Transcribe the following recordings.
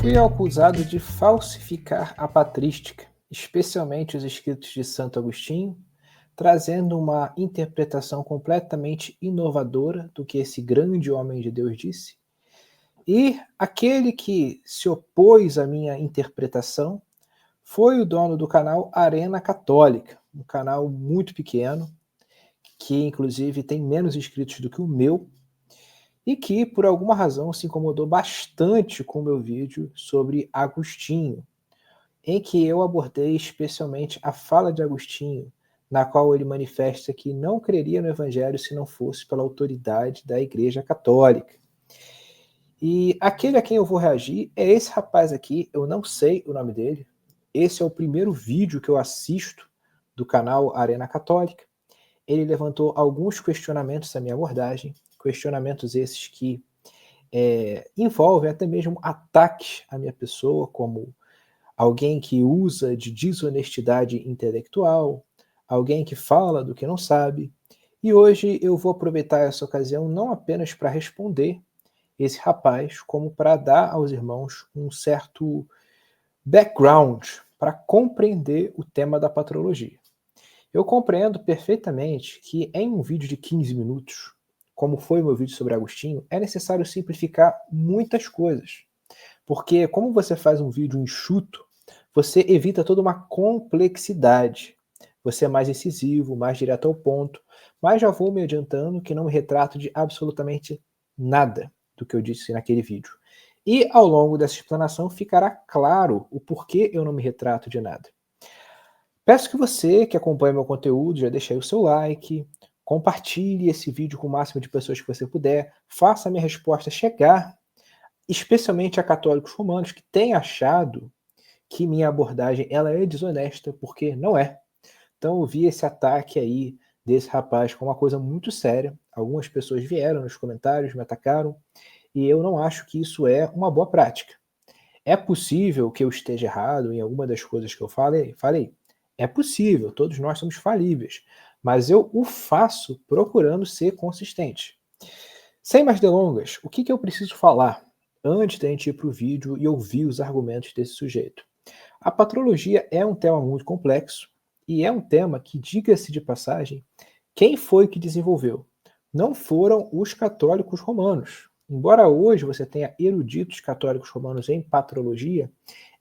Fui acusado de falsificar a patrística, especialmente os escritos de Santo Agostinho, trazendo uma interpretação completamente inovadora do que esse grande homem de Deus disse. E aquele que se opôs à minha interpretação foi o dono do canal Arena Católica, um canal muito pequeno, que inclusive tem menos inscritos do que o meu, e que, por alguma razão, se incomodou bastante com o meu vídeo sobre Agostinho, em que eu abordei especialmente a fala de Agostinho, na qual ele manifesta que não creria no Evangelho se não fosse pela autoridade da Igreja Católica. E aquele a quem eu vou reagir é esse rapaz aqui, eu não sei o nome dele. Esse é o primeiro vídeo que eu assisto do canal Arena Católica. Ele levantou alguns questionamentos à minha abordagem, questionamentos esses que envolvem até mesmo ataques à minha pessoa, como alguém que usa de desonestidade intelectual, alguém que fala do que não sabe. E hoje eu vou aproveitar essa ocasião não apenas para responder esse rapaz, como para dar aos irmãos um certo background para compreender o tema da patrologia. Eu compreendo perfeitamente que em um vídeo de 15 minutos, como foi o meu vídeo sobre Agostinho, é necessário simplificar muitas coisas. Porque como você faz um vídeo enxuto, você evita toda uma complexidade. Você é mais incisivo, mais direto ao ponto, mas já vou me adiantando que não me retrato de absolutamente nada do que eu disse naquele vídeo. E ao longo dessa explanação ficará claro o porquê eu não me retrato de nada. Peço que você que acompanha meu conteúdo já deixe aí o seu like, compartilhe esse vídeo com o máximo de pessoas que você puder, faça a minha resposta chegar, especialmente a católicos romanos que têm achado que minha abordagem ela é desonesta, porque não é. Então eu vi esse ataque aí desse rapaz com uma coisa muito séria. Algumas pessoas vieram nos comentários, me atacaram, e eu não acho que isso é uma boa prática. É possível que eu esteja errado em alguma das coisas que eu falei. É possível, todos nós somos falíveis, mas eu o faço procurando ser consistente. Sem mais delongas, o que eu preciso falar antes da gente ir para o vídeo e ouvir os argumentos desse sujeito? A patrologia é um tema muito complexo e é um tema que, diga-se de passagem, quem foi que desenvolveu? Não foram os católicos romanos. Embora hoje você tenha eruditos católicos romanos em patrologia,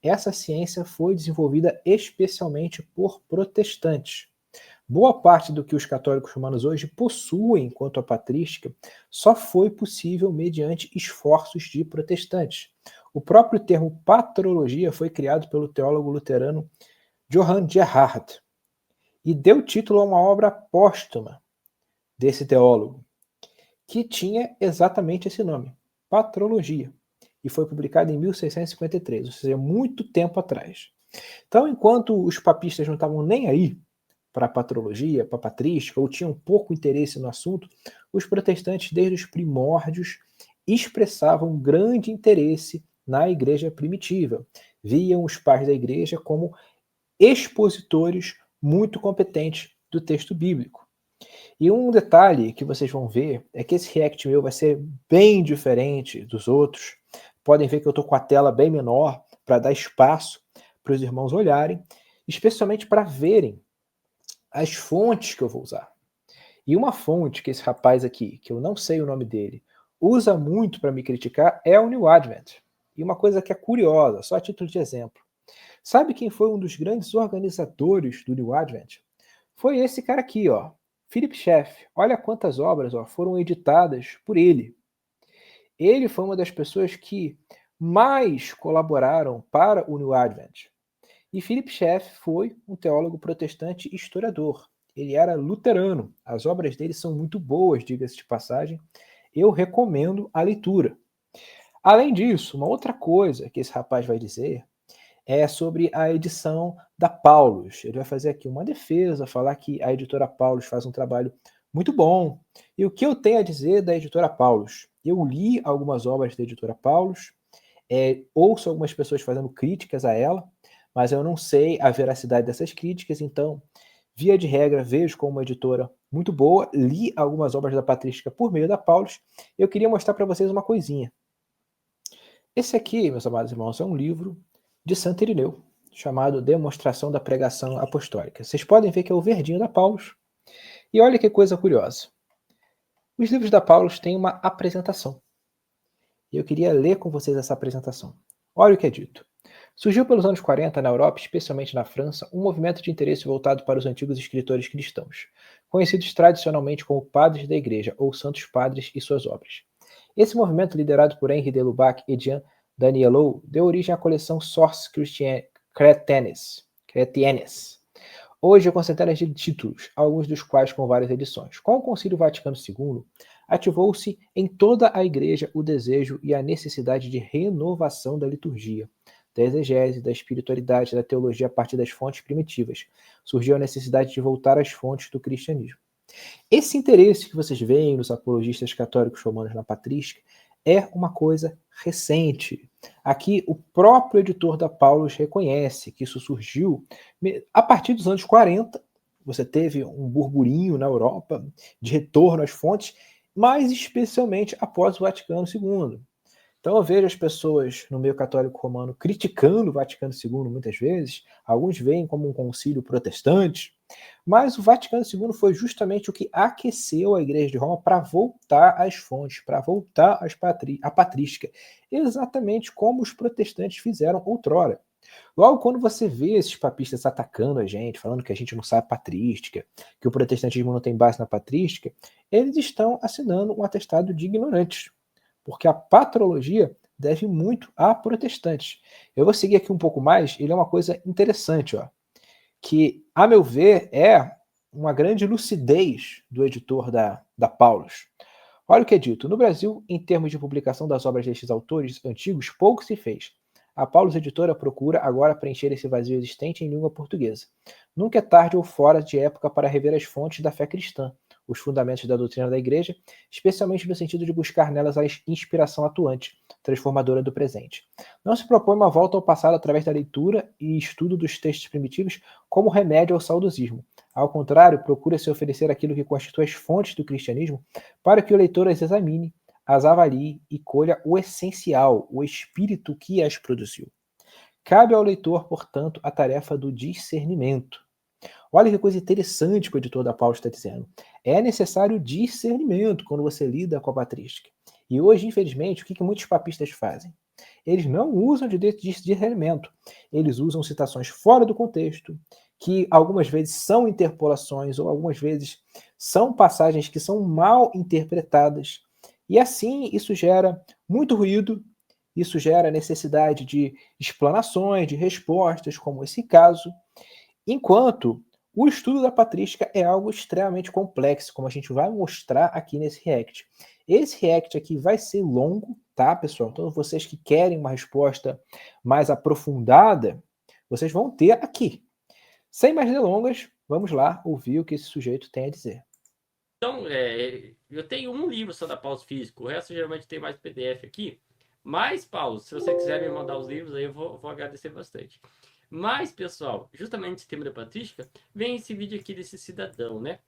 essa ciência foi desenvolvida especialmente por protestantes. Boa parte do que os católicos romanos hoje possuem quanto à patrística só foi possível mediante esforços de protestantes. O próprio termo patrologia foi criado pelo teólogo luterano Johann Gerhard e deu título a uma obra póstuma desse teólogo, que tinha exatamente esse nome, Patrologia, e foi publicado em 1653, ou seja, muito tempo atrás. Então, enquanto os papistas não estavam nem aí para a patrologia, para a patrística, ou tinham pouco interesse no assunto, os protestantes, desde os primórdios, expressavam grande interesse na igreja primitiva. Viam os pais da igreja como expositores muito competentes do texto bíblico. E um detalhe que vocês vão ver é que esse react meu vai ser bem diferente dos outros. Podem ver que eu estou com a tela bem menor para dar espaço para os irmãos olharem, especialmente para verem as fontes que eu vou usar. E uma fonte que esse rapaz aqui, que eu não sei o nome dele, usa muito para me criticar é o New Advent. E uma coisa que é curiosa, só a título de exemplo. Sabe quem foi um dos grandes organizadores do New Advent? Foi esse cara aqui, ó, Philip Schaff. Olha quantas obras, ó, foram editadas por ele. Ele foi uma das pessoas que mais colaboraram para o New Advent. E Philip Schaff foi um teólogo protestante e historiador. Ele era luterano. As obras dele são muito boas, diga-se de passagem. Eu recomendo a leitura. Além disso, uma outra coisa que esse rapaz vai dizer é sobre a edição da Paulus. Ele vai fazer aqui uma defesa, falar que a editora Paulus faz um trabalho muito bom. E o que eu tenho a dizer da editora Paulus? Eu li algumas obras da editora Paulus, ouço algumas pessoas fazendo críticas a ela, mas eu não sei a veracidade dessas críticas, então, via de regra, vejo como uma editora muito boa, li algumas obras da patrística por meio da Paulus. Eu queria mostrar para vocês uma coisinha. Esse aqui, meus amados irmãos, é um livro de Santo Irineu, chamado Demonstração da Pregação Apostólica. Vocês podem ver que é o verdinho da Paulus. E olha que coisa curiosa. Os livros da Paulus têm uma apresentação. E eu queria ler com vocês essa apresentação. Olha o que é dito. Surgiu pelos anos 40 na Europa, especialmente na França, um movimento de interesse voltado para os antigos escritores cristãos, conhecidos tradicionalmente como padres da Igreja ou santos padres e suas obras. Esse movimento, liderado por Henri de Lubac e Jean Danielou, deu origem à coleção Sources Chrétiennes, hoje com centenas de títulos, alguns dos quais com várias edições. Com o Concílio Vaticano II, ativou-se em toda a Igreja o desejo e a necessidade de renovação da liturgia, da exegese, da espiritualidade, da teologia a partir das fontes primitivas. Surgiu a necessidade de voltar às fontes do cristianismo. Esse interesse que vocês veem nos apologistas católicos romanos na patrística é uma coisa recente. Aqui, o próprio editor da Paulus reconhece que isso surgiu a partir dos anos 40. Você teve um burburinho na Europa de retorno às fontes, mas especialmente após o Vaticano II. Então eu vejo as pessoas no meio católico romano criticando o Vaticano II muitas vezes, alguns veem como um concílio protestante, mas o Vaticano II foi justamente o que aqueceu a Igreja de Roma para voltar às fontes, para voltar à patrística, exatamente como os protestantes fizeram outrora. Logo, quando você vê esses papistas atacando a gente, falando que a gente não sabe patrística, que o protestantismo não tem base na patrística, eles estão assinando um atestado de ignorantes, porque a patrologia deve muito a protestantes. Eu vou seguir aqui um pouco mais, ele é uma coisa interessante, ó, que, a meu ver, é uma grande lucidez do editor da Paulus. Olha o que é dito. No Brasil, em termos de publicação das obras destes autores antigos, pouco se fez. A Paulus Editora procura agora preencher esse vazio existente em língua portuguesa. Nunca é tarde ou fora de época para rever as fontes da fé cristã, os fundamentos da doutrina da Igreja, especialmente no sentido de buscar nelas a inspiração atuante, transformadora do presente. Não se propõe uma volta ao passado através da leitura e estudo dos textos primitivos como remédio ao saudosismo. Ao contrário, procura-se oferecer aquilo que constitui as fontes do cristianismo para que o leitor as examine, as avalie e colha o essencial, o espírito que as produziu. Cabe ao leitor, portanto, a tarefa do discernimento. Olha que coisa interessante que o editor da Paulus está dizendo. É necessário discernimento quando você lida com a patrística. E hoje, infelizmente, o que muitos papistas fazem? Eles não usam de discernimento. Eles usam citações fora do contexto, que algumas vezes são interpolações ou algumas vezes são passagens que são mal interpretadas. E assim isso gera muito ruído, isso gera necessidade de explanações, de respostas, como esse caso, enquanto o estudo da patrística é algo extremamente complexo, como a gente vai mostrar aqui nesse react. Esse react aqui vai ser longo, tá, pessoal? Então, vocês que querem uma resposta mais aprofundada, vocês vão ter aqui. Sem mais delongas, vamos lá ouvir o que esse sujeito tem a dizer. Então, eu tenho um livro só da Paulus físico, o resto geralmente tem mais PDF aqui. Mas, Paulo, se você quiser me mandar os livros, aí eu vou agradecer bastante. Mas, pessoal, justamente esse tema da patrística, vem esse vídeo aqui desse cidadão, né?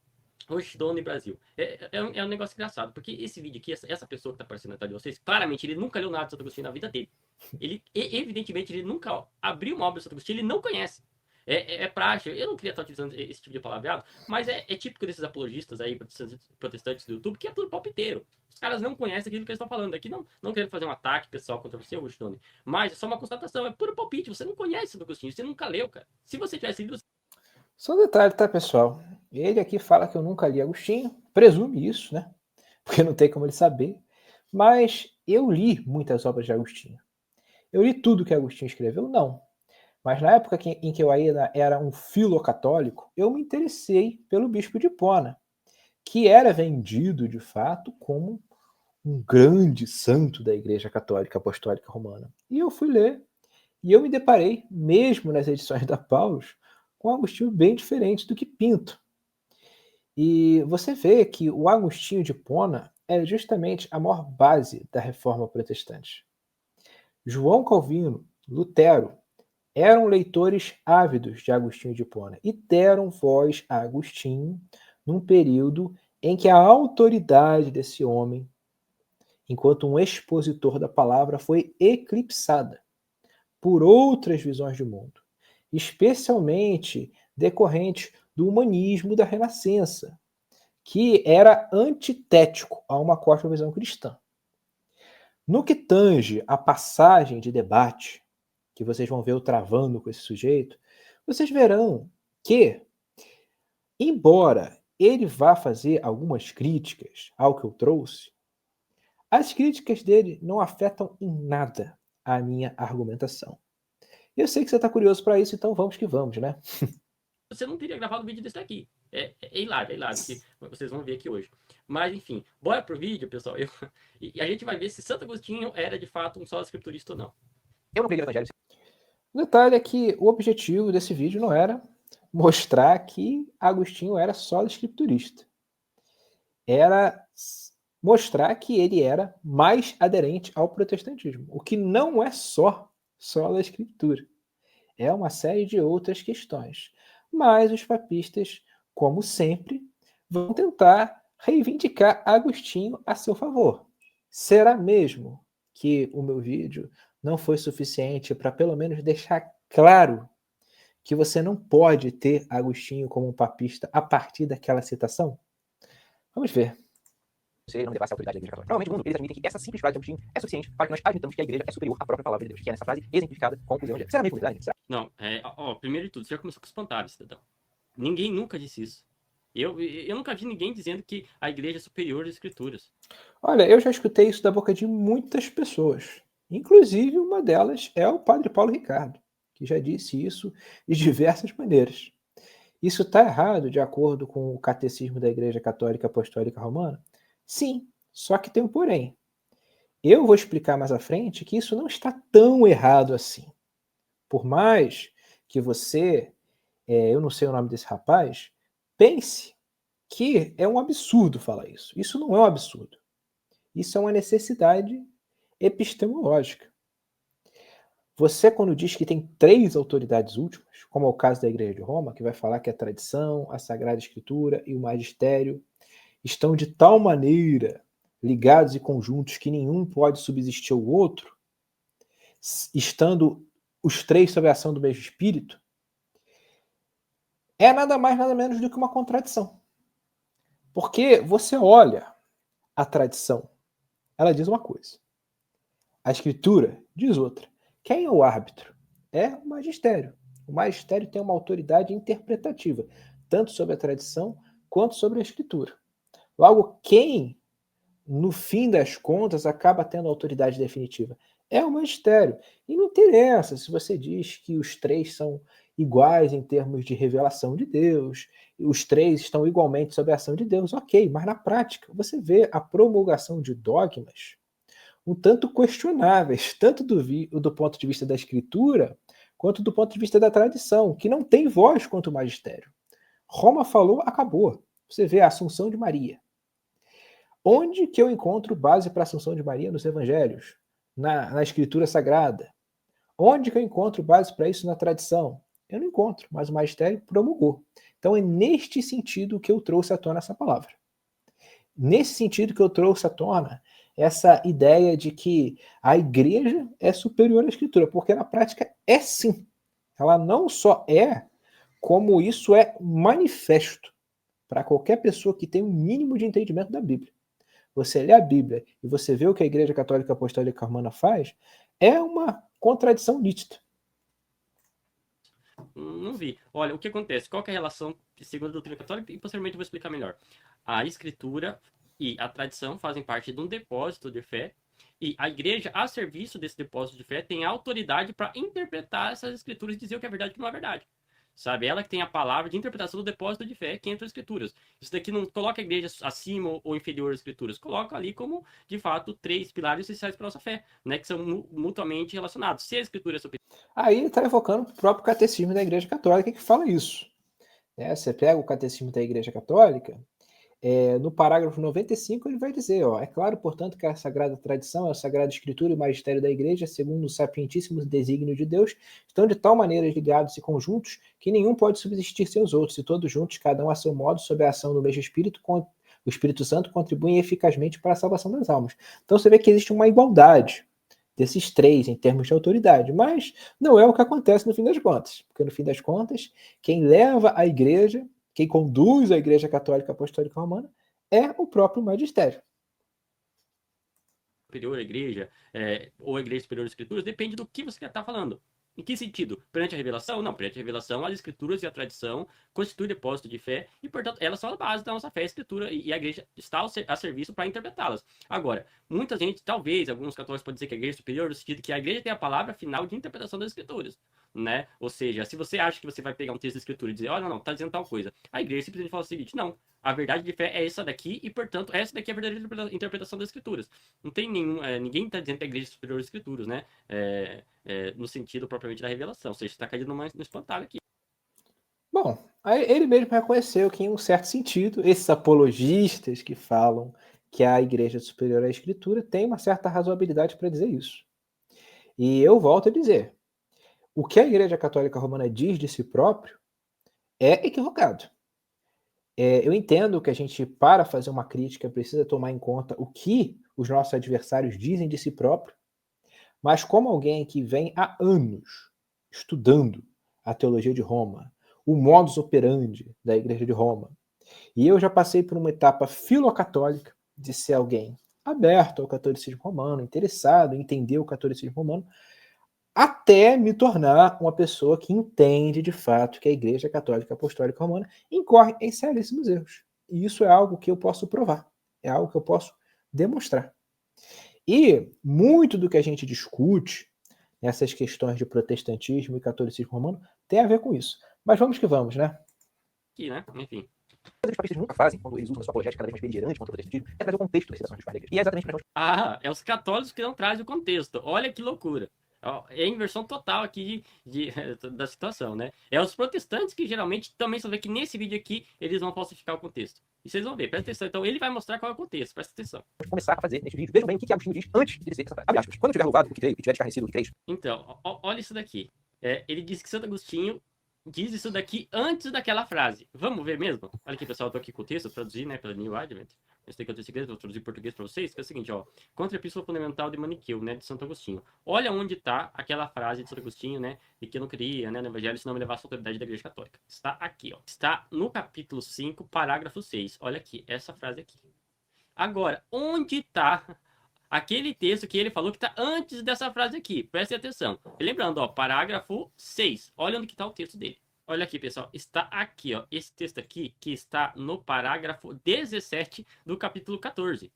Hoje, dono Brasil. É um negócio engraçado, porque esse vídeo aqui, essa pessoa que está aparecendo atrás de vocês, claramente ele nunca leu nada de Santo Agostinho na vida dele. Evidentemente, ele nunca abriu uma obra de Santo Agostinho, ele não conhece. É prática. Eu não queria estar utilizando esse tipo de palavreado, mas é típico desses apologistas aí, protestantes do YouTube, que é tudo palpiteiro. Os caras não conhecem aquilo que eles estão falando. Aqui não quero fazer um ataque pessoal contra você, Agostinho, mas é só uma constatação. É puro palpite. Você não conhece Santo Agostinho, você nunca leu, cara. Se você tivesse lido. Só um detalhe, tá, pessoal? Ele aqui fala que eu nunca li Agostinho, presume isso, né? Porque não tem como ele saber. Mas eu li muitas obras de Agostinho. Eu li tudo que Agostinho escreveu? Não. Mas na época em que eu ainda era um filocatólico, eu me interessei pelo bispo de Hipona, que era vendido, de fato, como um grande santo da Igreja Católica Apostólica Romana. E eu fui ler, e eu me deparei, mesmo nas edições da Paulus, com um Agostinho bem diferente do que Pinto. E você vê que o Agostinho de Hipona é justamente a maior base da reforma protestante. João Calvino, Lutero, eram leitores ávidos de Agostinho de Hipona e deram voz a Agostinho num período em que a autoridade desse homem enquanto um expositor da palavra foi eclipsada por outras visões de mundo, especialmente decorrentes do humanismo da Renascença, que era antitético a uma cosmovisão cristã. No que tange a passagem de debate, que vocês vão ver eu travando com esse sujeito, vocês verão que, embora ele vá fazer algumas críticas ao que eu trouxe, as críticas dele não afetam em nada a minha argumentação. Eu sei que você está curioso para isso, então vamos que vamos, né? Você não teria gravado um vídeo desse daqui. É hilário, que vocês vão ver aqui hoje. Mas, enfim, bora pro vídeo, pessoal. E a gente vai ver se Santo Agostinho era, de fato, um solo escriturista ou não. Eu não creio no evangelho. O detalhe é que o objetivo desse vídeo não era mostrar que Agostinho era solo escriturista. Era mostrar que ele era mais aderente ao protestantismo, o que não é só a escritura. É uma série de outras questões. Mas os papistas, como sempre, vão tentar reivindicar Agostinho a seu favor. Será mesmo que o meu vídeo não foi suficiente para pelo menos deixar claro que você não pode ter Agostinho como um papista a partir daquela citação? Vamos ver. Você não devassa a autoridade da Igreja Católica. Provavelmente, mundo, eles admitem que essa simples frase de Agostinho é suficiente para que nós admitamos que a Igreja é superior à própria palavra de Deus, que é nessa frase exemplificada com os evangelhos. Será mesmo verdade? Não, primeiro de tudo, você já começou com espantalho, cidadão. Ninguém nunca disse isso. Eu nunca vi ninguém dizendo que a Igreja é superior às Escrituras. Olha, eu já escutei isso da boca de muitas pessoas. Inclusive, uma delas é o padre Paulo Ricardo, que já disse isso de diversas maneiras. Isso está errado de acordo com o Catecismo da Igreja Católica Apostólica Romana? Sim, só que tem um porém. Eu vou explicar mais à frente que isso não está tão errado assim. Por mais que você, eu não sei o nome desse rapaz, pense que é um absurdo falar isso. Isso não é um absurdo. Isso é uma necessidade epistemológica. Você, quando diz que tem 3 autoridades últimas, como é o caso da Igreja de Roma, que vai falar que a tradição, a Sagrada Escritura e o magistério estão de tal maneira ligados e conjuntos que nenhum pode subsistir ao outro, estando os 3 sob a ação do mesmo Espírito, é nada mais, nada menos do que uma contradição. Porque você olha a tradição, ela diz uma coisa. A Escritura diz outra. Quem é o árbitro? É o magistério. O magistério tem uma autoridade interpretativa, tanto sobre a tradição quanto sobre a Escritura. Logo, quem, no fim das contas, acaba tendo a autoridade definitiva? É o magistério. E não interessa se você diz que os 3 são iguais em termos de revelação de Deus, os 3 estão igualmente sob a ação de Deus, ok, mas na prática você vê a promulgação de dogmas um tanto questionáveis, tanto do ponto de vista da escritura, quanto do ponto de vista da tradição, que não tem voz quanto o magistério. Roma falou, acabou. Você vê a Assunção de Maria. Onde que eu encontro base para a Assunção de Maria nos evangelhos? Na escritura sagrada. Onde que eu encontro base para isso na tradição? Eu não encontro, mas o magistério promulgou. Então é neste sentido que eu trouxe à tona essa palavra. Nesse sentido que eu trouxe à tona essa ideia de que a igreja é superior à escritura, porque na prática é sim. Ela não só é, como isso é manifesto para qualquer pessoa que tem um mínimo de entendimento da Bíblia. Você lê a Bíblia e você vê o que a Igreja Católica Apostólica Romana faz, é uma contradição nítida. Não vi. Olha, o que acontece? Qual que é a relação, segundo a doutrina católica? E posteriormente eu vou explicar melhor. A escritura e a tradição fazem parte de um depósito de fé, e a igreja, a serviço desse depósito de fé, tem autoridade para interpretar essas escrituras e dizer o que é verdade e o que não é verdade. Sabe? Ela que tem a palavra de interpretação do depósito de fé que entra as escrituras. Isso daqui não coloca a igreja acima ou inferior às escrituras. Coloca ali como, de fato, 3 pilares essenciais para a nossa fé, né? Que são mutuamente relacionados. Se a escritura é superior... Aí ele está evocando o próprio catecismo da Igreja Católica que fala isso. Você pega o catecismo da Igreja Católica, no parágrafo 95 ele vai dizer, é claro, portanto, que a Sagrada Tradição, a Sagrada Escritura e o Magistério da Igreja, segundo o sapientíssimo desígnio de Deus, estão de tal maneira ligados e conjuntos que nenhum pode subsistir sem os outros, e todos juntos, cada um a seu modo, sob a ação do mesmo Espírito, O Espírito Santo contribui eficazmente para a salvação das almas. Então você vê que existe uma igualdade desses três em termos de autoridade, mas não é o que acontece no fim das contas, porque no fim das contas, quem leva a igreja, quem conduz a Igreja Católica Apostólica Romana é o próprio magistério. Superior à igreja, ou a igreja superior às escrituras, depende do que você está falando. Em que sentido? Perante a revelação? Não, perante a revelação, as escrituras e a tradição constituem depósito de fé e, portanto, elas são a base da nossa fé, a escritura, e a igreja está a serviço para interpretá-las. Agora, muita gente, talvez, alguns católicos podem dizer que a igreja é superior, no sentido que a igreja tem a palavra final de interpretação das escrituras, né? Ou seja, se você acha que você vai pegar um texto da escritura e dizer, olha, não, tá dizendo tal coisa, a igreja simplesmente fala o seguinte, não, a verdade de fé é essa daqui e, portanto, essa daqui é a verdadeira interpretação das escrituras. Não tem ninguém está dizendo que a igreja é superior às escrituras, né? No sentido propriamente da revelação. Ou seja, está caindo no espantalho aqui. Bom, aí ele mesmo reconheceu que, em um certo sentido, esses apologistas que falam que a igreja é superior à escritura têm uma certa razoabilidade para dizer isso. E eu volto a dizer, o que a Igreja Católica Romana diz de si próprio é equivocado. Eu entendo que a gente, para fazer uma crítica, precisa tomar em conta o que os nossos adversários dizem de si próprio, mas como alguém que vem há anos estudando a teologia de Roma, o modus operandi da Igreja de Roma, e eu já passei por uma etapa filocatólica de ser alguém aberto ao catolicismo romano, interessado em entender o catolicismo romano, até me tornar uma pessoa que entende de fato que a Igreja Católica Apostólica Romana incorre em seríssimos erros. E isso é algo que eu posso provar, é algo que eu posso demonstrar. E muito do que a gente discute nessas questões de protestantismo e catolicismo romano tem a ver com isso. Mas vamos que vamos, né? Aqui, né? Enfim. Os papistas nunca fazem, quando eles usam a sua apologética cada vez mais beligerante contra o protestantismo, é trazer o contexto das citações dos pais da igreja. E é exatamente é os católicos que não trazem o contexto. Olha que loucura. É a inversão total aqui da situação, né? É os protestantes que geralmente também você vê que nesse vídeo aqui eles vão falsificar o contexto. E vocês vão ver, presta atenção. Então ele vai mostrar qual é o contexto, presta atenção. Vamos começar a fazer neste vídeo. Vejam bem o que Agostinho diz antes de dizer essa frase. Abre aspas. Quando eu tiver louvado o que creio e tiver escarnecido o que creis. Então, olha isso daqui. Ele diz que Santo Agostinho diz isso daqui antes daquela frase. Vamos ver mesmo? Olha aqui, pessoal, eu tô aqui com o texto, eu traduzi, né, pela New Advent. Eu sei que eu tenho segredo, vou traduzir em português para vocês, que é o seguinte, ó. Contra a Epístola Fundamental de Maniqueu, né, de Santo Agostinho. Olha onde tá aquela frase de Santo Agostinho, né, de que eu não queria, né, no Evangelho, se não me levasse a autoridade da Igreja Católica. Está aqui, ó. Está no capítulo 5, parágrafo 6. Olha aqui, essa frase aqui. Agora, onde tá aquele texto que ele falou que está antes dessa frase aqui? Prestem atenção. Lembrando, ó, parágrafo 6. Olha onde que tá o texto dele. Olha aqui, pessoal. Está aqui, ó. Esse texto aqui, que está no parágrafo 17 do capítulo 14.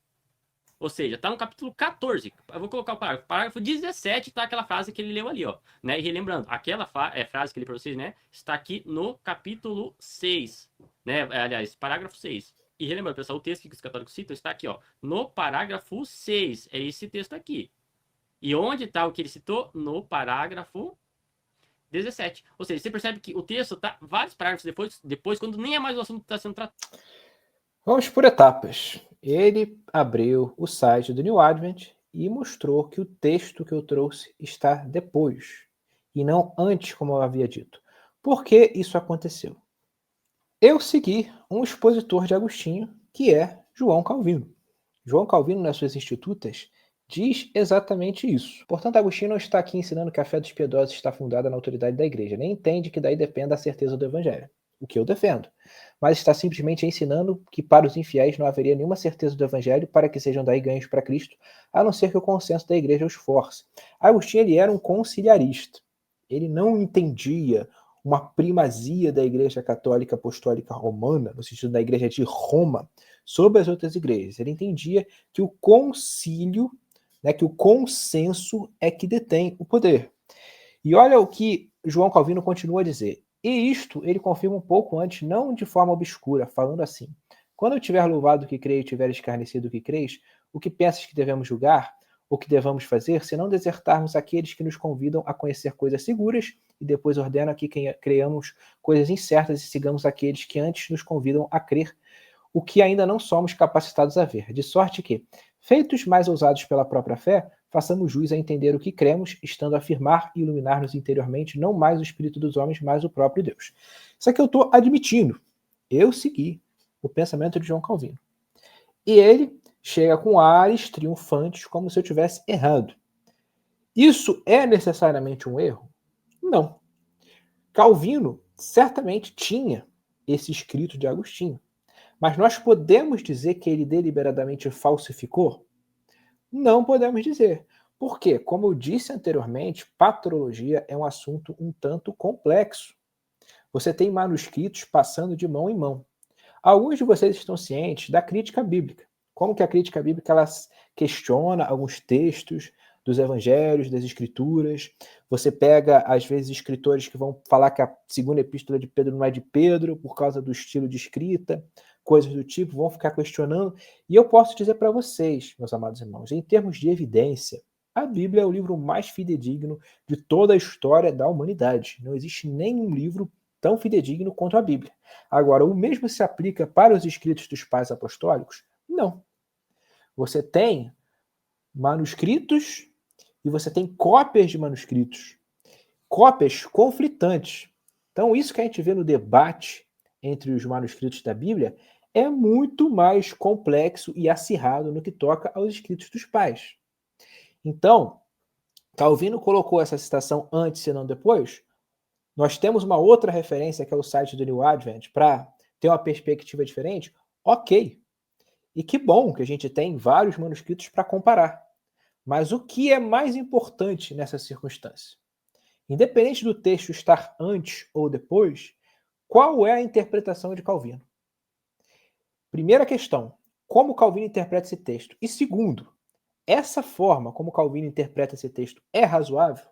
Ou seja, está no capítulo 14. Eu vou colocar o parágrafo. Parágrafo 17 está aquela frase que ele leu ali, ó. Né? E relembrando, aquela frase que ele para vocês, né? Está aqui no capítulo 6. Né? Aliás, parágrafo 6. E relembrando, pessoal, o texto que os católicos citam está aqui, ó. No parágrafo 6. É esse texto aqui. E onde está o que ele citou? No parágrafo 17. Ou seja, você percebe que o texto está vários parágrafos depois quando nem é mais o assunto que está sendo tratado. Vamos por etapas. Ele abriu o site do New Advent e mostrou que o texto que eu trouxe está depois, e não antes, como eu havia dito. Por que isso aconteceu? Eu segui um expositor de Agostinho, que é João Calvino. João Calvino, nas suas Institutas, diz exatamente isso. Portanto, Agostinho não está aqui ensinando que a fé dos piedosos está fundada na autoridade da igreja, nem entende que daí dependa a certeza do evangelho, o que eu defendo, mas está simplesmente ensinando que para os infiéis não haveria nenhuma certeza do evangelho para que sejam daí ganhos para Cristo, a não ser que o consenso da igreja os force. Agostinho ele era um conciliarista. Ele não entendia uma primazia da Igreja Católica Apostólica Romana, no sentido da Igreja de Roma, sobre as outras igrejas. Ele entendia que o concílio, né, que o consenso é que detém o poder. E olha o que João Calvino continua a dizer. E isto ele confirma um pouco antes, não de forma obscura, falando assim: quando eu tiver louvado o que creio e tiver escarnecido o que creis, o que pensas que devemos julgar? O que devamos fazer, se não desertarmos aqueles que nos convidam a conhecer coisas seguras e depois ordenam que creiamos coisas incertas e sigamos aqueles que antes nos convidam a crer o que ainda não somos capacitados a ver, de sorte que, feitos mais ousados pela própria fé, façamos jus a entender o que cremos, estando a afirmar e iluminar-nos interiormente não mais o espírito dos homens, mas o próprio Deus. Isso aqui eu estou admitindo. Eu segui o pensamento de João Calvino. E ele chega com ares triunfantes, como se eu tivesse errado. Isso é necessariamente um erro? Não. Calvino certamente tinha esse escrito de Agostinho, mas nós podemos dizer que ele deliberadamente falsificou? Não podemos dizer. Por quê? Como eu disse anteriormente, patrologia é um assunto um tanto complexo. Você tem manuscritos passando de mão em mão. Alguns de vocês estão cientes da crítica bíblica. Como que a crítica bíblica ela questiona alguns textos dos evangelhos, das escrituras. Você pega, às vezes, escritores que vão falar que a segunda epístola de Pedro não é de Pedro por causa do estilo de escrita, coisas do tipo, vão ficar questionando. E eu posso dizer para vocês, meus amados irmãos, em termos de evidência, a Bíblia é o livro mais fidedigno de toda a história da humanidade. Não existe nenhum livro tão fidedigno quanto a Bíblia. Agora, o mesmo se aplica para os escritos dos pais apostólicos? Não. Você tem manuscritos e você tem cópias de manuscritos. Cópias conflitantes. Então, isso que a gente vê no debate entre os manuscritos da Bíblia é muito mais complexo e acirrado no que toca aos escritos dos pais. Então, Calvino colocou essa citação antes e não depois. Nós temos uma outra referência, que é o site do New Advent, para ter uma perspectiva diferente. Ok. E que bom que a gente tem vários manuscritos para comparar. Mas o que é mais importante nessa circunstância? Independente do texto estar antes ou depois, qual é a interpretação de Calvino? Primeira questão, como Calvino interpreta esse texto? E segundo, essa forma como Calvino interpreta esse texto é razoável?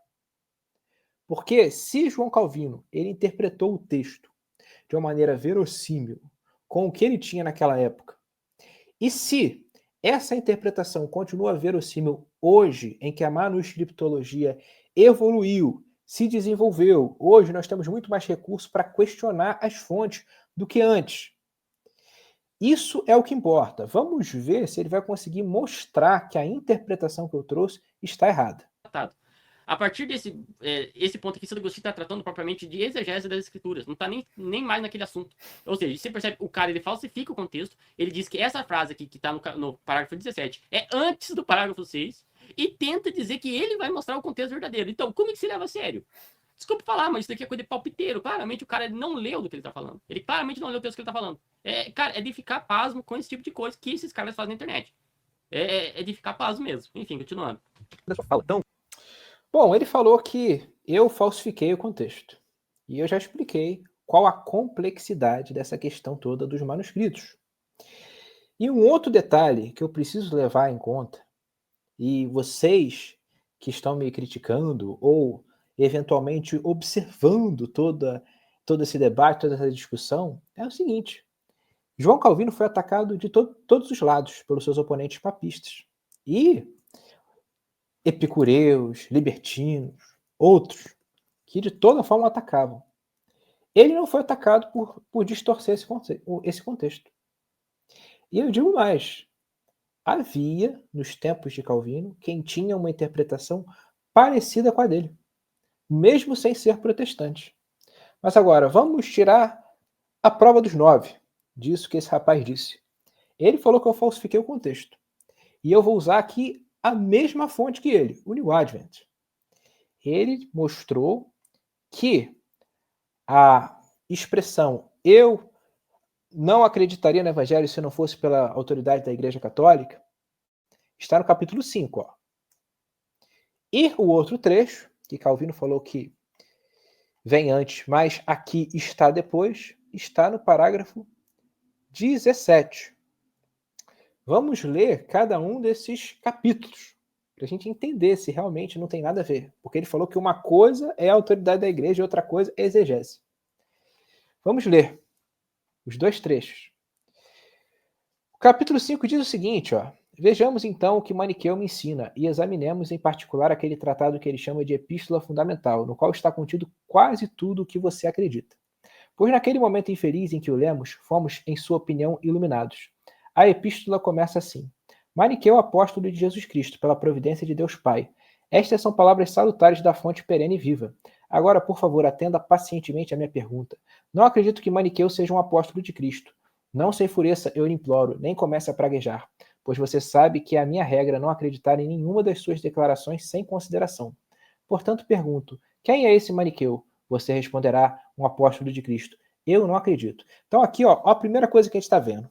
Porque se João Calvino ele interpretou o texto de uma maneira verossímil com o que ele tinha naquela época, e se essa interpretação continua verossímil hoje, em que a manuscriptologia evoluiu, se desenvolveu, hoje nós temos muito mais recursos para questionar as fontes do que antes. Isso é o que importa. Vamos ver se ele vai conseguir mostrar que a interpretação que eu trouxe está errada. A partir desse esse ponto aqui, Santo Agostinho está tratando propriamente de exegese das escrituras, não está nem mais naquele assunto. Ou seja, você percebe, o cara ele falsifica o contexto, ele diz que essa frase aqui, que está no parágrafo 17, é antes do parágrafo 6, e tenta dizer que ele vai mostrar o contexto verdadeiro. Então, como é que se leva a sério? Desculpa falar, mas isso daqui é coisa de palpiteiro. Claramente o cara não leu do que ele está falando. Ele claramente não leu o texto que ele está falando. Cara, é de ficar pasmo com esse tipo de coisa que esses caras fazem na internet. É de ficar pasmo mesmo. Enfim, continuando. Fala, então. Bom, ele falou que eu falsifiquei o contexto. E eu já expliquei qual a complexidade dessa questão toda dos manuscritos. E um outro detalhe que eu preciso levar em conta, e vocês que estão me criticando ou eventualmente observando todo esse debate, toda essa discussão, é o seguinte: João Calvino foi atacado de todos os lados pelos seus oponentes papistas. E epicureus, libertinos, outros, que de toda forma o atacavam. Ele não foi atacado por distorcer esse contexto. E eu digo mais, havia, nos tempos de Calvino, quem tinha uma interpretação parecida com a dele, mesmo sem ser protestante. Mas agora, vamos tirar a prova dos 9, disso que esse rapaz disse. Ele falou que eu falsifiquei o contexto. E eu vou usar aqui a mesma fonte que ele, o New Advent. Ele mostrou que a expressão eu não acreditaria no Evangelho se não fosse pela autoridade da Igreja Católica está no capítulo 5. Ó. E o outro trecho, que Calvino falou que vem antes, mas aqui está depois, está no parágrafo 17. Vamos ler cada um desses capítulos, para a gente entender se realmente não tem nada a ver. Porque ele falou que uma coisa é a autoridade da igreja e outra coisa é exegese. Vamos ler os dois trechos. O capítulo 5 diz o seguinte, ó. Vejamos então o que Maniqueu me ensina e examinemos em particular aquele tratado que ele chama de Epístola Fundamental, no qual está contido quase tudo o que você acredita. Pois naquele momento infeliz em que o lemos, fomos, em sua opinião, iluminados. A epístola começa assim: Maniqueu, apóstolo de Jesus Cristo, pela providência de Deus Pai. Estas são palavras salutares da fonte perene e viva. Agora, por favor, atenda pacientemente a minha pergunta. Não acredito que Maniqueu seja um apóstolo de Cristo. Não se enfureça, eu lhe imploro, nem comece a praguejar, pois você sabe que é a minha regra não acreditar em nenhuma das suas declarações sem consideração. Portanto, pergunto, quem é esse Maniqueu? Você responderá, um apóstolo de Cristo. Eu não acredito. Então aqui, ó, a primeira coisa que a gente está vendo.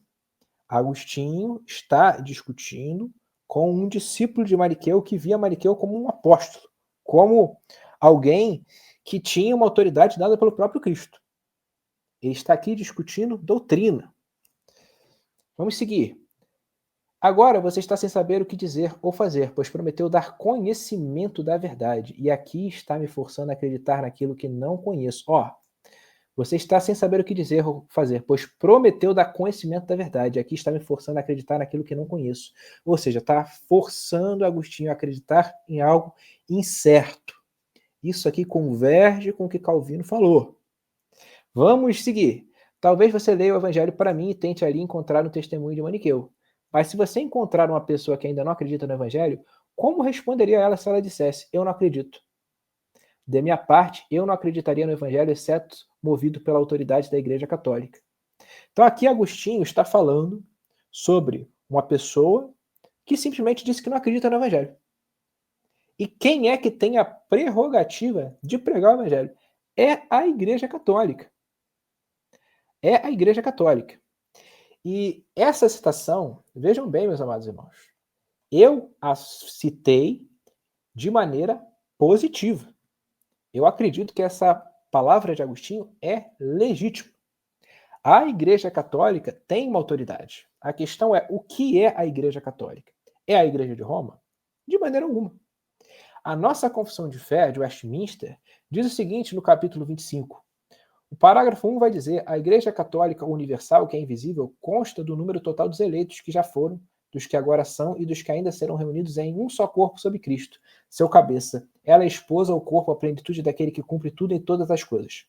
Agostinho está discutindo com um discípulo de Maniqueu que via Maniqueu como um apóstolo, como alguém que tinha uma autoridade dada pelo próprio Cristo. Ele está aqui discutindo doutrina. Vamos seguir. Agora você está sem saber o que dizer ou fazer, pois prometeu dar conhecimento da verdade, e aqui está me forçando a acreditar naquilo que não conheço. Ó, você está sem saber o que dizer ou fazer, pois prometeu dar conhecimento da verdade, e aqui está me forçando a acreditar naquilo que não conheço. Ou seja, está forçando Agostinho a acreditar em algo incerto. Isso aqui converge com o que Calvino falou. Vamos seguir. Talvez você leia o Evangelho para mim e tente ali encontrar um testemunho de Maniqueu. Mas se você encontrar uma pessoa que ainda não acredita no Evangelho, como responderia ela se ela dissesse, eu não acredito? De minha parte, eu não acreditaria no Evangelho, exceto movido pela autoridade da Igreja Católica. Então aqui Agostinho está falando sobre uma pessoa que simplesmente disse que não acredita no Evangelho. E quem é que tem a prerrogativa de pregar o Evangelho? É a Igreja Católica. É a Igreja Católica. E essa citação, vejam bem, meus amados irmãos, eu a citei de maneira positiva. Eu acredito que essa palavra de Agostinho é legítima. A Igreja Católica tem uma autoridade. A questão é, o que é a Igreja Católica? É a Igreja de Roma? De maneira alguma. A nossa Confissão de Fé, de Westminster, diz o seguinte no capítulo 25. O parágrafo 1 vai dizer: a Igreja Católica Universal, que é invisível, consta do número total dos eleitos que já foram, dos que agora são e dos que ainda serão reunidos em um só corpo sob Cristo, seu cabeça. Ela é esposa ao corpo, a plenitude daquele que cumpre tudo em todas as coisas.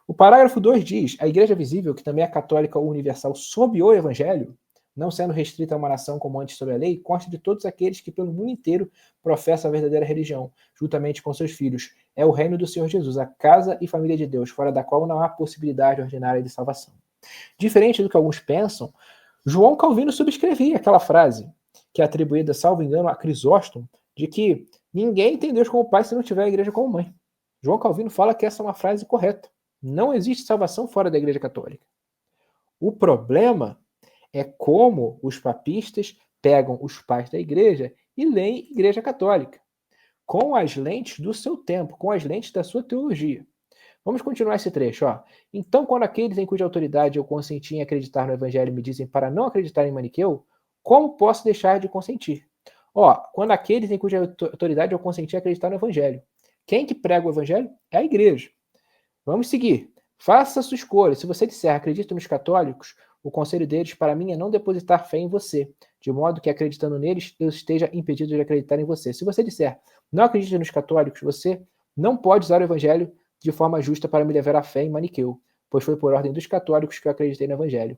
O parágrafo 2 diz: a Igreja visível, que também é católica ou universal sob o Evangelho, não sendo restrita a uma nação como antes sob a lei, consta de todos aqueles que pelo mundo inteiro professam a verdadeira religião, juntamente com seus filhos. É o reino do Senhor Jesus, a casa e família de Deus, fora da qual não há possibilidade ordinária de salvação. Diferente do que alguns pensam, João Calvino subscrevia aquela frase, que é atribuída, salvo engano, a Crisóstomo, de que ninguém tem Deus como pai se não tiver a igreja como mãe. João Calvino fala que essa é uma frase correta. Não existe salvação fora da Igreja Católica. O problema é como os papistas pegam os pais da igreja e leem Igreja Católica, com as lentes do seu tempo, com as lentes da sua teologia. Vamos continuar esse trecho. Ó. Então, quando aqueles em cuja autoridade eu consenti em acreditar no Evangelho me dizem para não acreditar em Maniqueu, como posso deixar de consentir? Ó, quando aqueles em cuja autoridade eu consenti em acreditar no Evangelho. Quem que prega o Evangelho? É a igreja. Vamos seguir. Faça a sua escolha. Se você disser acredito nos católicos, o conselho deles para mim é não depositar fé em você, de modo que acreditando neles eu esteja impedido de acreditar em você. Se você disser não acredito nos católicos, você não pode usar o evangelho de forma justa para me levar à fé em Maniqueu, pois foi por ordem dos católicos que eu acreditei no evangelho.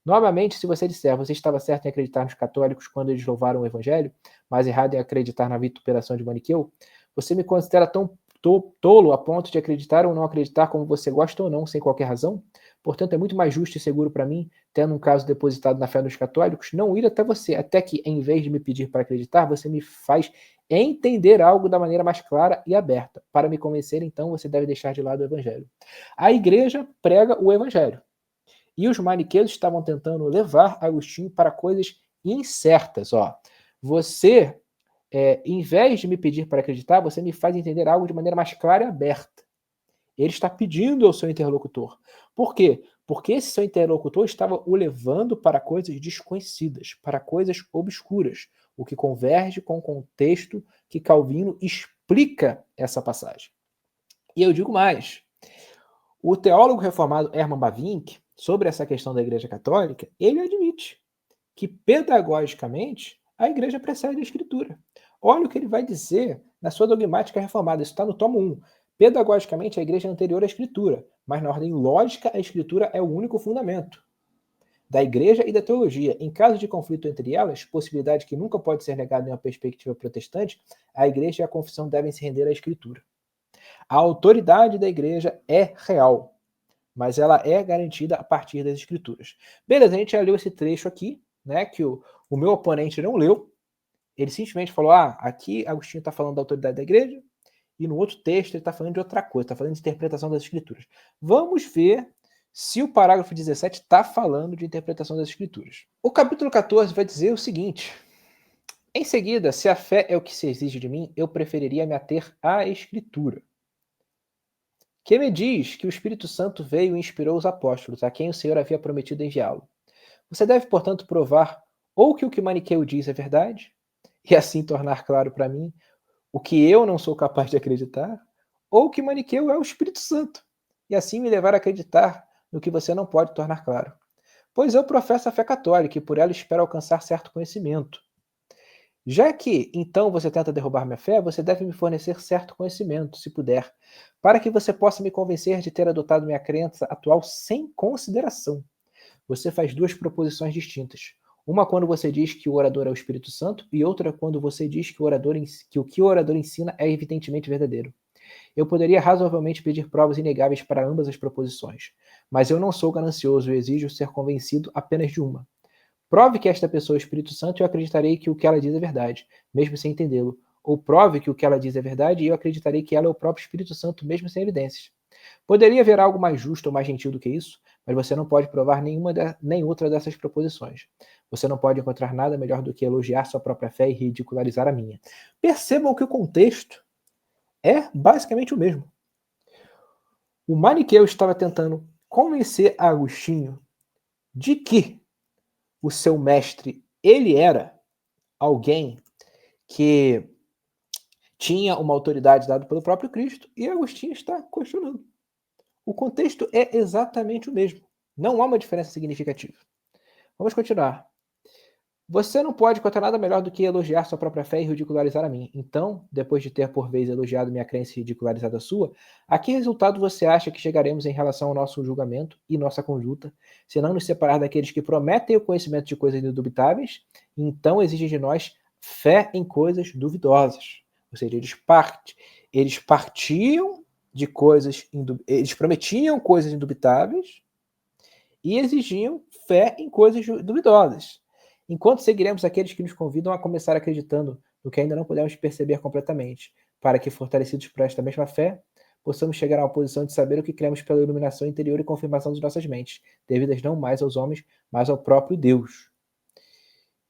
Novamente, se você disser você estava certo em acreditar nos católicos quando eles louvaram o evangelho, mas errado em acreditar na vituperação de Maniqueu, você me considera tão tolo a ponto de acreditar ou não acreditar como você gosta ou não, sem qualquer razão? Portanto, é muito mais justo e seguro para mim, tendo um caso depositado na fé dos católicos, não ir até você, até que, em vez de me pedir para acreditar, você me faz entender algo da maneira mais clara e aberta. Para me convencer, então, você deve deixar de lado o evangelho. A igreja prega o evangelho. E os maniqueus estavam tentando levar Agostinho para coisas incertas. Ó. Você em vez de me pedir para acreditar, você me faz entender algo de maneira mais clara e aberta. Ele está pedindo ao seu interlocutor. Por quê? Porque esse seu interlocutor estava o levando para coisas desconhecidas, para coisas obscuras, o que converge com o contexto que Calvino explica essa passagem. E eu digo mais. O teólogo reformado Hermann Bavinck, sobre essa questão da Igreja Católica, ele admite que pedagogicamente a Igreja precede a Escritura. Olha o que ele vai dizer na sua dogmática reformada, isso está no tomo 1. Pedagogicamente, a igreja é anterior à Escritura, mas na ordem lógica, a Escritura é o único fundamento da igreja e da teologia. Em caso de conflito entre elas, possibilidade que nunca pode ser negada em uma perspectiva protestante, a igreja e a confissão devem se render à Escritura. A autoridade da igreja é real. mas ela é garantida a partir das Escrituras. Beleza, a gente já leu esse trecho aqui, né, que o meu oponente não leu. Ele simplesmente falou, aqui Agostinho está falando da autoridade da igreja, e no outro texto ele está falando de outra coisa, está falando de interpretação das Escrituras. Vamos ver se o parágrafo 17 está falando de interpretação das Escrituras. O capítulo 14 vai dizer o seguinte: em seguida, se a fé é o que se exige de mim, eu preferiria me ater à Escritura, que me diz que o Espírito Santo veio e inspirou os apóstolos, a quem o Senhor havia prometido enviá-lo. Você deve, portanto, provar ou que o que Maniqueu diz é verdade, e assim tornar claro para mim o que eu não sou capaz de acreditar, ou que Maniqueu é o Espírito Santo, e assim me levar a acreditar no que você não pode tornar claro. Pois eu professo a fé católica e por ela espero alcançar certo conhecimento. Já que, então, você tenta derrubar minha fé, você deve me fornecer certo conhecimento, se puder, para que você possa me convencer de ter adotado minha crença atual sem consideração. Você faz duas proposições distintas. Uma quando você diz que o orador é o Espírito Santo, e outra quando você diz que o que o orador ensina é evidentemente verdadeiro. Eu poderia razoavelmente pedir provas inegáveis para ambas as proposições, mas eu não sou ganancioso e exijo ser convencido apenas de uma. Prove que esta pessoa é o Espírito Santo e eu acreditarei que o que ela diz é verdade, mesmo sem entendê-lo. Ou prove que o que ela diz é verdade e eu acreditarei que ela é o próprio Espírito Santo, mesmo sem evidências. Poderia haver algo mais justo ou mais gentil do que isso, mas você não pode provar nem outra dessas proposições. Você não pode encontrar nada melhor do que elogiar sua própria fé e ridicularizar a minha. Percebam que o contexto é basicamente o mesmo. O Maniqueu estava tentando convencer Agostinho de que o seu mestre, ele era alguém que tinha uma autoridade dada pelo próprio Cristo, e Agostinho está questionando. O contexto é exatamente o mesmo. Não há uma diferença significativa. Vamos continuar. Você não pode contar nada melhor do que elogiar sua própria fé e ridicularizar a mim. Então, depois de ter por vez elogiado minha crença e ridicularizado a sua, a que resultado você acha que chegaremos em relação ao nosso julgamento e nossa conduta, se não nos separar daqueles que prometem o conhecimento de coisas indubitáveis, e então exigem de nós fé em coisas duvidosas? Ou seja, eles partiam de coisas, eles prometiam coisas indubitáveis e exigiam fé em coisas duvidosas. Enquanto seguiremos aqueles que nos convidam a começar acreditando no que ainda não podemos perceber completamente, para que, fortalecidos por esta mesma fé, possamos chegar à posição de saber o que cremos pela iluminação interior e confirmação de nossas mentes, devidas não mais aos homens, mas ao próprio Deus.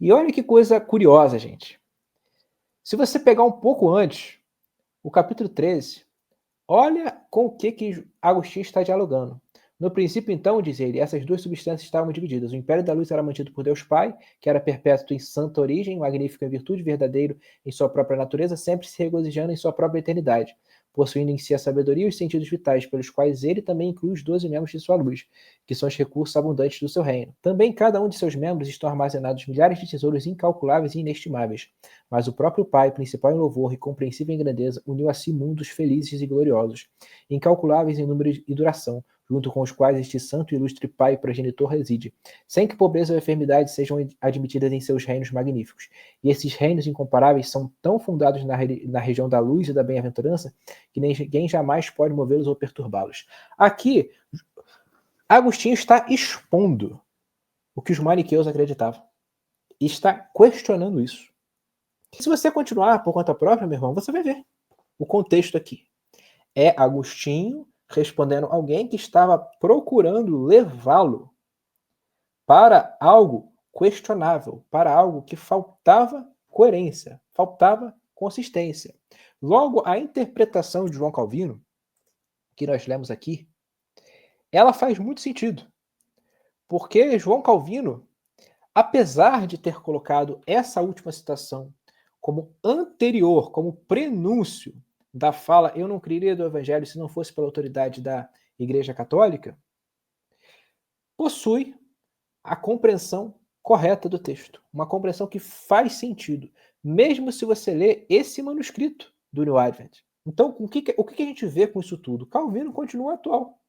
E olha que coisa curiosa, gente. Se você pegar um pouco antes, o capítulo 13, olha com o que Agostinho está dialogando. No princípio, então, diz ele, essas duas substâncias estavam divididas. O império da luz era mantido por Deus Pai, que era perpétuo em santa origem, magnífico em virtude, verdadeiro em sua própria natureza, sempre se regozijando em sua própria eternidade, possuindo em si a sabedoria e os sentidos vitais, pelos quais ele também inclui os 12 membros de sua luz, que são os recursos abundantes do seu reino. Também cada um de seus membros estão armazenados milhares de tesouros incalculáveis e inestimáveis. Mas o próprio Pai, principal em louvor e compreensível em grandeza, uniu a si mundos felizes e gloriosos, incalculáveis em número e duração, junto com os quais este santo e ilustre Pai e progenitor reside, sem que pobreza ou enfermidade sejam admitidas em seus reinos magníficos. E esses reinos incomparáveis são tão fundados na região da luz e da bem-aventurança que ninguém jamais pode movê-los ou perturbá-los. Aqui, Agostinho está expondo o que os maniqueus acreditavam. E está questionando isso. Se você continuar por conta própria, meu irmão, você vai ver o contexto aqui. É Agostinho respondendo alguém que estava procurando levá-lo para algo questionável, para algo que faltava coerência, faltava consistência. Logo, a interpretação de João Calvino, que nós lemos aqui, ela faz muito sentido. Porque João Calvino, apesar de ter colocado essa última citação como anterior, como prenúncio da fala eu não creria do evangelho se não fosse pela autoridade da Igreja Católica, possui a compreensão correta do texto, uma compreensão que faz sentido, mesmo se você ler esse manuscrito do New Advent. Então, o que a gente vê com isso tudo? Calvino continua atual.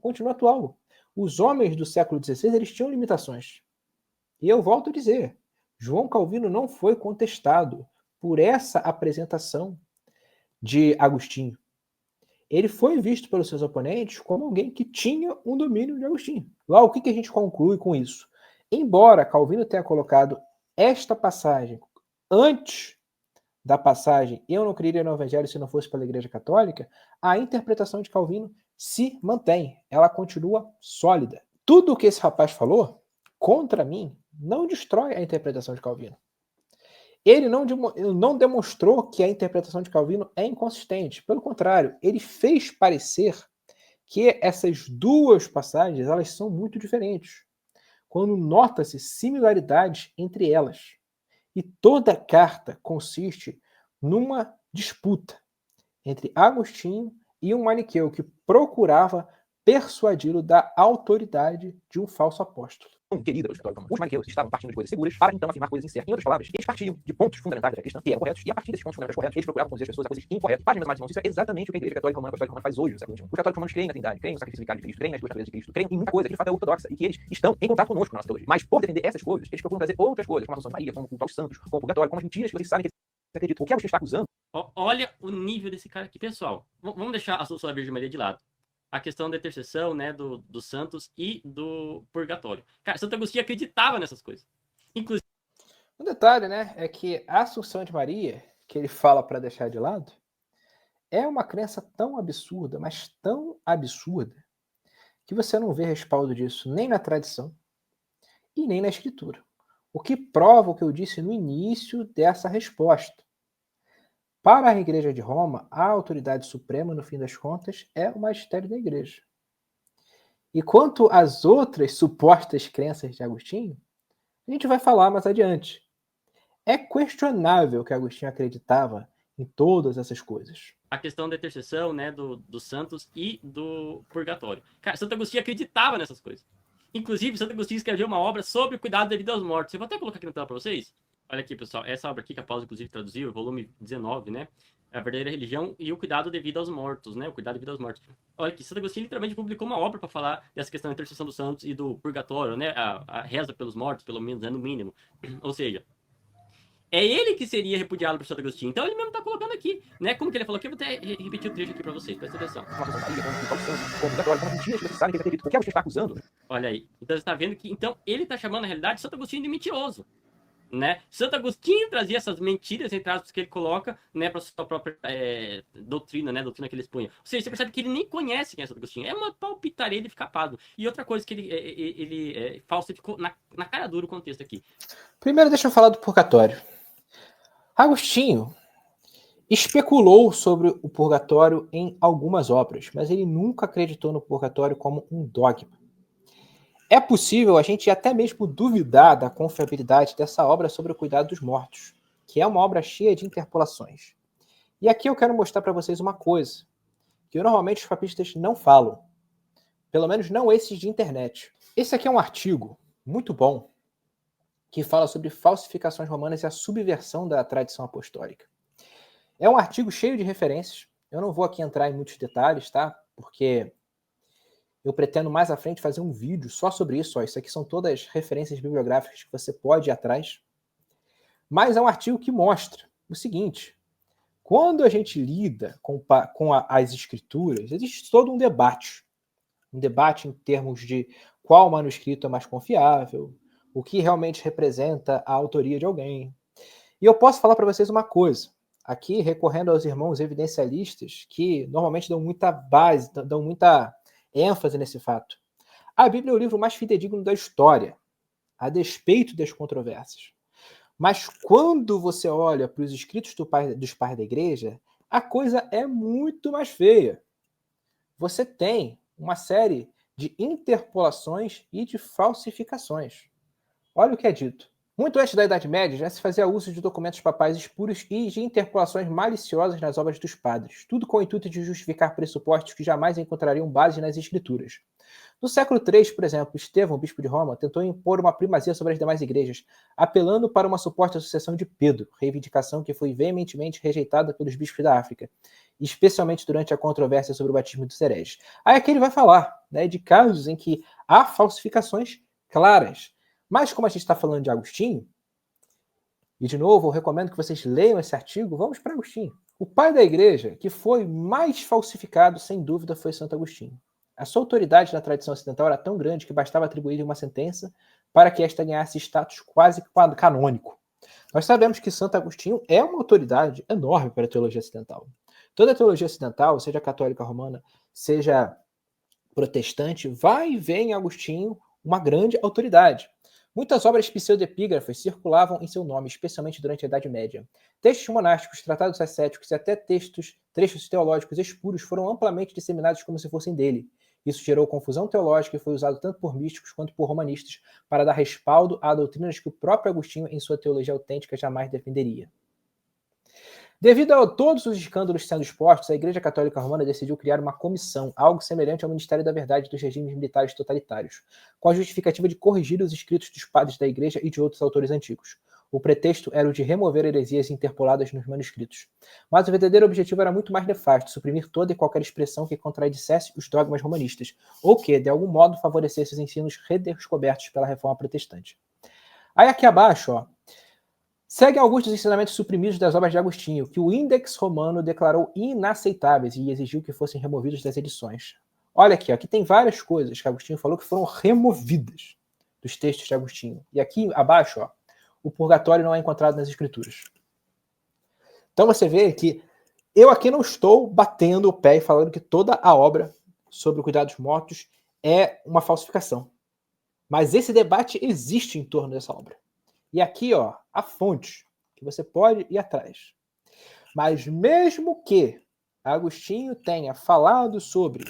Continua atual. Os homens do século XVI, eles tinham limitações. E eu volto a dizer, João Calvino não foi contestado por essa apresentação de Agostinho. ele foi visto pelos seus oponentes como alguém que tinha um domínio de Agostinho. Lá, o que a gente conclui com isso? Embora Calvino tenha colocado esta passagem antes da passagem "eu não creria no Evangelho se não fosse pela Igreja Católica", a interpretação de Calvino se mantém, ela continua sólida. Tudo o que esse rapaz falou, contra mim, não destrói a interpretação de Calvino. Ele não demonstrou que a interpretação de Calvino é inconsistente. Pelo contrário, ele fez parecer que essas duas passagens elas são muito diferentes, quando nota-se similaridades entre elas. E toda carta consiste numa disputa entre Agostinho e um maniqueu que procurava persuadi-lo da autoridade de um falso apóstolo. Querida, os maniqueus estavam partindo de coisas seguras para então afirmar coisas incertas. Em outras palavras, eles partiam de pontos fundamentais da questão que eram corretos, e a partir desses pontos fundamentais corretos, eles procuravam conduzir as pessoas a coisas incorretas. Páginas mais irmãos, isso é exatamente o que a Igreja Católica Romana faz hoje, no século XXI. Os católicos romanos creem na Trindade, creem no sacrifício vicário de Cristo, creem nas duas naturezas de Cristo, creem em muita coisa que de fato é ortodoxa e que eles estão em contato conosco na nossa teologia. Mas por defender essas coisas, eles procuram trazer outras coisas, como a Assunção de Maria, como o culto aos santos, como o purgatório, como as mentiras que vocês sabem que você acredita. O que você está acusando? Olha o nível desse cara aqui, pessoal. Vamos deixar a Assunção da Virgem Maria de lado. A questão da intercessão, né, dos santos e do purgatório. Cara, Santo Agostinho acreditava nessas coisas. Inclusive... Um detalhe, né, é que a Assunção de Maria, que ele fala para deixar de lado, é uma crença tão absurda, mas tão absurda, que você não vê respaldo disso nem na tradição e nem na escritura. O que prova o que eu disse no início dessa resposta. Para a Igreja de Roma, a autoridade suprema, no fim das contas, é o magistério da Igreja. E quanto às outras supostas crenças de Agostinho, a gente vai falar mais adiante. É questionável que Agostinho acreditava em todas essas coisas. A questão da intercessão, né, dos santos e do purgatório. Cara, Santo Agostinho acreditava nessas coisas. Inclusive, Santo Agostinho escreveu uma obra sobre o cuidado da vida aos mortos. Eu vou até colocar aqui na tela para vocês. Olha aqui, pessoal, essa obra aqui que a Paula, inclusive, traduziu, volume 19, né? A verdadeira religião e o cuidado devido aos mortos, né? O cuidado devido aos mortos. Olha aqui, Santo Agostinho literalmente publicou uma obra para falar dessa questão da intercessão dos santos e do purgatório, né? A reza pelos mortos, pelo menos, né? No mínimo. Ou seja, é ele que seria repudiado por Santo Agostinho. Então ele mesmo tá colocando aqui, né? Como que ele falou aqui? Eu vou até repetir o trecho aqui para vocês, presta atenção. O que você está acusando? Olha aí. Então você está vendo que então ele está chamando na realidade Santo Agostinho de mentiroso, né? Santo Agostinho trazia essas mentiras, entre aspas, que ele coloca, né, para sua própria doutrina, né, doutrina que ele expunha. Ou seja, você percebe que ele nem conhece quem é Santo Agostinho. É uma palpitaria, ele fica capado. E outra coisa que ele falsificou na cara dura o contexto aqui. Primeiro, deixa eu falar do purgatório. Agostinho especulou sobre o purgatório em algumas obras, mas ele nunca acreditou no purgatório como um dogma. É possível a gente até mesmo duvidar da confiabilidade dessa obra sobre o cuidado dos mortos, que é uma obra cheia de interpolações. E aqui eu quero mostrar para vocês uma coisa, que normalmente os papistas não falam, pelo menos não esses de internet. Esse aqui é um artigo muito bom, que fala sobre falsificações romanas e a subversão da tradição apostólica. É um artigo cheio de referências, eu não vou aqui entrar em muitos detalhes, tá? Porque eu pretendo mais à frente fazer um vídeo só sobre isso. Ó. Isso aqui são todas referências bibliográficas que você pode ir atrás. Mas é um artigo que mostra o seguinte: quando a gente lida com as escrituras, existe todo um debate. Um debate em termos de qual manuscrito é mais confiável, o que realmente representa a autoria de alguém. E eu posso falar para vocês uma coisa, aqui recorrendo aos irmãos evidencialistas, que normalmente dão muita base, dão muita ênfase nesse fato. A Bíblia é o livro mais fidedigno da história, a despeito das controvérsias. Mas quando você olha para os escritos dos pais da igreja, a coisa é muito mais feia. Você tem uma série de interpolações e de falsificações. Olha o que é dito. Muito antes da Idade Média, já se fazia uso de documentos papais espuros e de interpolações maliciosas nas obras dos padres, tudo com o intuito de justificar pressupostos que jamais encontrariam base nas escrituras. No século III, por exemplo, Estevão, bispo de Roma, tentou impor uma primazia sobre as demais igrejas, apelando para uma suposta sucessão de Pedro, reivindicação que foi veementemente rejeitada pelos bispos da África, especialmente durante a controvérsia sobre o batismo dos hereges. Aí aqui ele vai falar, né, de casos em que há falsificações claras. Mas como a gente está falando de Agostinho, e de novo eu recomendo que vocês leiam esse artigo, vamos para Agostinho. O pai da igreja que foi mais falsificado, sem dúvida, foi Santo Agostinho. A sua autoridade na tradição ocidental era tão grande que bastava atribuir uma sentença para que esta ganhasse status quase canônico. Nós sabemos que Santo Agostinho é uma autoridade enorme para a teologia ocidental. Toda a teologia ocidental, seja católica romana, seja protestante, vai e vê em Agostinho uma grande autoridade. Muitas obras pseudepígrafas circulavam em seu nome, especialmente durante a Idade Média. Textos monásticos, tratados ascéticos e até trechos teológicos espúrios foram amplamente disseminados como se fossem dele. Isso gerou confusão teológica e foi usado tanto por místicos quanto por romanistas para dar respaldo a doutrinas que o próprio Agostinho, em sua teologia autêntica, jamais defenderia. Devido a todos os escândalos sendo expostos, a Igreja Católica Romana decidiu criar uma comissão, algo semelhante ao Ministério da Verdade dos regimes militares totalitários, com a justificativa de corrigir os escritos dos padres da Igreja e de outros autores antigos. O pretexto era o de remover heresias interpoladas nos manuscritos. Mas o verdadeiro objetivo era muito mais nefasto, suprimir toda e qualquer expressão que contradissesse os dogmas romanistas, ou que, de algum modo, favorecesse os ensinos redescobertos pela Reforma Protestante. Aí aqui abaixo, ó, segue alguns dos ensinamentos suprimidos das obras de Agostinho, que o Index Romano declarou inaceitáveis e exigiu que fossem removidos das edições. Olha aqui, aqui tem várias coisas que Agostinho falou que foram removidas dos textos de Agostinho. E aqui abaixo, ó, o purgatório não é encontrado nas escrituras. Então você vê que eu aqui não estou batendo o pé e falando que toda a obra sobre o cuidado dos mortos é uma falsificação. Mas esse debate existe em torno dessa obra. E aqui, ó, a fonte, que você pode ir atrás. Mas mesmo que Agostinho tenha falado sobre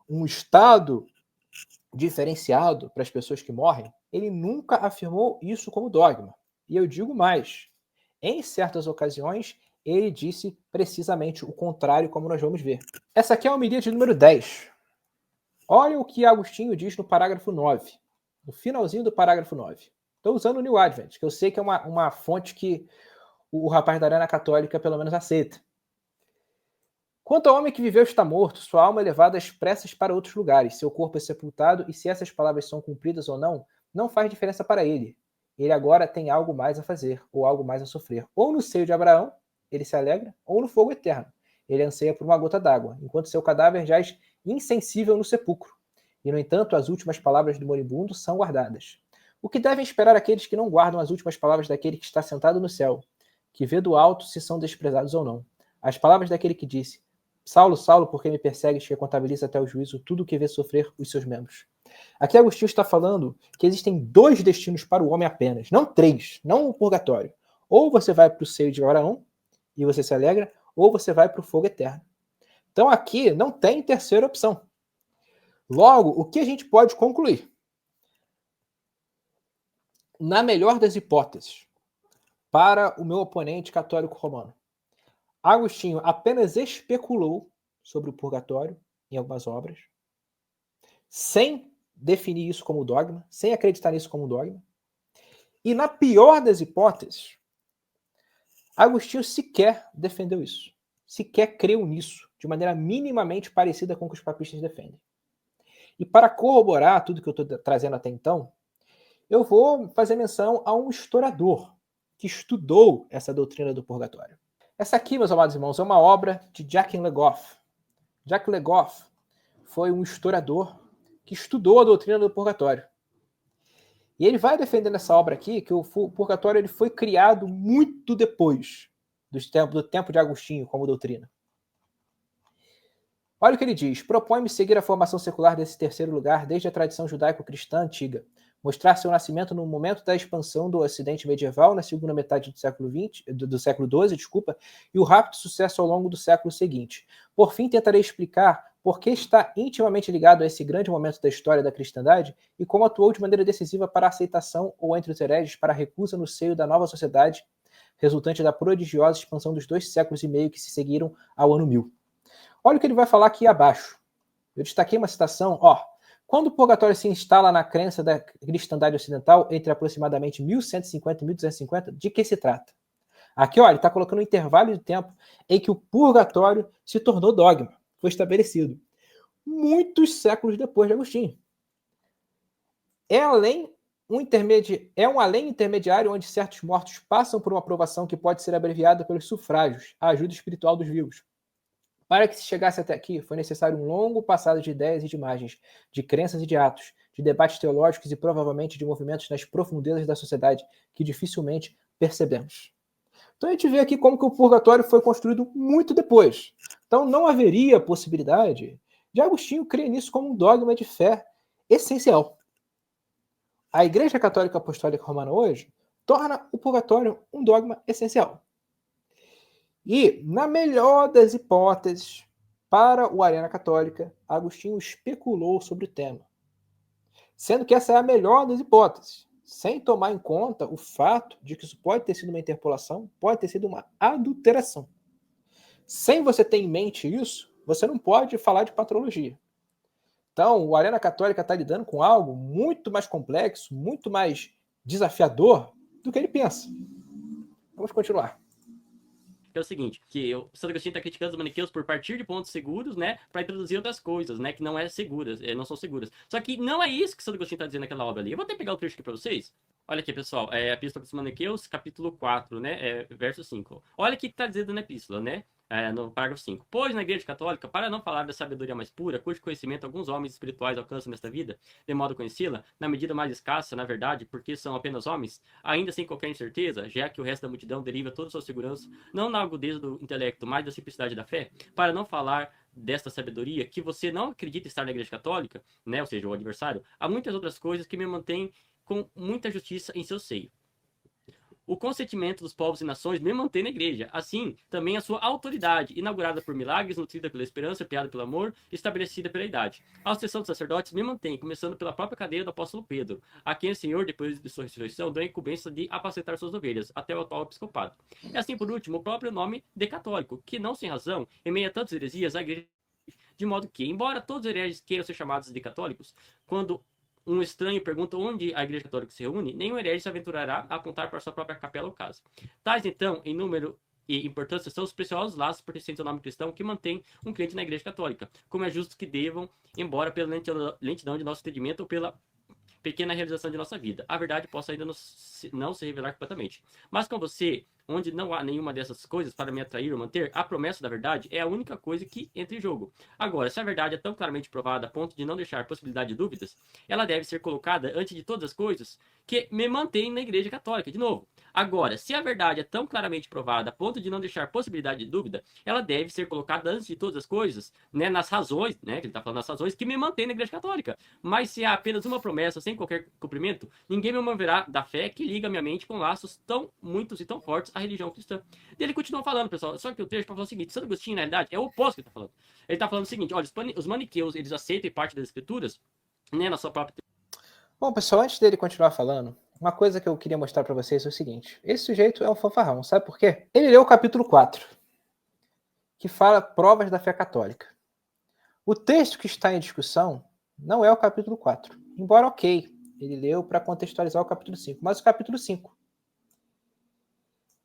um estado diferenciado para as pessoas que morrem, ele nunca afirmou isso como dogma. E eu digo mais, em certas ocasiões, ele disse precisamente o contrário, como nós vamos ver. Essa aqui é a homilia de número 10. Olha o que Agostinho diz no parágrafo 9, no finalzinho do parágrafo 9. Estou usando o New Advent, que eu sei que é uma fonte que o rapaz da Arena Católica pelo menos aceita. Quanto ao homem que viveu está morto, sua alma é levada às pressas para outros lugares, seu corpo é sepultado, e se essas palavras são cumpridas ou não, não faz diferença para ele. Ele agora tem algo mais a fazer, ou algo mais a sofrer. Ou no seio de Abraão, ele se alegra, ou no fogo eterno. Ele anseia por uma gota d'água, enquanto seu cadáver jaz insensível no sepulcro. E, no entanto, as últimas palavras do moribundo são guardadas. O que devem esperar aqueles que não guardam as últimas palavras daquele que está sentado no céu, que vê do alto se são desprezados ou não? As palavras daquele que disse: Saulo, Saulo, por que me persegues, que contabiliza até o juízo tudo o que vê sofrer os seus membros? Aqui Agostinho está falando que existem 2 destinos para o homem apenas, não 3, não o purgatório. Ou você vai para o seio de Abraão e você se alegra, ou você vai para o fogo eterno. Então aqui não tem terceira opção. Logo, o que a gente pode concluir? Na melhor das hipóteses, para o meu oponente católico romano, Agostinho apenas especulou sobre o purgatório em algumas obras, sem definir isso como dogma, sem acreditar nisso como dogma. E na pior das hipóteses, Agostinho sequer defendeu isso, sequer creu nisso, de maneira minimamente parecida com o que os papistas defendem. E para corroborar tudo que eu estou trazendo até então, eu vou fazer menção a um historiador que estudou essa doutrina do purgatório. Essa aqui, meus amados irmãos, é uma obra de Jacques Le Goff. Jacques Le Goff foi um historiador que estudou a doutrina do purgatório. E ele vai defender nessa obra aqui que o purgatório ele foi criado muito depois do tempo de Agostinho como doutrina. Olha o que ele diz: propõe-me seguir a formação secular desse terceiro lugar desde a tradição judaico-cristã antiga, mostrar seu nascimento no momento da expansão do Ocidente medieval, na segunda metade do século XII, e o rápido sucesso ao longo do século seguinte. Por fim, tentarei explicar por que está intimamente ligado a esse grande momento da história da cristandade e como atuou de maneira decisiva para a aceitação ou entre os hereges para a recusa no seio da nova sociedade, resultante da prodigiosa expansão dos 2 séculos e meio que se seguiram ao ano 1000. Olha o que ele vai falar aqui abaixo. Eu destaquei uma citação, ó. Quando o purgatório se instala na crença da cristandade ocidental entre aproximadamente 1150 e 1250, de que se trata? Aqui, ó, ele está colocando um intervalo de tempo em que o purgatório se tornou dogma, foi estabelecido muitos séculos depois de Agostinho. É além é um além intermediário onde certos mortos passam por uma aprovação que pode ser abreviada pelos sufrágios, a ajuda espiritual dos vivos. Para que se chegasse até aqui, foi necessário um longo passado de ideias e de imagens, de crenças e de atos, de debates teológicos e provavelmente de movimentos nas profundezas da sociedade que dificilmente percebemos. Então a gente vê aqui como que o purgatório foi construído muito depois. Então não haveria possibilidade de Agostinho crer nisso como um dogma de fé essencial. A Igreja Católica Apostólica Romana hoje torna o purgatório um dogma essencial. E, na melhor das hipóteses, para o Arena Católica, Agostinho especulou sobre o tema. Sendo que essa é a melhor das hipóteses, sem tomar em conta o fato de que isso pode ter sido uma interpolação, pode ter sido uma adulteração. Sem você ter em mente isso, você não pode falar de patrologia. Então, o Arena Católica está lidando com algo muito mais complexo, muito mais desafiador do que ele pensa. Vamos continuar. Que é o seguinte, que o Santo Agostinho está criticando os maniqueus por partir de pontos seguros, né, para introduzir outras coisas, né, que não não são seguras. Só que não é isso que o Santo Agostinho está dizendo naquela obra ali. Eu vou até pegar o trecho aqui para vocês. Olha aqui, pessoal, a Epístola dos Maniqueus, capítulo 4, né, verso 5. Olha o que está dizendo na Epístola, né, no parágrafo 5. Pois na Igreja Católica, para não falar da sabedoria mais pura, cujo conhecimento alguns homens espirituais alcançam nesta vida, de modo conhecê-la, na medida mais escassa, na verdade, porque são apenas homens, ainda sem qualquer incerteza, já que o resto da multidão deriva toda sua segurança, não na agudeza do intelecto, mas da simplicidade da fé, para não falar desta sabedoria, que você não acredita estar na Igreja Católica, né, ou seja, o adversário, há muitas outras coisas que me mantêm com muita justiça em seu seio. O consentimento dos povos e nações me mantém na igreja. Assim, também a sua autoridade, inaugurada por milagres, nutrida pela esperança, criada pelo amor, estabelecida pela idade. A sucessão dos sacerdotes me mantém, começando pela própria cadeira do apóstolo Pedro, a quem o Senhor, depois de sua ressurreição, deu a incumbência de apacentar suas ovelhas, até o atual episcopado. E assim, por último, o próprio nome de católico, que não sem razão, em meio a tantas heresias, a igreja, de modo que, embora todos os hereges queiram ser chamados de católicos, quando um estranho pergunta onde a Igreja Católica se reúne, nenhum herege se aventurará a apontar para sua própria capela ou casa. Tais, então, em número e importância, são os preciosos laços pertencentes ao nome cristão que mantém um crente na Igreja Católica, como é justo que devam, embora pela lentidão de nosso entendimento ou pela pequena realização de nossa vida. A verdade possa ainda não se revelar completamente. Mas com você, onde não há nenhuma dessas coisas para me atrair ou manter, a promessa da verdade é a única coisa que entra em jogo. Agora, se a verdade é tão claramente provada a ponto de não deixar possibilidade de dúvidas, ela deve ser colocada antes de todas as coisas que me mantêm na Igreja Católica. De novo. Agora, se a verdade é tão claramente provada a ponto de não deixar possibilidade de dúvida, ela deve ser colocada antes de todas as coisas, né, nas razões, né, que ele está falando nas razões que me mantêm na Igreja Católica. Mas se há apenas uma promessa sem qualquer cumprimento, ninguém me moverá da fé que liga minha mente com laços tão muitos e tão fortes à religião cristã. E ele continua falando, pessoal, só que o texto fala o seguinte: Santo Agostinho, na realidade, é o oposto que ele está falando. Ele está falando o seguinte: olha, os maniqueus, eles aceitam parte das escrituras, né, na sua própria. Bom, pessoal, antes dele continuar falando, uma coisa que eu queria mostrar para vocês é o seguinte: esse sujeito é um fanfarrão, sabe por quê? Ele leu o capítulo 4, que fala provas da fé católica. O texto que está em discussão não é o capítulo 4, embora ok, ele leu para contextualizar o capítulo 5, mas o capítulo 5,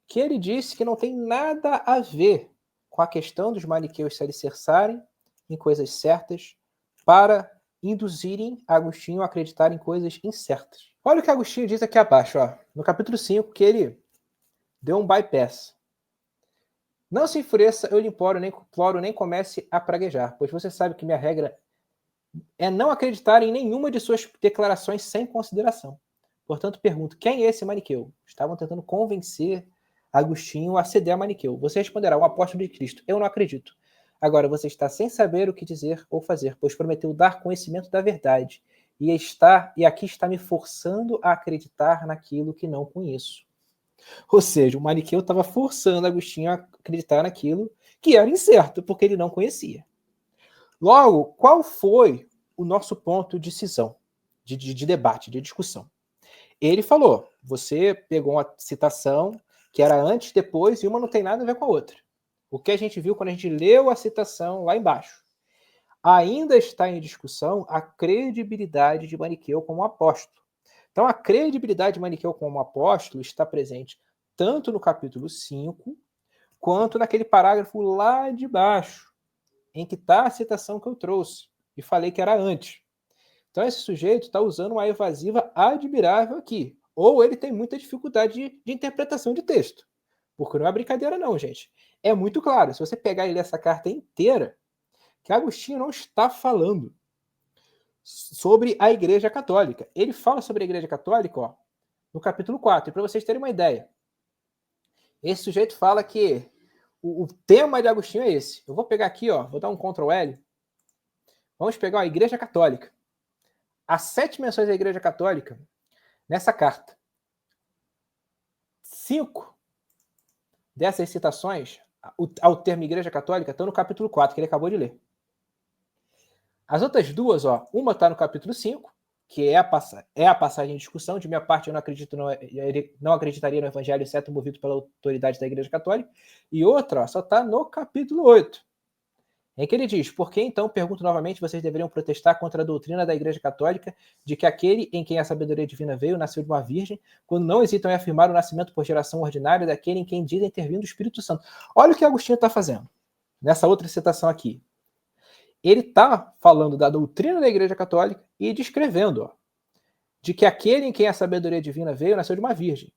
que ele disse que não tem nada a ver com a questão dos maniqueus se alicerçarem em coisas certas para induzirem Agostinho a acreditar em coisas incertas. Olha o que Agostinho diz aqui abaixo, ó, no capítulo 5, que ele deu um bypass. Não se enfureça, eu lhe imploro, nem comece a praguejar, pois você sabe que minha regra é não acreditar em nenhuma de suas declarações sem consideração. Portanto, pergunto, quem é esse maniqueu? Estavam tentando convencer Agostinho a ceder a maniqueu. Você responderá, o apóstolo de Cristo. Eu não acredito. Agora, você está sem saber o que dizer ou fazer, pois prometeu dar conhecimento da verdade. E aqui está me forçando a acreditar naquilo que não conheço. Ou seja, o maniqueu estava forçando Agostinho a acreditar naquilo que era incerto, porque ele não conhecia. Logo, qual foi o nosso ponto de decisão, de debate, de discussão? Ele falou, você pegou uma citação que era antes, depois, e uma não tem nada a ver com a outra. O que a gente viu quando a gente leu a citação lá embaixo. Ainda está em discussão a credibilidade de Maniqueu como apóstolo. Então, a credibilidade de Maniqueu como apóstolo está presente tanto no capítulo 5, quanto naquele parágrafo lá de baixo, em que está a citação que eu trouxe, e falei que era antes. Então esse sujeito está usando uma evasiva admirável aqui. Ou ele tem muita dificuldade de interpretação de texto. Porque não é brincadeira não, gente. É muito claro, se você pegar e ler essa carta inteira, que Agostinho não está falando sobre a Igreja Católica. Ele fala sobre a Igreja Católica, ó, no capítulo 4. E para vocês terem uma ideia, esse sujeito fala que o tema de Agostinho é esse. Eu vou pegar aqui, ó, vou dar um Ctrl L. Vamos pegar a Igreja Católica. Há 7 menções da Igreja Católica nessa carta. 5 dessas citações ao termo Igreja Católica estão no capítulo 4, que ele acabou de ler. As outras duas, ó, uma está no capítulo 5, que é a passagem em discussão. De minha parte, eu não acreditaria no Evangelho, exceto movido pela autoridade da Igreja Católica. E outra, ó, só está no capítulo 8, em que ele diz: por que então, pergunto novamente, vocês deveriam protestar contra a doutrina da Igreja Católica de que aquele em quem a sabedoria divina veio nasceu de uma virgem, quando não hesitam em afirmar o nascimento por geração ordinária daquele em quem dizem ter vindo o Espírito Santo. Olha o que Agostinho está fazendo nessa outra citação aqui. Ele está falando da doutrina da Igreja Católica e descrevendo, ó, de que aquele em quem a sabedoria divina veio nasceu de uma virgem,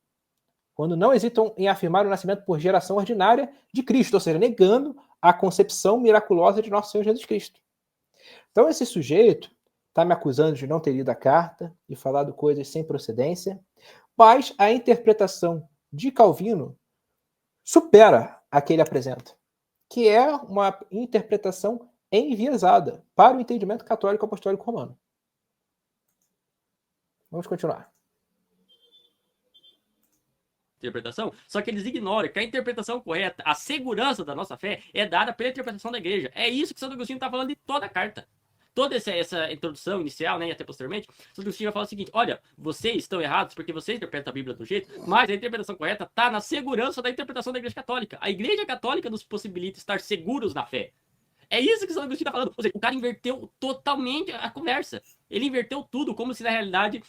quando não hesitam em afirmar o nascimento por geração ordinária de Cristo, ou seja, negando a concepção miraculosa de nosso Senhor Jesus Cristo. Então esse sujeito está me acusando de não ter lido a carta e falado coisas sem procedência, mas a interpretação de Calvino supera a que ele apresenta, que é uma interpretação enviesada para o entendimento católico apostólico romano. Vamos continuar. Interpretação, só que eles ignoram que a interpretação correta, a segurança da nossa fé é dada pela interpretação da igreja. É isso que Santo Agostinho está falando de toda a carta. Toda essa introdução inicial, né, e até posteriormente, Santo Agostinho vai falar o seguinte: olha, vocês estão errados porque vocês interpretam a Bíblia do jeito, mas a interpretação correta está na segurança da interpretação da Igreja Católica. A Igreja Católica nos possibilita estar seguros na fé. É isso que o Santo Agostinho está falando. Ou seja, o cara inverteu totalmente a conversa. Ele inverteu tudo, como se na realidade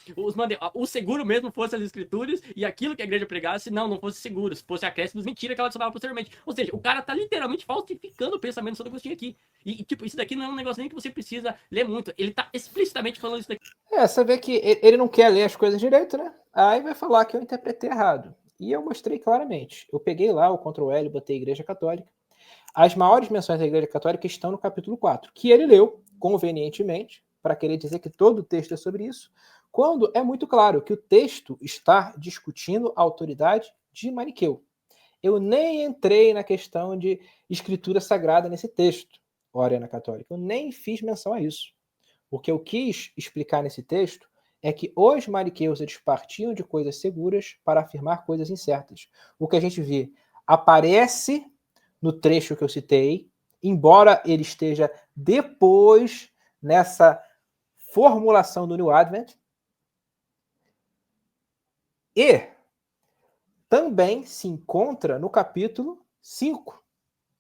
o seguro mesmo fosse as escrituras e aquilo que a igreja pregasse não fosse seguro, se fosse acréscimos, mentira que ela adicionava posteriormente. Ou seja, o cara tá literalmente falsificando o pensamento do Santo Agostinho aqui. E tipo, isso daqui não é um negócio nem que você precisa ler muito. Ele tá explicitamente falando isso daqui. Você vê que ele não quer ler as coisas direito, né? Aí vai falar que eu interpretei errado. E eu mostrei claramente. Eu peguei lá o Ctrl L, botei Igreja Católica. As maiores menções da Igreja Católica estão no capítulo 4, que ele leu convenientemente, para querer dizer que todo o texto é sobre isso, quando é muito claro que o texto está discutindo a autoridade de Maniqueu. Eu nem entrei na questão de escritura sagrada nesse texto, Oriana Católica. Eu nem fiz menção a isso. O que eu quis explicar nesse texto é que os maniqueus eles partiam de coisas seguras para afirmar coisas incertas. O que a gente vê aparece no trecho que eu citei, embora ele esteja depois nessa formulação do New Advent, e também se encontra no capítulo 5.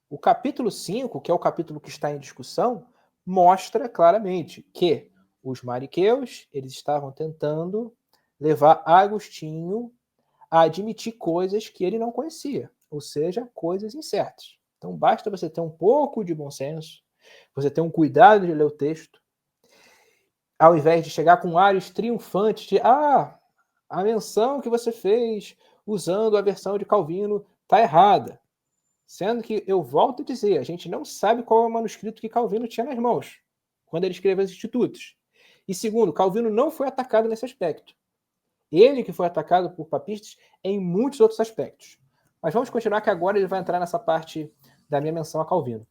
O capítulo 5, que é o capítulo que está em discussão, mostra claramente que os maniqueus eles estavam tentando levar Agostinho a admitir coisas que ele não conhecia, ou seja, coisas incertas. Então basta você ter um pouco de bom senso, você ter um cuidado de ler o texto, ao invés de chegar com ares triunfantes de a menção que você fez usando a versão de Calvino está errada. Sendo que, eu volto a dizer, a gente não sabe qual é o manuscrito que Calvino tinha nas mãos, quando ele escreveu os Institutos. E segundo, Calvino não foi atacado nesse aspecto. Ele que foi atacado por papistas em muitos outros aspectos. Mas vamos continuar, que agora ele vai entrar nessa parte da minha menção a Calvino.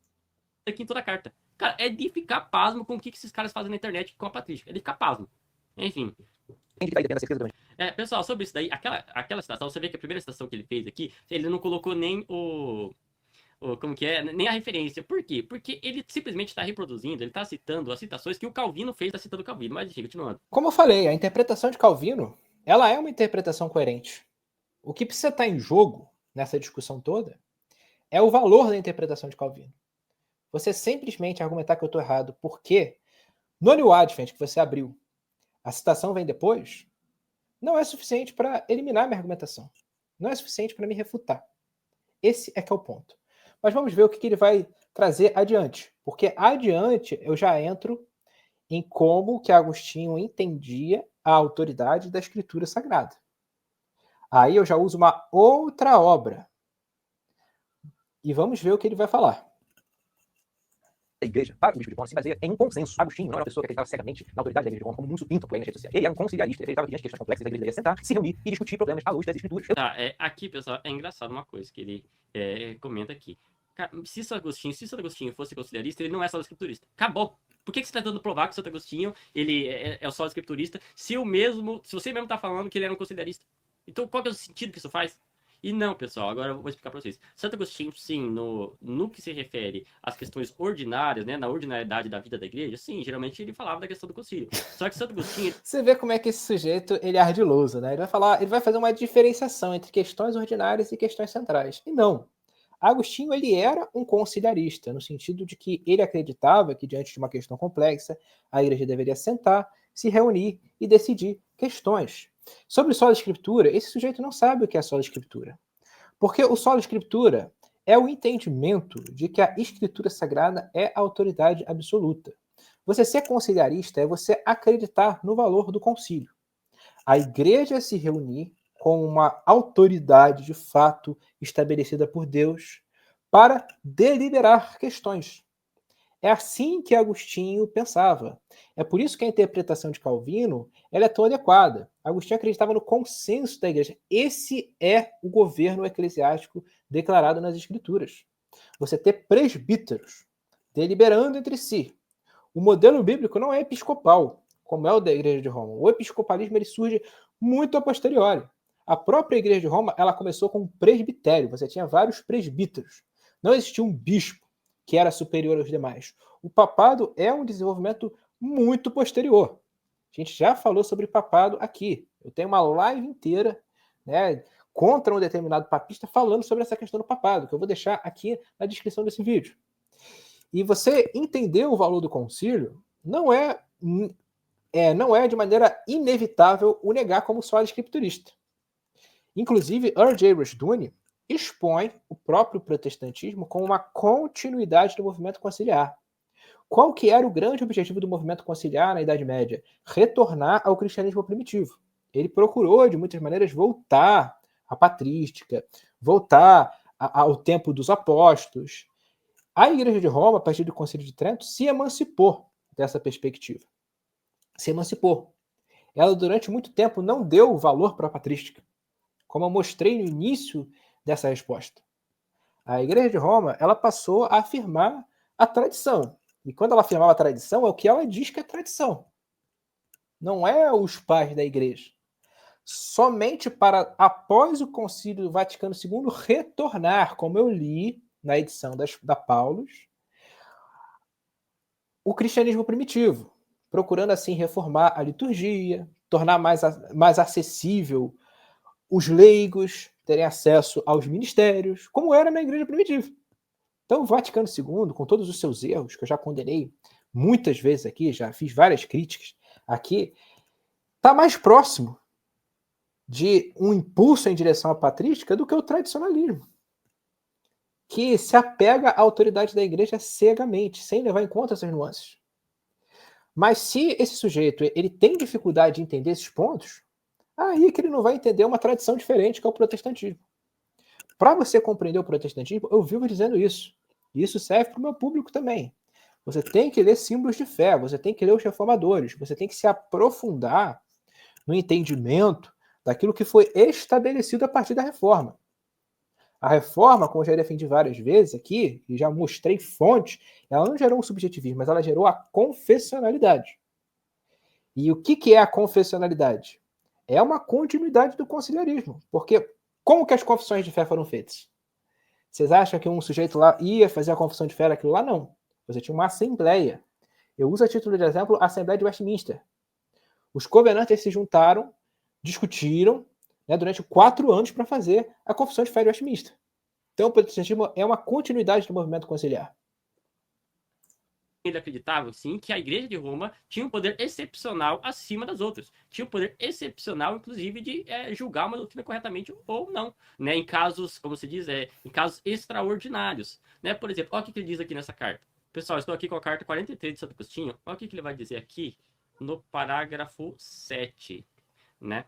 Aqui em toda a carta. Cara, é de ficar pasmo com o que esses caras fazem na internet com a patrística. É de ficar pasmo. Enfim. Pessoal, sobre isso daí, aquela citação, você vê que a primeira citação que ele fez aqui, ele não colocou nem como que é? Nem a referência. Por quê? Porque ele simplesmente está reproduzindo, ele está citando as citações que o Calvino fez, está citando o Calvino. Mas enfim, continuando. Como eu falei, a interpretação de Calvino, ela é uma interpretação coerente. O que precisa estar em jogo nessa discussão toda é o valor da interpretação de Calvino. Você simplesmente argumentar que eu estou errado porque no New Advent que você abriu, a citação vem depois, não é suficiente para eliminar minha argumentação. Não é suficiente para me refutar. Esse é que é o ponto. Mas vamos ver o que ele vai trazer adiante. Porque adiante eu já entro em como que Agostinho entendia a autoridade da Escritura Sagrada. Aí eu já uso uma outra obra. E vamos ver o que ele vai falar. A igreja, para o bispo de Roma, se baseia em um consenso. Agostinho não era uma pessoa que acreditava cegamente na autoridade da igreja de Roma, como muitos pintam por aí nas redes sociais. Ele era um conciliarista, ele acreditava que diante de questões complexas a igreja deveria sentar, se reunir e discutir problemas à luz das escrituras. Tá, aqui, pessoal, é engraçado uma coisa que ele comenta aqui. Cara, se Santo Agostinho fosse conciliarista, ele não é só escriturista. Acabou. Por que você está tentando provar que Santo Agostinho ele é o só escriturista, se você mesmo está falando que ele era um conciliarista? Então, qual que é o sentido que isso faz? E não, pessoal, agora eu vou explicar para vocês. Santo Agostinho, sim, no que se refere às questões ordinárias, né, na ordinariedade da vida da igreja, sim, geralmente ele falava da questão do concílio. Só que Santo Agostinho... Você vê como é que esse sujeito ele é ardiloso, né? Ele vai fazer uma diferenciação entre questões ordinárias e questões centrais. E não. Agostinho ele era um conciliarista, no sentido de que ele acreditava que, diante de uma questão complexa, a igreja deveria sentar, se reunir e decidir questões. Sobre sola escritura, esse sujeito não sabe o que é sola escritura. Porque o sola escritura é o entendimento de que a escritura sagrada é a autoridade absoluta. Você ser conciliarista é você acreditar no valor do concílio. A igreja se reunir com uma autoridade de fato estabelecida por Deus para deliberar questões. É assim que Agostinho pensava. É por isso que a interpretação de Calvino ela é tão adequada. Agostinho acreditava no consenso da igreja. Esse é o governo eclesiástico declarado nas Escrituras. Você ter presbíteros deliberando entre si. O modelo bíblico não é episcopal, como é o da Igreja de Roma. O episcopalismo ele surge muito a posteriori. A própria Igreja de Roma ela começou com um presbitério. Você tinha vários presbíteros. Não existia um bispo que era superior aos demais. O papado é um desenvolvimento muito posterior. A gente já falou sobre papado aqui. Eu tenho uma live inteira, né, contra um determinado papista falando sobre essa questão do papado, que eu vou deixar aqui na descrição desse vídeo. E você entender o valor do concílio não é de maneira inevitável o negar como sola escriturista. Inclusive, Earl J. Rushdoony expõe o próprio protestantismo como uma continuidade do movimento conciliar. Qual que era o grande objetivo do movimento conciliar na Idade Média? Retornar ao cristianismo primitivo. Ele procurou, de muitas maneiras, voltar à patrística, voltar ao tempo dos apóstolos. A Igreja de Roma, a partir do Concílio de Trento, se emancipou dessa perspectiva. Se emancipou. Ela, durante muito tempo, não deu valor para a patrística, como eu mostrei no início dessa resposta. A Igreja de Roma, ela passou a afirmar a tradição. E quando ela afirmava a tradição, é o que ela diz que é tradição. Não é os pais da Igreja. Somente para, após o Concílio Vaticano II, retornar, como eu li na edição da Paulus, o cristianismo primitivo, procurando assim reformar a liturgia, tornar mais acessível os leigos terem acesso aos ministérios, como era na igreja primitiva. Então, o Vaticano II, com todos os seus erros, que eu já condenei muitas vezes aqui, já fiz várias críticas aqui, está mais próximo de um impulso em direção à patrística do que o tradicionalismo, que se apega à autoridade da igreja cegamente, sem levar em conta essas nuances. Mas se esse sujeito ele tem dificuldade de entender esses pontos, aí é que ele não vai entender uma tradição diferente, que é o protestantismo. Para você compreender o protestantismo, eu vivo dizendo isso. E isso serve para o meu público também. Você tem que ler símbolos de fé, você tem que ler os reformadores, você tem que se aprofundar no entendimento daquilo que foi estabelecido a partir da reforma. A reforma, como eu já defendi várias vezes aqui, e já mostrei fontes, ela não gerou um subjetivismo, mas ela gerou a confessionalidade. E o que é a confessionalidade? É uma continuidade do conciliarismo. Porque como que as confissões de fé foram feitas? Vocês acham que um sujeito lá ia fazer a confissão de fé naquilo lá? Não. Você tinha uma assembleia. Eu uso a título de exemplo a Assembleia de Westminster. Os covenantes se juntaram, discutiram, né, durante 4 anos para fazer a confissão de fé de Westminster. Então o protestantismo é uma continuidade do movimento conciliar. Ele acreditava, sim, que a Igreja de Roma tinha um poder excepcional acima das outras. Tinha um poder excepcional, inclusive, de julgar uma doutrina corretamente ou não, né? Em casos, como se diz, em casos extraordinários. Né? Por exemplo, olha o que ele diz aqui nessa carta. Pessoal, estou aqui com a carta 43 de Santo Agostinho. Olha o que ele vai dizer aqui no parágrafo 7, né?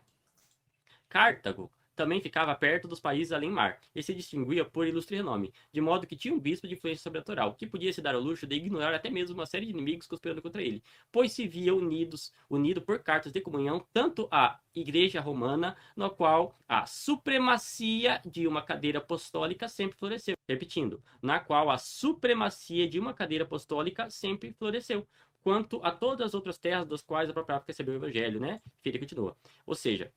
Cartago também ficava perto dos países além mar, e se distinguia por ilustre renome, de modo que tinha um bispo de influência sobrenatural, que podia se dar ao luxo de ignorar até mesmo uma série de inimigos conspirando contra ele, pois se via unido por cartas de comunhão tanto à Igreja Romana, no qual a supremacia de uma cadeira apostólica sempre floresceu. Repetindo, na qual a supremacia de uma cadeira apostólica sempre floresceu, quanto a todas as outras terras das quais a própria África recebeu o evangelho, né? Ele continua. Ou seja,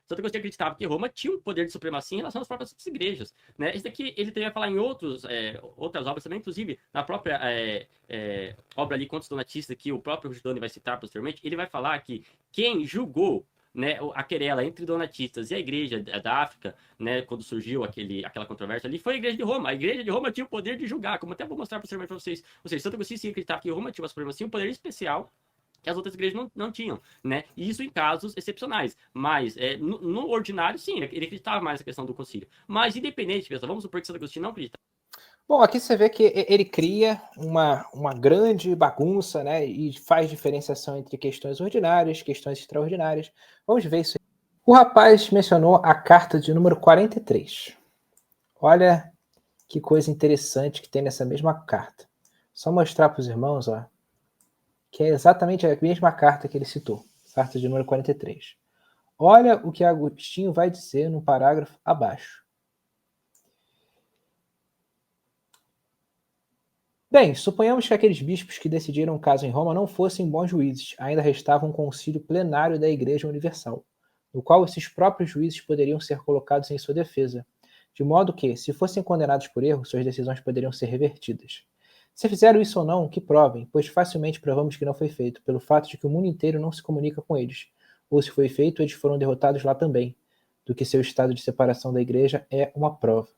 Santo Agostinho acreditava que Roma tinha um poder de supremacia em relação às próprias igrejas, né? Isso daqui ele teria a falar em outras obras também, inclusive na própria obra ali, Contos Donatistas, que o próprio Giordani vai citar posteriormente. Ele vai falar que quem julgou, né, a querela entre donatistas e a igreja da África, né, quando surgiu aquela controvérsia ali, foi a igreja de Roma. A igreja de Roma tinha o poder de julgar, como até vou mostrar posteriormente para vocês. Ou seja, Santo Agostinho sim acreditava que Roma tinha uma supremacia, um poder especial que as outras igrejas não tinham, né? E isso em casos excepcionais. Mas no ordinário, sim, ele acreditava mais na questão do concílio. Mas independente, pessoal, vamos supor que Santo Agostinho não acreditava. Bom, aqui você vê que ele cria uma grande bagunça, né? E faz diferenciação entre questões ordinárias, questões extraordinárias. Vamos ver isso aí. O rapaz mencionou a carta de número 43. Olha que coisa interessante que tem nessa mesma carta. Só mostrar para os irmãos, ó, que é exatamente a mesma carta que ele citou, carta de número 43. Olha o que Agostinho vai dizer no parágrafo abaixo. Bem, suponhamos que aqueles bispos que decidiram o caso em Roma não fossem bons juízes, ainda restava um concílio plenário da Igreja Universal, no qual esses próprios juízes poderiam ser colocados em sua defesa, de modo que, se fossem condenados por erro, suas decisões poderiam ser revertidas. Se fizeram isso ou não, que provem, pois facilmente provamos que não foi feito, pelo fato de que o mundo inteiro não se comunica com eles, ou se foi feito, eles foram derrotados lá também, do que seu estado de separação da Igreja é uma prova.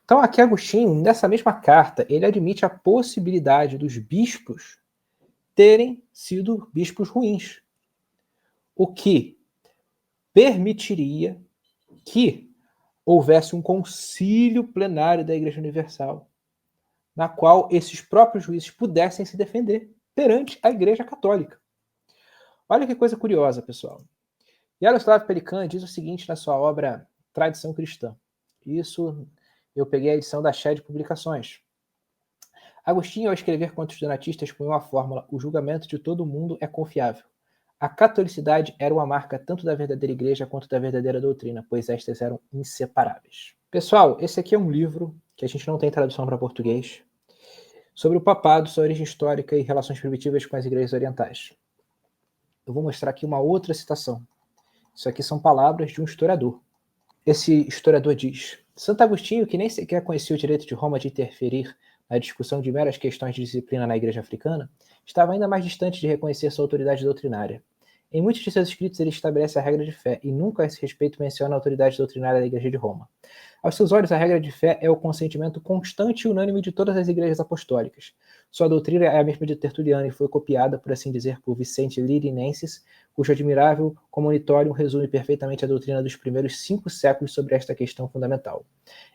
Então aqui Agostinho, nessa mesma carta, ele admite a possibilidade dos bispos terem sido bispos ruins, o que permitiria que houvesse um concílio plenário da Igreja Universal, na qual esses próprios juízes pudessem se defender perante a Igreja Católica. Olha que coisa curiosa, pessoal. Jaroslav Pelikan diz o seguinte na sua obra Tradição Cristã. Isso eu peguei a edição da Shed Publicações. Agostinho, ao escrever contra os donatistas, punhou a fórmula: o julgamento de todo mundo é confiável. A catolicidade era uma marca tanto da verdadeira igreja quanto da verdadeira doutrina, pois estas eram inseparáveis. Pessoal, esse aqui é um livro que a gente não tem tradução para português, sobre o papado, sua origem histórica e relações primitivas com as igrejas orientais. Eu vou mostrar aqui uma outra citação. Isso aqui são palavras de um historiador. Esse historiador diz: Santo Agostinho, que nem sequer conhecia o direito de Roma de interferir na discussão de meras questões de disciplina na igreja africana, estava ainda mais distante de reconhecer sua autoridade doutrinária. Em muitos de seus escritos ele estabelece a regra de fé e nunca a esse respeito menciona a autoridade doutrinária da igreja de Roma. Aos seus olhos, a regra de fé é o consentimento constante e unânime de todas as igrejas apostólicas. Sua doutrina é a mesma de Tertuliano e foi copiada, por assim dizer, por Vicente Lirinensis, cujo admirável Communitorium resume perfeitamente a doutrina dos primeiros 5 séculos sobre esta questão fundamental.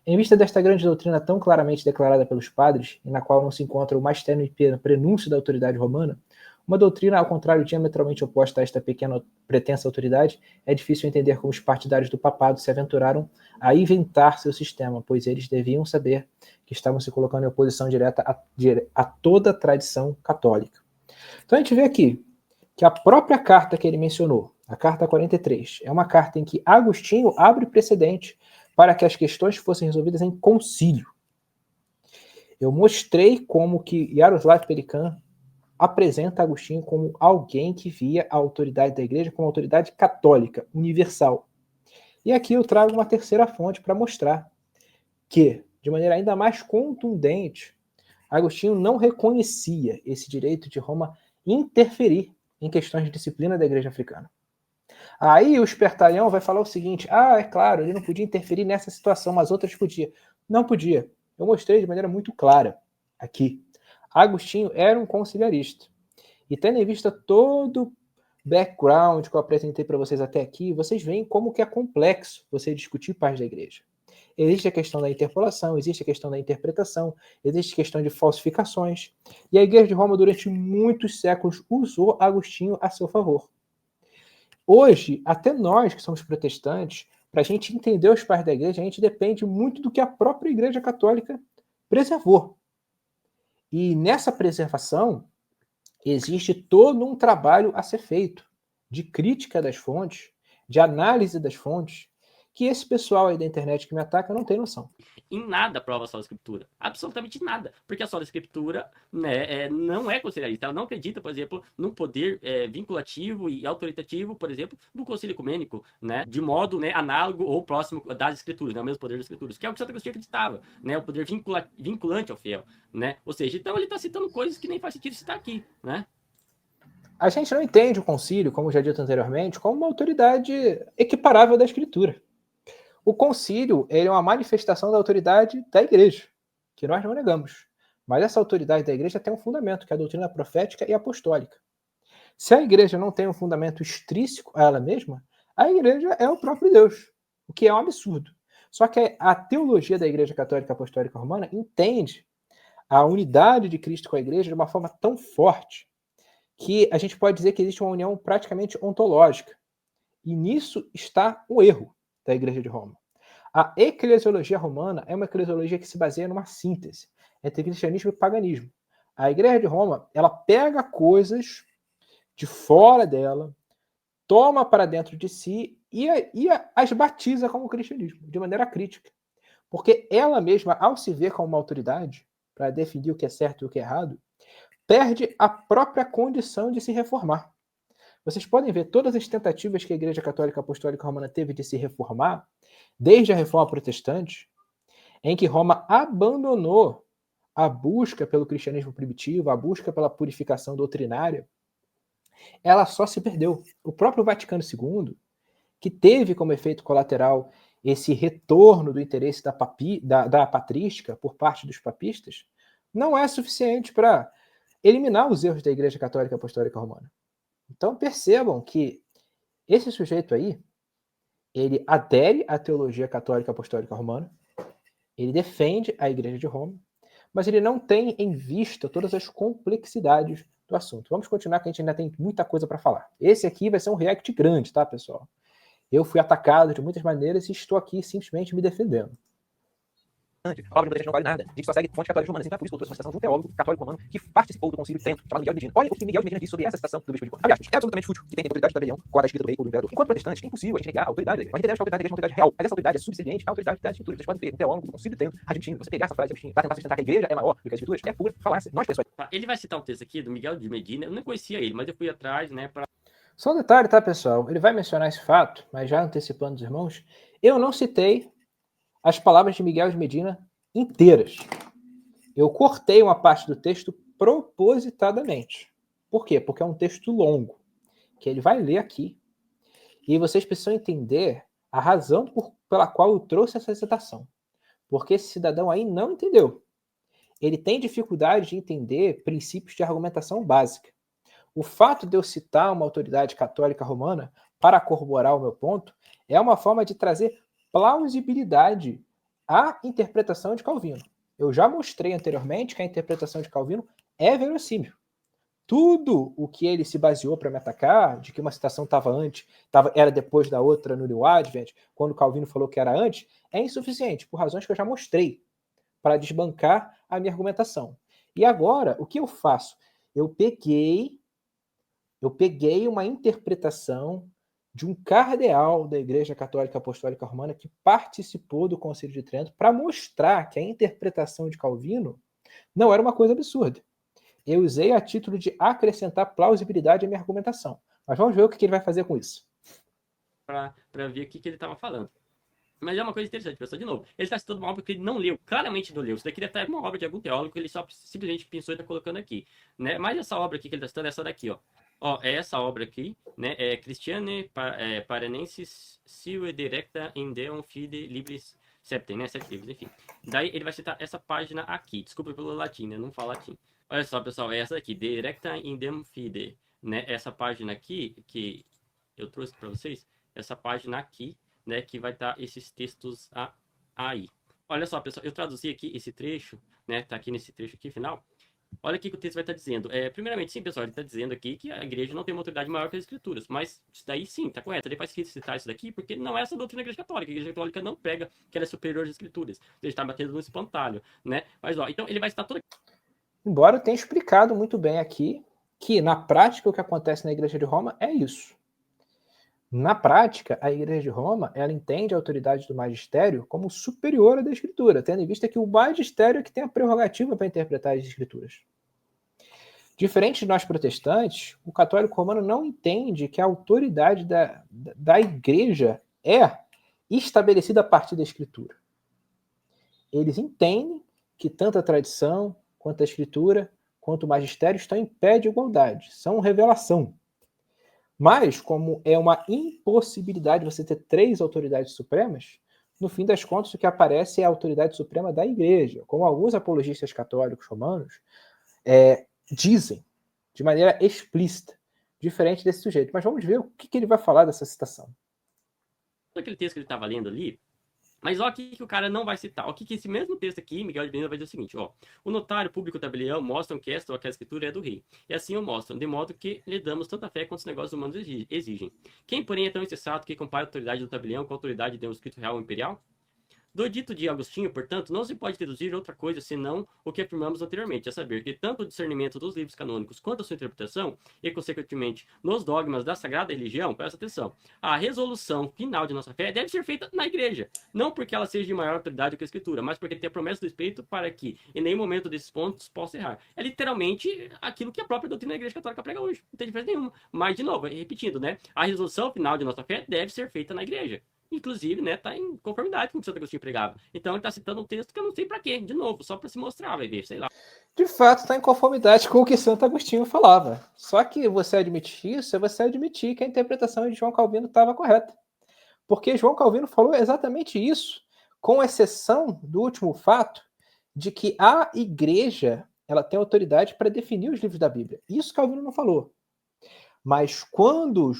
Em vista desta grande doutrina tão claramente declarada pelos padres, e na qual não se encontra o mais tênue prenúncio da autoridade romana, uma doutrina, ao contrário, diametralmente oposta a esta pequena pretensa autoridade, é difícil entender como os partidários do papado se aventuraram a inventar seu sistema, pois eles deviam saber que estavam se colocando em oposição direta a toda a tradição católica. Então a gente vê aqui que a própria carta que ele mencionou, a carta 43, é uma carta em que Agostinho abre precedente para que as questões fossem resolvidas em concílio. Eu mostrei como que Jaroslav Pelikan apresenta Agostinho como alguém que via a autoridade da igreja como autoridade católica, universal. E aqui eu trago uma terceira fonte para mostrar que, de maneira ainda mais contundente, Agostinho não reconhecia esse direito de Roma interferir em questões de disciplina da igreja africana. Aí o espertalhão vai falar o seguinte: é claro, ele não podia interferir nessa situação, mas outras podia. Não podia. Eu mostrei de maneira muito clara aqui. Agostinho era um conciliarista. E tendo em vista todo o background que eu apresentei para vocês até aqui, vocês veem como que é complexo você discutir paz da igreja. Existe a questão da interpolação, existe a questão da interpretação, existe a questão de falsificações. E a Igreja de Roma, durante muitos séculos, usou Agostinho a seu favor. Hoje, até nós que somos protestantes, para a gente entender os pais da igreja, a gente depende muito do que a própria Igreja Católica preservou. E nessa preservação, existe todo um trabalho a ser feito de crítica das fontes, de análise das fontes, que esse pessoal aí da internet que me ataca não tem noção. Em nada prova a sola escritura. Absolutamente nada. Porque a sola escritura, né, não é conciliarista. Ela não acredita, por exemplo, no poder vinculativo e autoritativo, por exemplo, do concílio ecumênico, né, de modo, né, análogo ou próximo das escrituras, né, o mesmo poder das escrituras, que é o que Santo Agostinho acreditava, né, o poder vinculante ao fiel, né? Ou seja, então ele está citando coisas que nem faz sentido citar aqui, né? A gente não entende o concílio, como já dito anteriormente, como uma autoridade equiparável da escritura. O concílio ele é uma manifestação da autoridade da igreja, que nós não negamos. Mas essa autoridade da igreja tem um fundamento, que é a doutrina profética e apostólica. Se a igreja não tem um fundamento extrínseco a ela mesma, a igreja é o próprio Deus, o que é um absurdo. Só que a teologia da Igreja Católica Apostólica Romana entende a unidade de Cristo com a igreja de uma forma tão forte que a gente pode dizer que existe uma união praticamente ontológica. E nisso está o erro da Igreja de Roma. A eclesiologia romana é uma eclesiologia que se baseia numa síntese entre cristianismo e paganismo. A Igreja de Roma, ela pega coisas de fora dela, toma para dentro de si e as batiza como cristianismo, de maneira crítica. Porque ela mesma, ao se ver como uma autoridade, para definir o que é certo e o que é errado, perde a própria condição de se reformar. Vocês podem ver todas as tentativas que a Igreja Católica Apostólica Romana teve de se reformar, desde a Reforma Protestante, em que Roma abandonou a busca pelo cristianismo primitivo, a busca pela purificação doutrinária, ela só se perdeu. O próprio Vaticano II, que teve como efeito colateral esse retorno do interesse da patrística por parte dos papistas, não é suficiente para eliminar os erros da Igreja Católica Apostólica Romana. Então percebam que esse sujeito aí, ele adere à teologia católica apostólica romana, ele defende a Igreja de Roma, mas ele não tem em vista todas as complexidades do assunto. Vamos continuar, que a gente ainda tem muita coisa para falar. Esse aqui vai ser um react grande, tá, pessoal? Eu fui atacado de muitas maneiras e estou aqui simplesmente me defendendo. A palavra de não vale nada. A gente só segue fontes católicas romanas. Então é por isso que eu trouxe uma citação de um teólogo católico romano que participou do concílio de Trento, chamado Miguel de Medina. Olha o que Miguel de Medina disse sobre essa citação do bispo de Roma. Aliás, é absolutamente fútil que tem autoridade da rebelião com a da escrita do rei ou do imperador. Enquanto protestante, é impossível a gente negar a autoridade da igreja. A gente deve achar a autoridade da igreja uma autoridade real, mas essa autoridade é subserviente à autoridade da escritura. Vocês podem ter um teólogo do concílio de Trento admitindo, você pegar essa frase de Agostinho para tentar sustentar que a igreja é maior do que as escrituras, é pura falácia. Nós, pessoas... Ele vai citar um texto aqui do Miguel de Medina, eu não conhecia ele, mas eu fui atrás, né, para... Só um detalhe, tá, pessoal? Ele vai mencionar esse fato, mas já antecipando os irmãos, eu não citei as palavras de Miguel de Medina inteiras. Eu cortei uma parte do texto propositadamente. Por quê? Porque é um texto longo, que ele vai ler aqui. E vocês precisam entender a razão pela qual eu trouxe essa citação. Porque esse cidadão aí não entendeu. Ele tem dificuldade de entender princípios de argumentação básica. O fato de eu citar uma autoridade católica romana para corroborar o meu ponto é uma forma de trazer plausibilidade à interpretação de Calvino. Eu já mostrei anteriormente que a interpretação de Calvino é verossímil. Tudo o que ele se baseou para me atacar, de que uma citação estava antes, era depois da outra no New Advent, quando Calvino falou que era antes, é insuficiente, por razões que eu já mostrei, para desbancar a minha argumentação. E agora, o que eu faço? Eu peguei uma interpretação de um cardeal da Igreja Católica Apostólica Romana que participou do Concílio de Trento para mostrar que a interpretação de Calvino não era uma coisa absurda. Eu usei a título de acrescentar plausibilidade à minha argumentação. Mas vamos ver o que ele vai fazer com isso. Para ver o que ele estava falando. Mas é uma coisa interessante, pessoal, de novo. Ele está citando uma obra que ele não leu, claramente não leu. Isso daqui deve estar uma obra de algum teólogo que ele só simplesmente pensou e está colocando aqui. Né? Mas essa obra aqui que ele está citando é essa daqui, ó. Ó, é essa obra aqui, né? É Christiane Paranensis Sive Directa in Deum Fide Libris Septem, né? 7 livros, enfim. Daí ele vai citar essa página aqui. Desculpa pelo latim, né? Não falo latim. Olha só, pessoal, é essa daqui, Directa in Deum Fide, né? Essa página aqui que eu trouxe para vocês, essa página aqui, né? Que vai estar esses textos aí. Olha só, pessoal, eu traduzi aqui esse trecho, né? Tá aqui nesse trecho aqui, final. Olha o que o texto vai estar dizendo. Primeiramente, sim, pessoal, ele está dizendo aqui que a igreja não tem uma autoridade maior que as escrituras. Mas isso daí, sim, está correto. Ele faz citar isso daqui porque não é essa doutrina da igreja católica. A igreja católica não prega que ela é superior às escrituras. Ele está batendo no espantalho, né? Mas, ó, então ele vai citar toda... Embora eu tenha explicado muito bem aqui que, na prática, o que acontece na igreja de Roma é isso. Na prática, a Igreja de Roma, ela entende a autoridade do magistério como superior à da Escritura, tendo em vista que o magistério é que tem a prerrogativa para interpretar as Escrituras. Diferente de nós protestantes, o católico romano não entende que a autoridade da Igreja é estabelecida a partir da Escritura. Eles entendem que tanto a tradição, quanto a Escritura, quanto o magistério estão em pé de igualdade, são revelação. Mas, como é uma impossibilidade você ter 3 autoridades supremas, no fim das contas o que aparece é a autoridade suprema da igreja, como alguns apologistas católicos romanos dizem, de maneira explícita, diferente desse sujeito. Mas vamos ver o que ele vai falar dessa citação. Aquele texto que ele estava lendo ali, mas olha o que o cara não vai citar. O que esse mesmo texto aqui, Miguel de Menina, vai dizer o seguinte, ó. O notário público da tabelião mostram que esta ou aquela escritura é do rei. E assim o mostram, de modo que lhe damos tanta fé quanto os negócios humanos exigem. Quem, porém, é tão insensato que compara a autoridade do tabelião com a autoridade de um escrito real ou imperial? Do dito de Agostinho, portanto, não se pode deduzir outra coisa senão o que afirmamos anteriormente, a saber que tanto o discernimento dos livros canônicos quanto a sua interpretação, e consequentemente nos dogmas da sagrada religião, presta atenção, a resolução final de nossa fé deve ser feita na igreja, não porque ela seja de maior autoridade que a escritura, mas porque tem a promessa do Espírito para que em nenhum momento desses pontos possa errar. É literalmente aquilo que a própria doutrina da igreja católica prega hoje, não tem diferença nenhuma. Mas, de novo, repetindo, né, a resolução final de nossa fé deve ser feita na igreja. Inclusive, né, tá em conformidade com o que o Santo Agostinho pregava. Então ele tá citando um texto que eu não sei para quê, de novo, só para se mostrar, vai ver, sei lá. De fato, está em conformidade com o que Santo Agostinho falava. Só que você admitir isso é você admitir que a interpretação de João Calvino estava correta. Porque João Calvino falou exatamente isso, com exceção do último fato de que a igreja ela tem autoridade para definir os livros da Bíblia. Isso Calvino não falou. Mas quando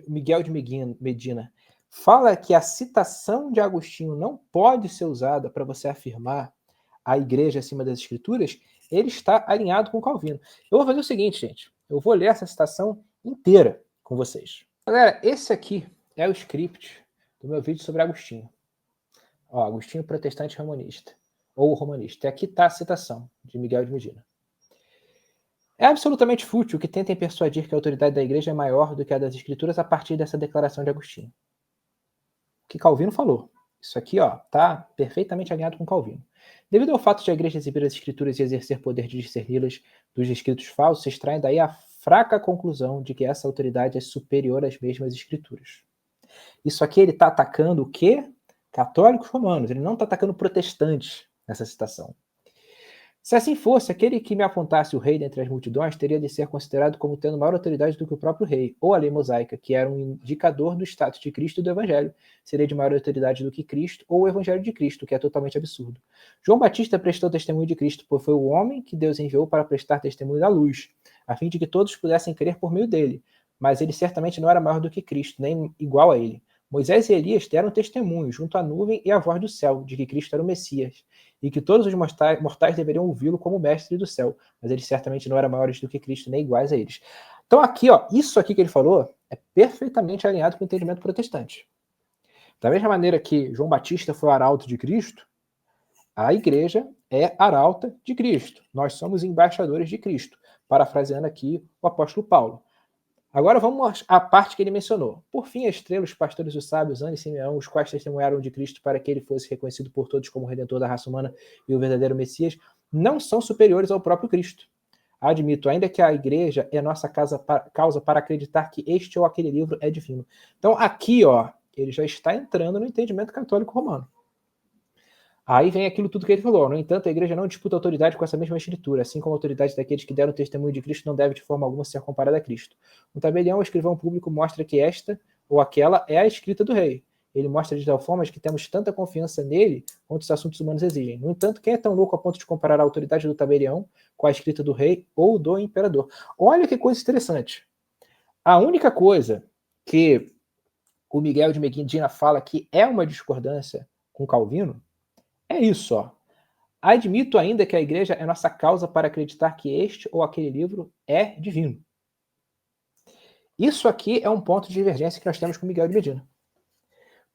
Miguel de Medina fala que a citação de Agostinho não pode ser usada para você afirmar a igreja acima das escrituras, ele está alinhado com Calvino. Eu vou fazer o seguinte, gente. Eu vou ler essa citação inteira com vocês. Galera, esse aqui é o script do meu vídeo sobre Agostinho. Ó, Agostinho protestante romanista. Ou romanista. E aqui está a citação de Miguel de Medina. É absolutamente fútil que tentem persuadir que a autoridade da igreja é maior do que a das escrituras a partir dessa declaração de Agostinho. O que Calvino falou. Isso aqui, ó, tá perfeitamente alinhado com Calvino. Devido ao fato de a igreja exibir as escrituras e exercer poder de discerni-las dos escritos falsos, se extrai daí a fraca conclusão de que essa autoridade é superior às mesmas escrituras. Isso aqui ele está atacando o quê? Católicos romanos. Ele não está atacando protestantes nessa citação. Se assim fosse, aquele que me apontasse o rei dentre as multidões teria de ser considerado como tendo maior autoridade do que o próprio rei, ou a lei mosaica, que era um indicador do status de Cristo e do Evangelho, seria de maior autoridade do que Cristo, ou o Evangelho de Cristo, que é totalmente absurdo. João Batista prestou testemunho de Cristo, pois foi o homem que Deus enviou para prestar testemunho da luz, a fim de que todos pudessem crer por meio dele, mas ele certamente não era maior do que Cristo, nem igual a ele. Moisés e Elias deram testemunho, junto à nuvem e à voz do céu, de que Cristo era o Messias, e que todos os mortais deveriam ouvi-lo como mestre do céu, mas eles certamente não eram maiores do que Cristo, nem iguais a eles. Então aqui, ó, isso aqui que ele falou é perfeitamente alinhado com o entendimento protestante. Da mesma maneira que João Batista foi o arauto de Cristo, a igreja é arauta de Cristo. Nós somos embaixadores de Cristo, parafraseando aqui o apóstolo Paulo. Agora vamos à parte que ele mencionou. Por fim, a estrela, os pastores, os sábios, Ana e Simeão, os quais testemunharam de Cristo para que ele fosse reconhecido por todos como o Redentor da raça humana e o verdadeiro Messias, não são superiores ao próprio Cristo. Admito, ainda que a igreja é nossa causa para acreditar que este ou aquele livro é divino. Então aqui, ó, ele já está entrando no entendimento católico romano. Aí vem aquilo tudo que ele falou. No entanto, a igreja não disputa autoridade com essa mesma escritura, assim como a autoridade daqueles que deram testemunho de Cristo não deve de forma alguma ser comparada a Cristo. No tabelião, o escrivão público mostra que esta ou aquela é a escrita do rei. Ele mostra de tal forma que temos tanta confiança nele quanto os assuntos humanos exigem. No entanto, quem é tão louco a ponto de comparar a autoridade do tabelião com a escrita do rei ou do imperador? Olha que coisa interessante. A única coisa que o Miguel de Medina fala que é uma discordância com Calvino É isso, ó. Admito ainda que a igreja é nossa causa para acreditar que este ou aquele livro é divino. Isso aqui é um ponto de divergência que nós temos com Miguel de Medina.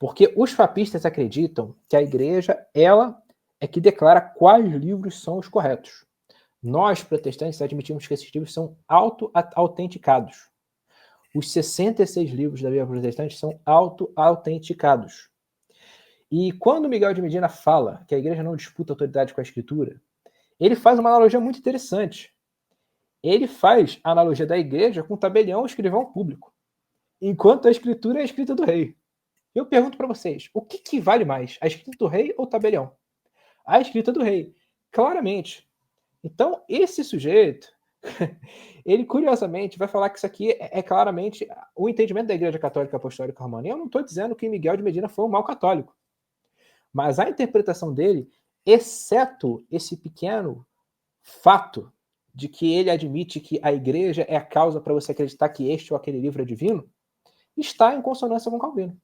Porque os papistas acreditam que a igreja, ela é que declara quais livros são os corretos. Nós, protestantes, admitimos que esses livros são auto-autenticados. Os 66 livros da Bíblia protestante são auto-autenticados. E quando Miguel de Medina fala que a igreja não disputa autoridade com a escritura, ele faz uma analogia muito interessante. Ele faz a analogia da igreja com o tabelião e o escrivão público, enquanto a escritura é a escrita do rei. Eu pergunto para vocês, o que vale mais, a escrita do rei ou o tabelião? A escrita do rei, claramente. Então, esse sujeito, ele curiosamente vai falar que isso aqui é claramente o entendimento da Igreja Católica Apostólica Romana. E eu não estou dizendo que Miguel de Medina foi um mau católico, mas a interpretação dele, exceto esse pequeno fato de que ele admite que a igreja é a causa para você acreditar que este ou aquele livro é divino, está em consonância com Calvino.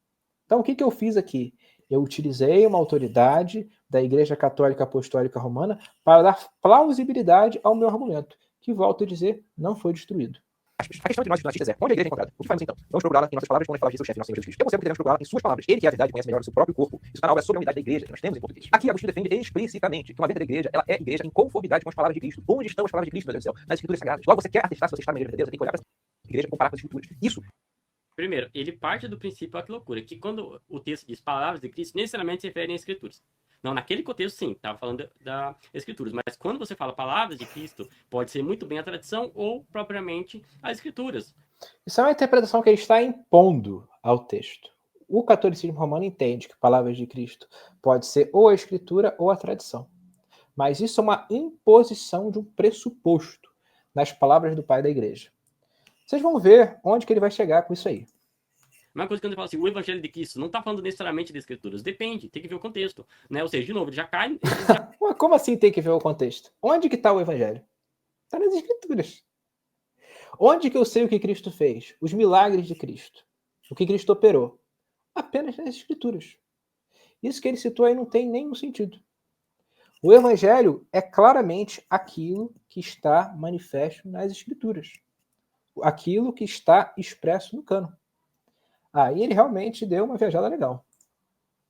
Então, o que eu fiz aqui? Eu utilizei uma autoridade da Igreja Católica Apostólica Romana para dar plausibilidade ao meu argumento, que, volto a dizer, não foi destruído. A questão entre nós espiritistas é, onde a igreja é encontrada? O que fazemos então? Vamos procurá-la em nossas palavras, quando falar de seu chefe, nosso Senhor Jesus Cristo. Eu considero que devemos procurá-la em suas palavras. Ele que é a verdade conhece melhor o seu próprio corpo. Isso está na obra sobre a unidade da igreja, que nós temos em português. Aqui, Agostinho defende explicitamente que uma verdadeira igreja, ela é igreja em conformidade com as palavras de Cristo. Onde estão as palavras de Cristo, meu Deus do céu? Nas escrituras sagradas. Logo, você quer atestar se você está na igreja verdadeira, você tem que olhar para essa igreja e comparar com as escrituras. Isso. Primeiro, ele parte do princípio, olha que loucura, que quando o texto diz palavras de Cristo, necessariamente se refere às escrituras. Não, naquele contexto, sim, estava falando das escrituras. Mas quando você fala palavras de Cristo, pode ser muito bem a tradição ou propriamente as escrituras. Isso é uma interpretação que ele está impondo ao texto. O catolicismo romano entende que palavras de Cristo pode ser ou a escritura ou a tradição. Mas isso é uma imposição de um pressuposto nas palavras do pai da igreja. Vocês vão ver onde que ele vai chegar com isso aí. Uma coisa que ele fala assim, o evangelho de Cristo não está falando necessariamente de escrituras. Depende, tem que ver o contexto. Né? Ou seja, de novo, ele já cai... Como assim tem que ver o contexto? Onde que está o evangelho? Está nas escrituras. Onde que eu sei o que Cristo fez? Os milagres de Cristo. O que Cristo operou? Apenas nas escrituras. Isso que ele citou aí não tem nenhum sentido. O evangelho é claramente aquilo que está manifesto nas escrituras. Aquilo que está expresso no cânon. Aí ele realmente deu uma viajada legal.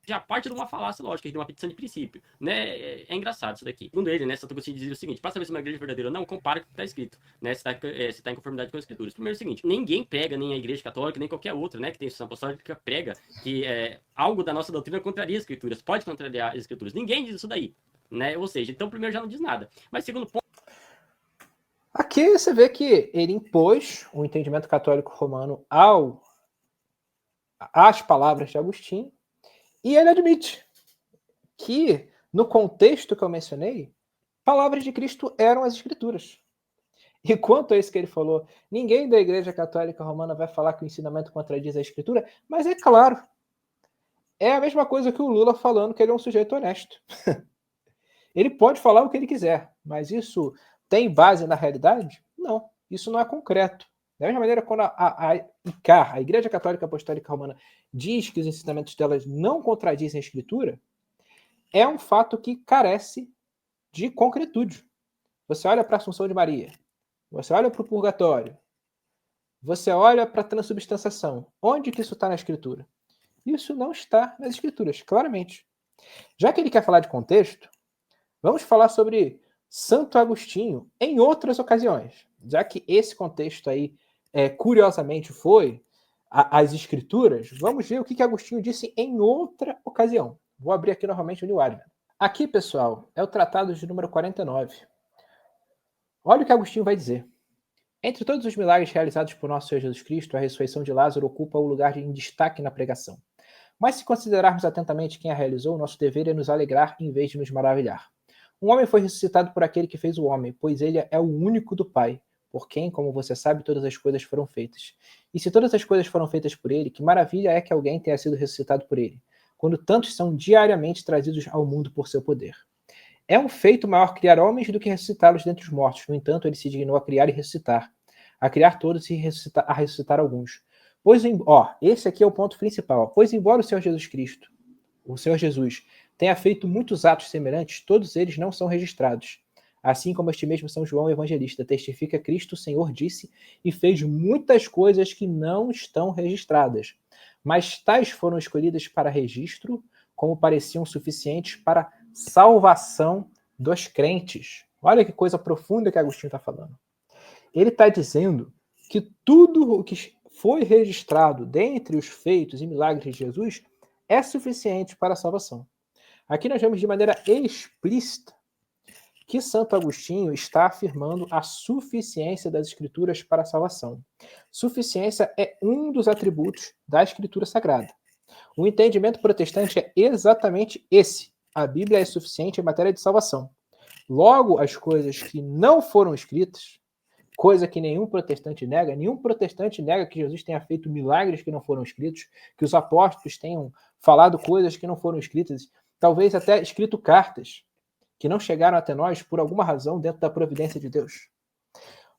Já parte de uma falácia lógica, de uma petição de princípio. Né? É engraçado isso daqui. Segundo ele, né, Santo Agostinho dizia o seguinte, para saber se uma igreja é verdadeira ou não, compara com o que está escrito. Né? Se está em conformidade com as escrituras. Primeiro é o seguinte, ninguém prega, nem a igreja católica, nem qualquer outra, né, que tem instituição apostólica, prega que algo da nossa doutrina contraria as escrituras, pode contrariar as escrituras. Ninguém diz isso daí. Né? Ou seja, então primeiro já não diz nada. Mas segundo ponto... Aqui você vê que ele impôs o entendimento católico romano às palavras de Agostinho, e ele admite que, no contexto que eu mencionei, palavras de Cristo eram as escrituras. E quanto a isso que ele falou, ninguém da Igreja Católica Romana vai falar que o ensinamento contradiz a escritura, mas é claro, é a mesma coisa que o Lula falando que ele é um sujeito honesto. Ele pode falar o que ele quiser, mas isso tem base na realidade? Não, isso não é concreto. Da mesma maneira, quando a ICAR, a Igreja Católica Apostólica Romana, diz que os ensinamentos delas não contradizem a Escritura, é um fato que carece de concretude. Você olha para a Assunção de Maria, você olha para o purgatório, você olha para a transubstanciação. Onde que isso está na Escritura? Isso não está nas Escrituras, claramente. Já que ele quer falar de contexto, vamos falar sobre Santo Agostinho em outras ocasiões. Já que esse contexto aí, curiosamente, foi as escrituras, vamos ver o que Agostinho disse em outra ocasião. Vou abrir aqui novamente o New Advent. Aqui, pessoal, é o tratado de número 49. Olha o que Agostinho vai dizer. Entre todos os milagres realizados por nosso Senhor Jesus Cristo, a ressurreição de Lázaro ocupa o lugar em destaque na pregação. Mas se considerarmos atentamente quem a realizou, nosso dever é nos alegrar em vez de nos maravilhar. Um homem foi ressuscitado por aquele que fez o homem, pois ele é o único do Pai, por quem, como você sabe, todas as coisas foram feitas. E se todas as coisas foram feitas por ele, que maravilha é que alguém tenha sido ressuscitado por ele, quando tantos são diariamente trazidos ao mundo por seu poder. É um feito maior criar homens do que ressuscitá-los dentre os mortos. No entanto, ele se dignou a criar e ressuscitar, a criar todos e a ressuscitar alguns. Pois, esse aqui é o ponto principal. Pois embora o Senhor Jesus Cristo, o Senhor Jesus, tenha feito muitos atos semelhantes, todos eles não são registrados. Assim como este mesmo São João Evangelista testifica, Cristo, o Senhor, disse e fez muitas coisas que não estão registradas, mas tais foram escolhidas para registro, como pareciam suficientes para salvação dos crentes. Olha que coisa profunda que Agostinho está falando. Ele está dizendo que tudo o que foi registrado dentre os feitos e milagres de Jesus é suficiente para a salvação. Aqui nós vemos de maneira explícita que Santo Agostinho está afirmando a suficiência das Escrituras para a salvação. Suficiência é um dos atributos da Escritura Sagrada. O entendimento protestante é exatamente esse. A Bíblia é suficiente em matéria de salvação. Logo, as coisas que não foram escritas, coisa que nenhum protestante nega que Jesus tenha feito milagres que não foram escritos, que os apóstolos tenham falado coisas que não foram escritas, talvez até escrito cartas que não chegaram até nós por alguma razão dentro da providência de Deus.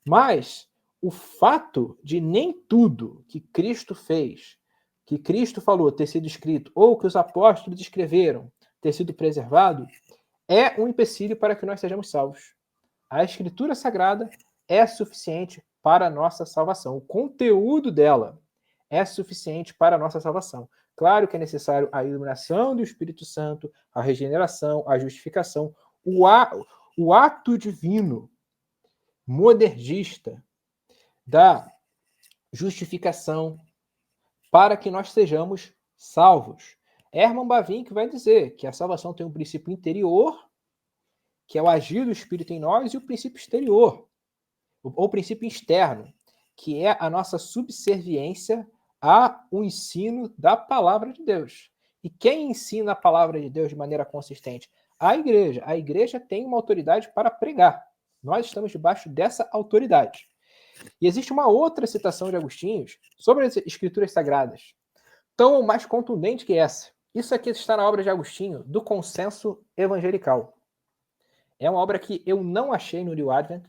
Mas o fato de nem tudo que Cristo fez, que Cristo falou ter sido escrito, ou que os apóstolos escreveram ter sido preservado, é um empecilho para que nós sejamos salvos. A Escritura Sagrada é suficiente para a nossa salvação. O conteúdo dela é suficiente para a nossa salvação. Claro que é necessário a iluminação do Espírito Santo, a regeneração, a justificação, o ato divino, modergista, da justificação, para que nós sejamos salvos. Hermann Bavinck vai dizer que a salvação tem um princípio interior, que é o agir do Espírito em nós, e o princípio exterior, ou princípio externo, que é a nossa subserviência ao ensino da palavra de Deus. E quem ensina a palavra de Deus de maneira consistente? A igreja. A igreja tem uma autoridade para pregar. Nós estamos debaixo dessa autoridade. E existe uma outra citação de Agostinho sobre as Escrituras Sagradas, tão mais contundente que essa. Isso aqui está na obra de Agostinho, do Consenso Evangelical. É uma obra que eu não achei no New Advent,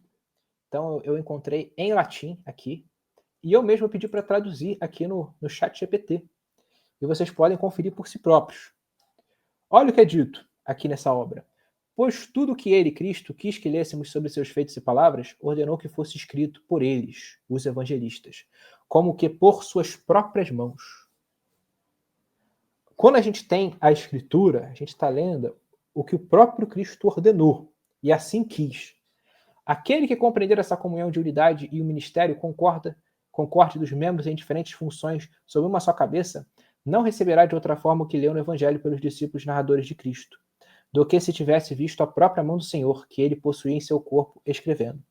então eu encontrei em latim aqui, e eu mesmo pedi para traduzir aqui no chat GPT. E vocês podem conferir por si próprios. Olha o que é dito aqui nessa obra. Pois tudo que ele, Cristo, quis que lêssemos sobre seus feitos e palavras, ordenou que fosse escrito por eles, os evangelistas, como que por suas próprias mãos. Quando a gente tem a Escritura, a gente está lendo o que o próprio Cristo ordenou, e assim quis. Aquele que compreender essa comunhão de unidade e o ministério concorde dos membros em diferentes funções sob uma só cabeça, não receberá de outra forma o que leu no Evangelho pelos discípulos narradores de Cristo, do que se tivesse visto a própria mão do Senhor, que ele possuía em seu corpo, escrevendo.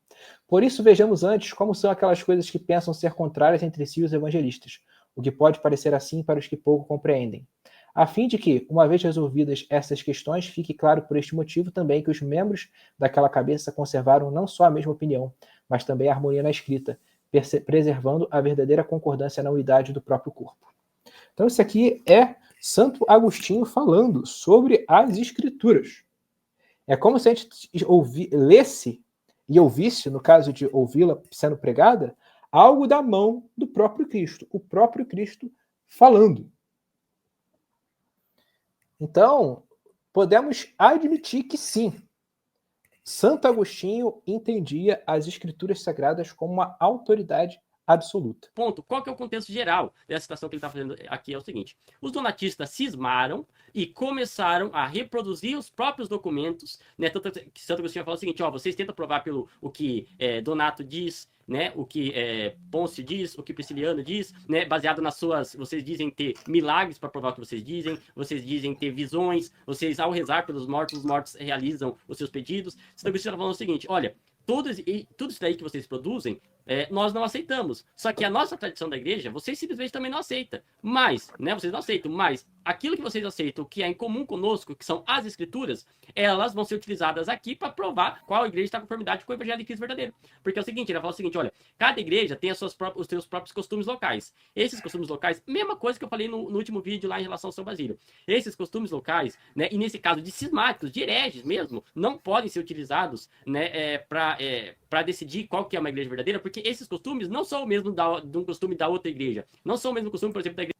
Por isso, vejamos antes como são aquelas coisas que pensam ser contrárias entre si os evangelistas, o que pode parecer assim para os que pouco compreendem, a fim de que, uma vez resolvidas essas questões, fique claro por este motivo também que os membros daquela cabeça conservaram não só a mesma opinião, mas também a harmonia na escrita, preservando a verdadeira concordância na unidade do próprio corpo. Então, isso aqui é Santo Agostinho falando sobre as Escrituras. É como se a gente lesse e ouvisse, no caso de ouvi-la sendo pregada, algo da mão do próprio Cristo, o próprio Cristo falando. Então, podemos admitir que sim, Santo Agostinho entendia as Escrituras Sagradas como uma autoridade absoluta. Ponto. Qual que é o contexto geral dessa situação que ele está fazendo aqui? É o seguinte: os donatistas cismaram e começaram a reproduzir os próprios documentos, né? Tanto que Santo Agostinho fala o seguinte: ó, vocês tentam provar pelo o que Donato diz, né? O que Pôncio diz, o que Prisciliano diz, né? Baseado nas suas, vocês dizem ter milagres para provar o que vocês dizem ter visões, vocês ao rezar pelos mortos, os mortos realizam os seus pedidos. Santo Agostinho está falando o seguinte: olha, tudo isso daí que vocês produzem, nós não aceitamos. Só que a nossa tradição da igreja, vocês simplesmente também não aceitam. Mas, né, vocês não aceitam, mas aquilo que vocês aceitam, que é em comum conosco, que são as escrituras, elas vão ser utilizadas aqui para provar qual igreja está em conformidade com o evangelho de Cristo verdadeiro. Porque é o seguinte, ele fala o seguinte: olha, cada igreja tem os seus próprios costumes locais. Esses costumes locais, mesma coisa que eu falei no último vídeo lá em relação ao São Basílio. Esses costumes locais, né, e nesse caso de cismáticos, de hereges mesmo, não podem ser utilizados, né, para decidir qual que é uma igreja verdadeira, porque esses costumes não são o mesmo de um costume da outra igreja. Não são o mesmo costume, por exemplo, da igreja.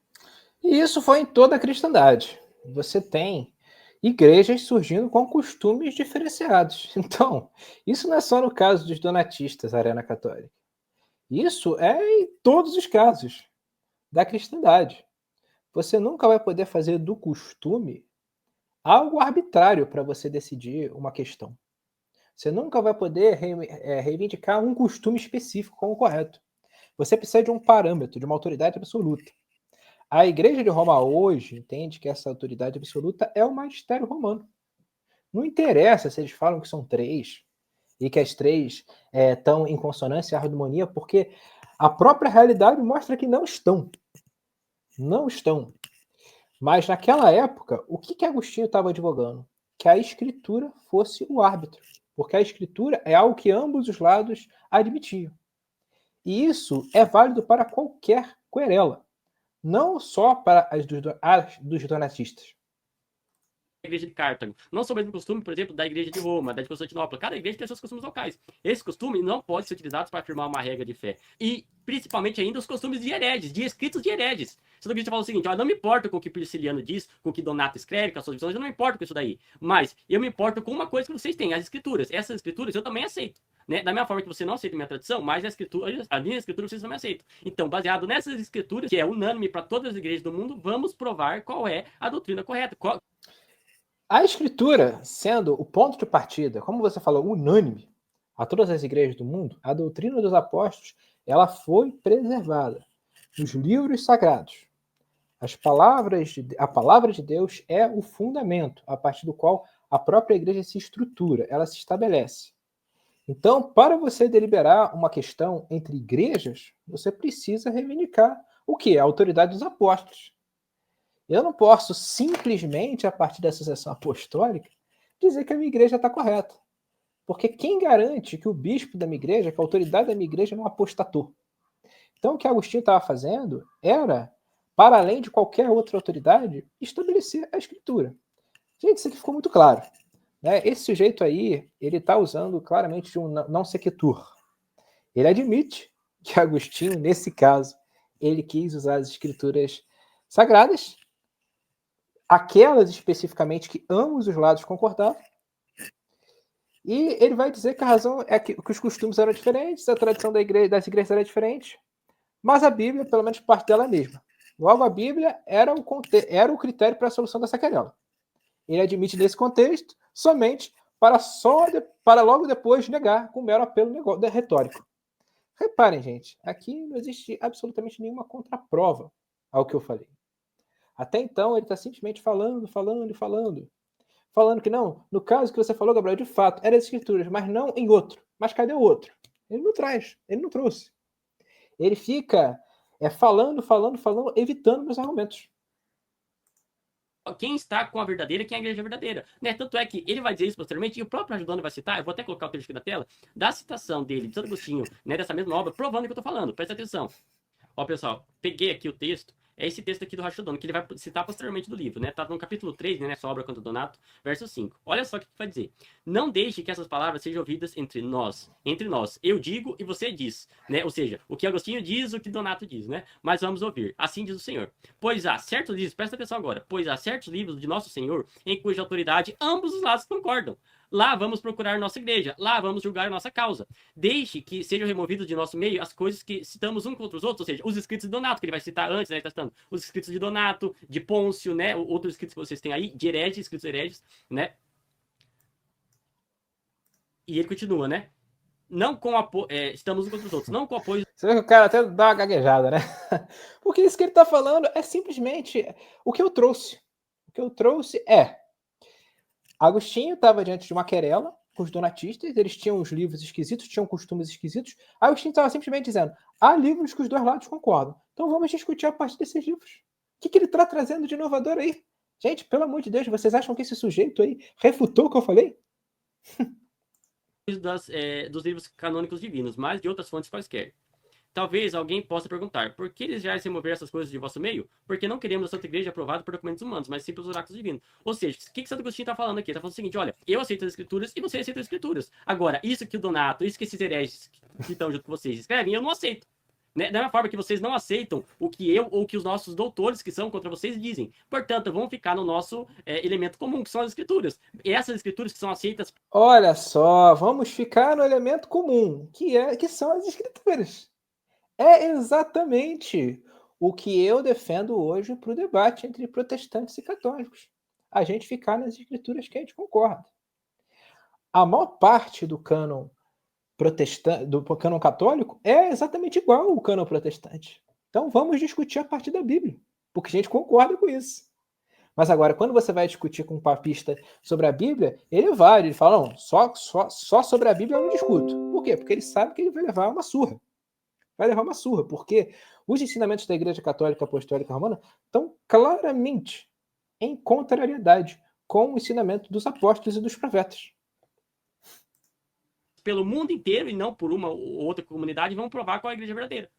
E isso foi em toda a cristandade. Você tem. igrejas surgindo com costumes diferenciados. Então, isso não é só no caso dos donatistas, Arena Católica. Isso é em todos os casos da cristandade. Você nunca vai poder fazer do costume algo arbitrário para você decidir uma questão. Você nunca vai poder reivindicar um costume específico como correto. Você precisa de um parâmetro, de uma autoridade absoluta. A Igreja de Roma hoje entende que essa autoridade absoluta é o magistério romano. Não interessa se eles falam que são 3 e que as 3 estão em consonância e harmonia, porque a própria realidade mostra que não estão. Não estão. Mas naquela época, o que Agostinho estava advogando? Que a escritura fosse o árbitro. Porque a escritura é algo que ambos os lados admitiam. E isso é válido para qualquer querela, não só para as dos donatistas. A igreja de Cartago. Não são o mesmo costume, por exemplo, da igreja de Roma, da de Constantinopla. Cada igreja tem seus costumes locais. Esses costumes não podem ser utilizados para afirmar uma regra de fé. E, principalmente ainda, os costumes de hereges, de escritos de hereges. Se o igreja fala o seguinte, não me importo com o que Prisciliano diz, com o que Donato escreve, com as suas visões, eu não me importo com isso daí. Mas eu me importo com uma coisa que vocês têm, as escrituras. Essas escrituras eu também aceito. Né? Da mesma forma que você não aceita a minha tradição, mas a minha escritura vocês também aceitam. Então, baseado nessas escrituras, que é unânime para todas as igrejas do mundo, vamos provar qual é a doutrina correta. A escritura, sendo o ponto de partida, como você falou, unânime a todas as igrejas do mundo, a doutrina dos apóstolos, ela foi preservada nos livros sagrados. A palavra de Deus é o fundamento a partir do qual a própria igreja se estrutura, ela se estabelece. Então, para você deliberar uma questão entre igrejas, você precisa reivindicar o que? A autoridade dos apóstolos. Eu não posso simplesmente, a partir da sucessão apostólica, dizer que a minha igreja está correta. Porque quem garante que o bispo da minha igreja, que a autoridade da minha igreja não apostatou? Então, o que Agostinho estava fazendo era, para além de qualquer outra autoridade, estabelecer a escritura. Gente, isso aqui ficou muito claro. Né? Esse sujeito aí, ele está usando claramente de um não sequitur. Ele admite que Agostinho, nesse caso, ele quis usar as escrituras sagradas, aquelas especificamente que ambos os lados concordavam, e ele vai dizer que a razão é que os costumes eram diferentes, a tradição das igrejas era diferente, mas a Bíblia, pelo menos parte dela mesma. Logo, a Bíblia era o critério para a solução dessa querela. Ele admite nesse contexto somente para logo depois negar com mero apelo retórico. Reparem, gente, aqui não existe absolutamente nenhuma contraprova ao que eu falei. Até então, ele está simplesmente falando que não, no caso que você falou, Gabriel, de fato, eram as escrituras, mas não em outro. Mas cadê o outro? Ele não traz, ele não trouxe. Ele fica falando, evitando meus argumentos. Quem está com a verdadeira, quem é a igreja verdadeira. Né? Tanto é que ele vai dizer isso posteriormente, e o próprio ajudando vai citar, eu vou até colocar o trecho aqui na tela, da citação dele, de Santo Agostinho, né, dessa mesma obra, provando o que eu estou falando. Presta atenção. Ó, pessoal, peguei aqui o texto, é esse texto aqui do Rachidon, que ele vai citar posteriormente do livro, né? Tá no capítulo 3, né, nessa obra contra Donato, verso 5. Olha só o que vai dizer. Não deixe que essas palavras sejam ouvidas entre nós. Eu digo e você diz, né? Ou seja, o que Agostinho diz, o que Donato diz, né? Mas vamos ouvir. Assim diz o Senhor. Pois há certos livros, presta atenção agora, pois há certos livros de nosso Senhor em cuja autoridade ambos os lados concordam. Lá vamos procurar nossa igreja, lá vamos julgar nossa causa. Deixe que sejam removidos de nosso meio as coisas que citamos uns contra os outros, ou seja, os escritos de Donato, que ele vai citar antes, né? Ele tá citando os escritos de Donato, de Pôncio, né? Outros escritos que vocês têm aí, de hereges, escritos hereges, né? E ele continua, né? Não com apoio. Estamos uns contra os outros, não com apoio. Você vê que o cara até dá uma gaguejada, né? Porque isso que ele está falando é simplesmente o que eu trouxe. O que eu trouxe é Agostinho estava diante de uma querela com os donatistas, eles tinham os livros esquisitos, tinham costumes esquisitos. Agostinho estava simplesmente dizendo: há livros que os dois lados concordam. Então vamos discutir a partir desses livros. O que ele está trazendo de inovador aí? Gente, pelo amor de Deus, vocês acham que esse sujeito aí refutou o que eu falei? Dos livros canônicos divinos, mas de outras fontes quaisquer. Talvez alguém possa perguntar, por que eles já removeram essas coisas de vosso meio? Porque não queremos a Santa Igreja aprovada por documentos humanos, mas sim pelos oráculos divinos. Ou seja, o que Santo Agostinho está falando aqui? Ele está falando o seguinte, olha, eu aceito as escrituras e você aceita as escrituras. Agora, isso que o Donato, isso que esses hereges que estão junto com vocês escrevem, eu não aceito. Né? Da mesma forma que vocês não aceitam o que eu ou que os nossos doutores que são contra vocês dizem. Portanto, vamos ficar no nosso elemento comum, que são as escrituras. E essas escrituras que são aceitas. Olha só, vamos ficar no elemento comum, que são as escrituras. É exatamente o que eu defendo hoje para o debate entre protestantes e católicos. A gente ficar nas escrituras que a gente concorda. A maior parte do cânon protestante, do cânon católico, é exatamente igual ao cânon protestante. Então vamos discutir a partir da Bíblia, porque a gente concorda com isso. Mas agora, quando você vai discutir com um papista sobre a Bíblia, ele fala, não, só sobre a Bíblia eu não discuto. Por quê? Porque ele sabe que ele vai levar uma surra. Vai levar uma surra, porque os ensinamentos da Igreja Católica Apostólica Romana estão claramente em contrariedade com o ensinamento dos apóstolos e dos profetas. Pelo mundo inteiro e não por uma ou outra comunidade, vão provar qual é a igreja verdadeira.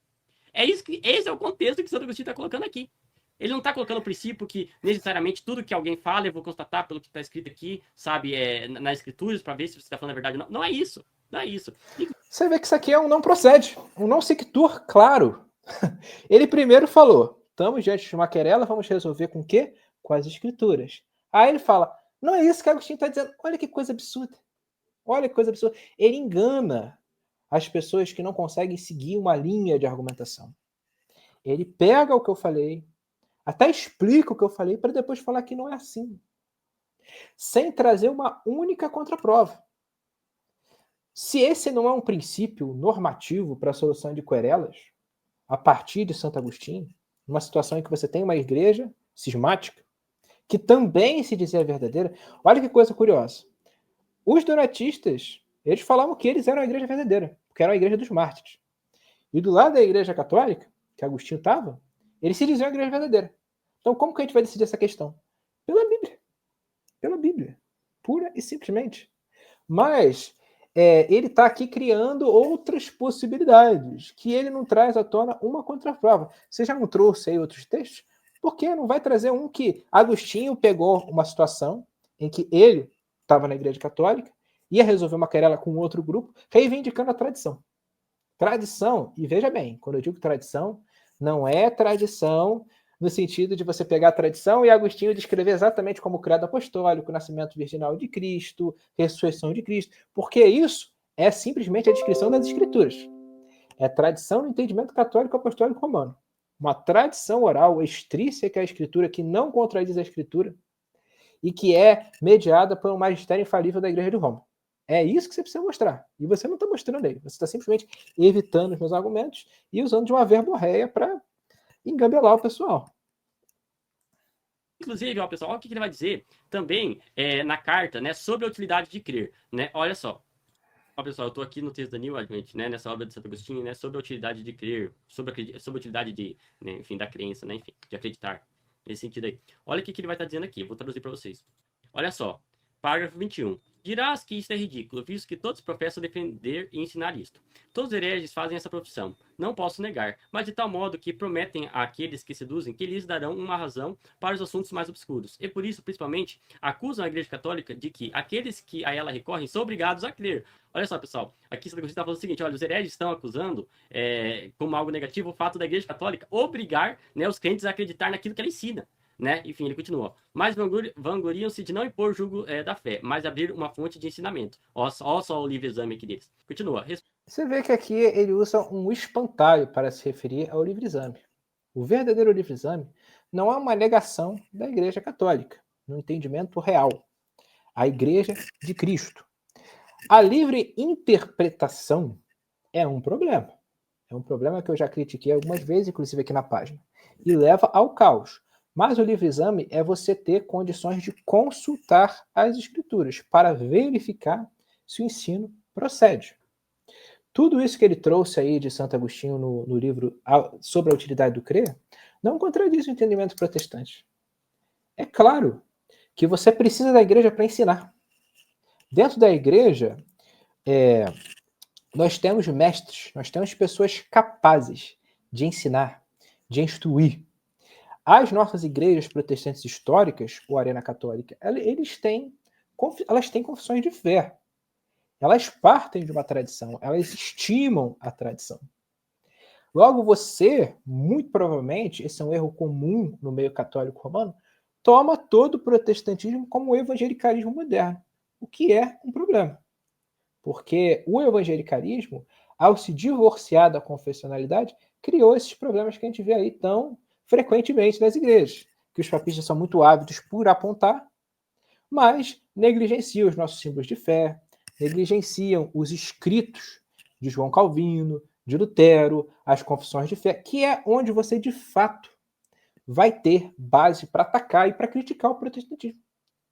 Esse é o contexto que Santo Agostinho está colocando aqui. Ele não está colocando o princípio que necessariamente tudo que alguém fala eu vou constatar pelo que está escrito aqui, sabe, nas escrituras, para ver se você está falando a verdade ou não. Não é isso. Não é isso. Você vê que isso aqui é um não procede, um não sequitur claro. Ele primeiro falou, estamos diante de uma querela, vamos resolver com o quê? Com as escrituras. Aí ele fala, não é isso que Agostinho está dizendo. Olha que coisa absurda. Olha que coisa absurda. Ele engana as pessoas que não conseguem seguir uma linha de argumentação. Ele pega o que eu falei, até explica o que eu falei, para depois falar que não é assim. Sem trazer uma única contraprova. Se esse não é um princípio normativo para a solução de querelas, a partir de Santo Agostinho, numa situação em que você tem uma igreja cismática, que também se dizia verdadeira, olha que coisa curiosa. Os donatistas, eles falavam que eles eram a igreja verdadeira, porque era a igreja dos mártires. E do lado da igreja católica, que Agostinho estava, eles se diziam a igreja verdadeira. Então, como que a gente vai decidir essa questão? Pela Bíblia. Pela Bíblia. Pura e simplesmente. Mas ele está aqui criando outras possibilidades, que ele não traz à tona uma contraprova. Você já não trouxe aí outros textos? Por que não vai trazer um que Agostinho pegou uma situação em que ele estava na igreja católica, ia resolver uma querela com outro grupo, reivindicando a tradição. Tradição, e veja bem, quando eu digo tradição, não é tradição no sentido de você pegar a tradição e Agostinho descrever exatamente como o credo apostólico, o nascimento virginal de Cristo, ressurreição de Cristo, porque isso é simplesmente a descrição das escrituras. É tradição no entendimento católico apostólico romano. Uma tradição oral extrínseca à escritura que não contradiz a escritura e que é mediada por um magistério infalível da Igreja de Roma. É isso que você precisa mostrar. E você não está mostrando aí. Você está simplesmente evitando os meus argumentos e usando de uma verborreia para engambelar o pessoal. Inclusive, ó, pessoal, olha o que ele vai dizer também na carta, né, sobre a utilidade de crer, né? Olha só. Ó, pessoal, eu estou aqui no texto da New Argument, né, nessa obra de Santo Agostinho, né, sobre a utilidade de crer, sobre a utilidade de, né, enfim, da crença, né, enfim, de acreditar, nesse sentido aí. Olha o que ele vai estar dizendo aqui, eu vou traduzir para vocês. Olha só, parágrafo 21. Dirás que isto é ridículo, visto que todos professam defender e ensinar isto. Todos os hereges fazem essa profissão. Não posso negar, mas de tal modo que prometem àqueles que seduzem que lhes darão uma razão para os assuntos mais obscuros. E por isso, principalmente, acusam a Igreja Católica de que aqueles que a ela recorrem são obrigados a crer. Olha só, pessoal, aqui Santo Agostinho está falando o seguinte, olha, os hereges estão acusando como algo negativo o fato da Igreja Católica obrigar, né, os crentes a acreditar naquilo que ela ensina. Né? Enfim, ele continua. Mas vangloriam-se de não impor julgo da fé, mas abrir uma fonte de ensinamento. Olha só o livre exame aqui deles. Continua. Você vê que aqui ele usa um espantalho para se referir ao livre exame. O verdadeiro livre exame não é uma negação da Igreja Católica, no entendimento real. A Igreja de Cristo. A livre interpretação é um problema. É um problema que eu já critiquei algumas vezes, inclusive aqui na página. E leva ao caos. Mas o livre-exame é você ter condições de consultar as escrituras para verificar se o ensino procede. Tudo isso que ele trouxe aí de Santo Agostinho no livro sobre a utilidade do crer não contradiz o entendimento protestante. É claro que você precisa da igreja para ensinar. Dentro da igreja, nós temos mestres, nós temos pessoas capazes de ensinar, de instruir. As nossas igrejas protestantes históricas, ou Arena Católica, elas têm confissões de fé. Elas partem de uma tradição, elas estimam a tradição. Logo, você, muito provavelmente, esse é um erro comum no meio católico romano, toma todo o protestantismo como o evangelicalismo moderno, o que é um problema. Porque o evangelicalismo, ao se divorciar da confessionalidade, criou esses problemas que a gente vê aí tão frequentemente nas igrejas, que os papistas são muito ávidos por apontar, mas negligenciam os nossos símbolos de fé, negligenciam os escritos de João Calvino, de Lutero, as confissões de fé, que é onde você, de fato, vai ter base para atacar e para criticar o protestantismo.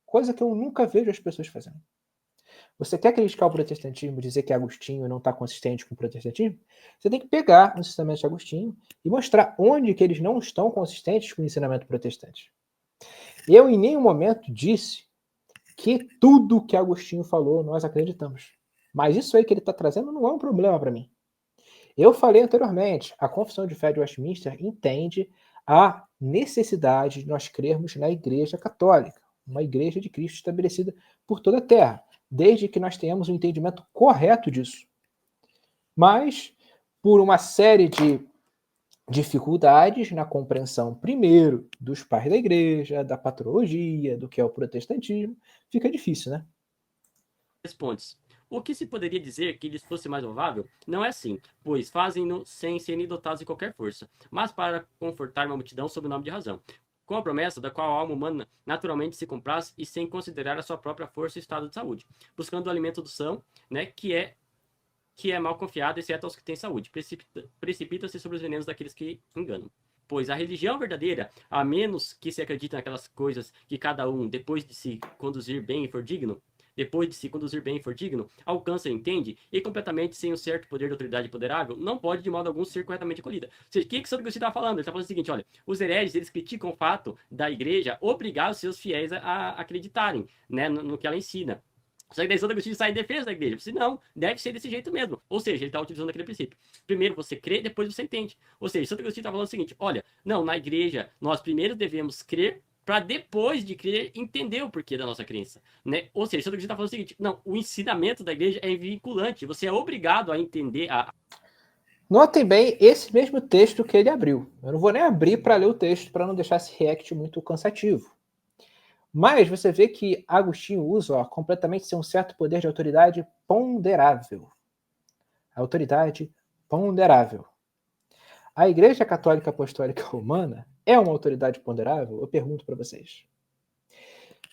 Coisa que eu nunca vejo as pessoas fazendo. Você quer criticar o protestantismo, dizer que Agostinho não está consistente com o protestantismo? Você tem que pegar os ensinamentos de Agostinho e mostrar onde que eles não estão consistentes com o ensinamento protestante. Eu, em nenhum momento, disse que tudo que Agostinho falou nós acreditamos. Mas isso aí que ele está trazendo não é um problema para mim. Eu falei anteriormente, a Confissão de Fé de Westminster entende a necessidade de nós crermos na Igreja Católica, uma Igreja de Cristo estabelecida por toda a Terra, desde que nós tenhamos um entendimento correto disso. Mas, por uma série de dificuldades na compreensão, primeiro, dos pais da Igreja, da patrologia, do que é o protestantismo, fica difícil, né? Pontos. O que se poderia dizer que lhes fosse mais louvável? Não é assim, pois fazem-no sem serem dotados de qualquer força, mas para confortar uma multidão sob o nome de razão, com a promessa da qual a alma humana naturalmente se compraz e sem considerar a sua própria força e estado de saúde, buscando o alimento do são, né, que é mal confiado, exceto aos que têm saúde, precipita-se sobre os venenos daqueles que enganam. Pois a religião verdadeira, a menos que se acredite naquelas coisas que cada um, depois de se conduzir bem e for digno, alcança e entende, e completamente sem um certo poder de autoridade poderável, não pode de modo algum ser corretamente acolhida. Ou seja, o que Santo Agostinho está falando? Ele está falando o seguinte, olha, os hereges, eles criticam o fato da igreja obrigar os seus fiéis a acreditarem, né, no que ela ensina. Só que daí Santo Agostinho sai em defesa da igreja. Se não, deve ser desse jeito mesmo. Ou seja, ele está utilizando aquele princípio. Primeiro você crê, depois você entende. Ou seja, Santo Agostinho está falando o seguinte, olha, não, na igreja nós primeiro devemos crer para depois de crer, entender o porquê da nossa crença, né? Ou seja, Santo Agostinho está falando o seguinte, não, o ensinamento da igreja é vinculante, você é obrigado a entender a... Notem bem esse mesmo texto que ele abriu. Eu não vou nem abrir para ler o texto, para não deixar esse react muito cansativo. Mas você vê que Agostinho usa completamente sem um certo poder de autoridade ponderável. Autoridade ponderável. A Igreja Católica Apostólica Romana é uma autoridade ponderável? Eu pergunto para vocês.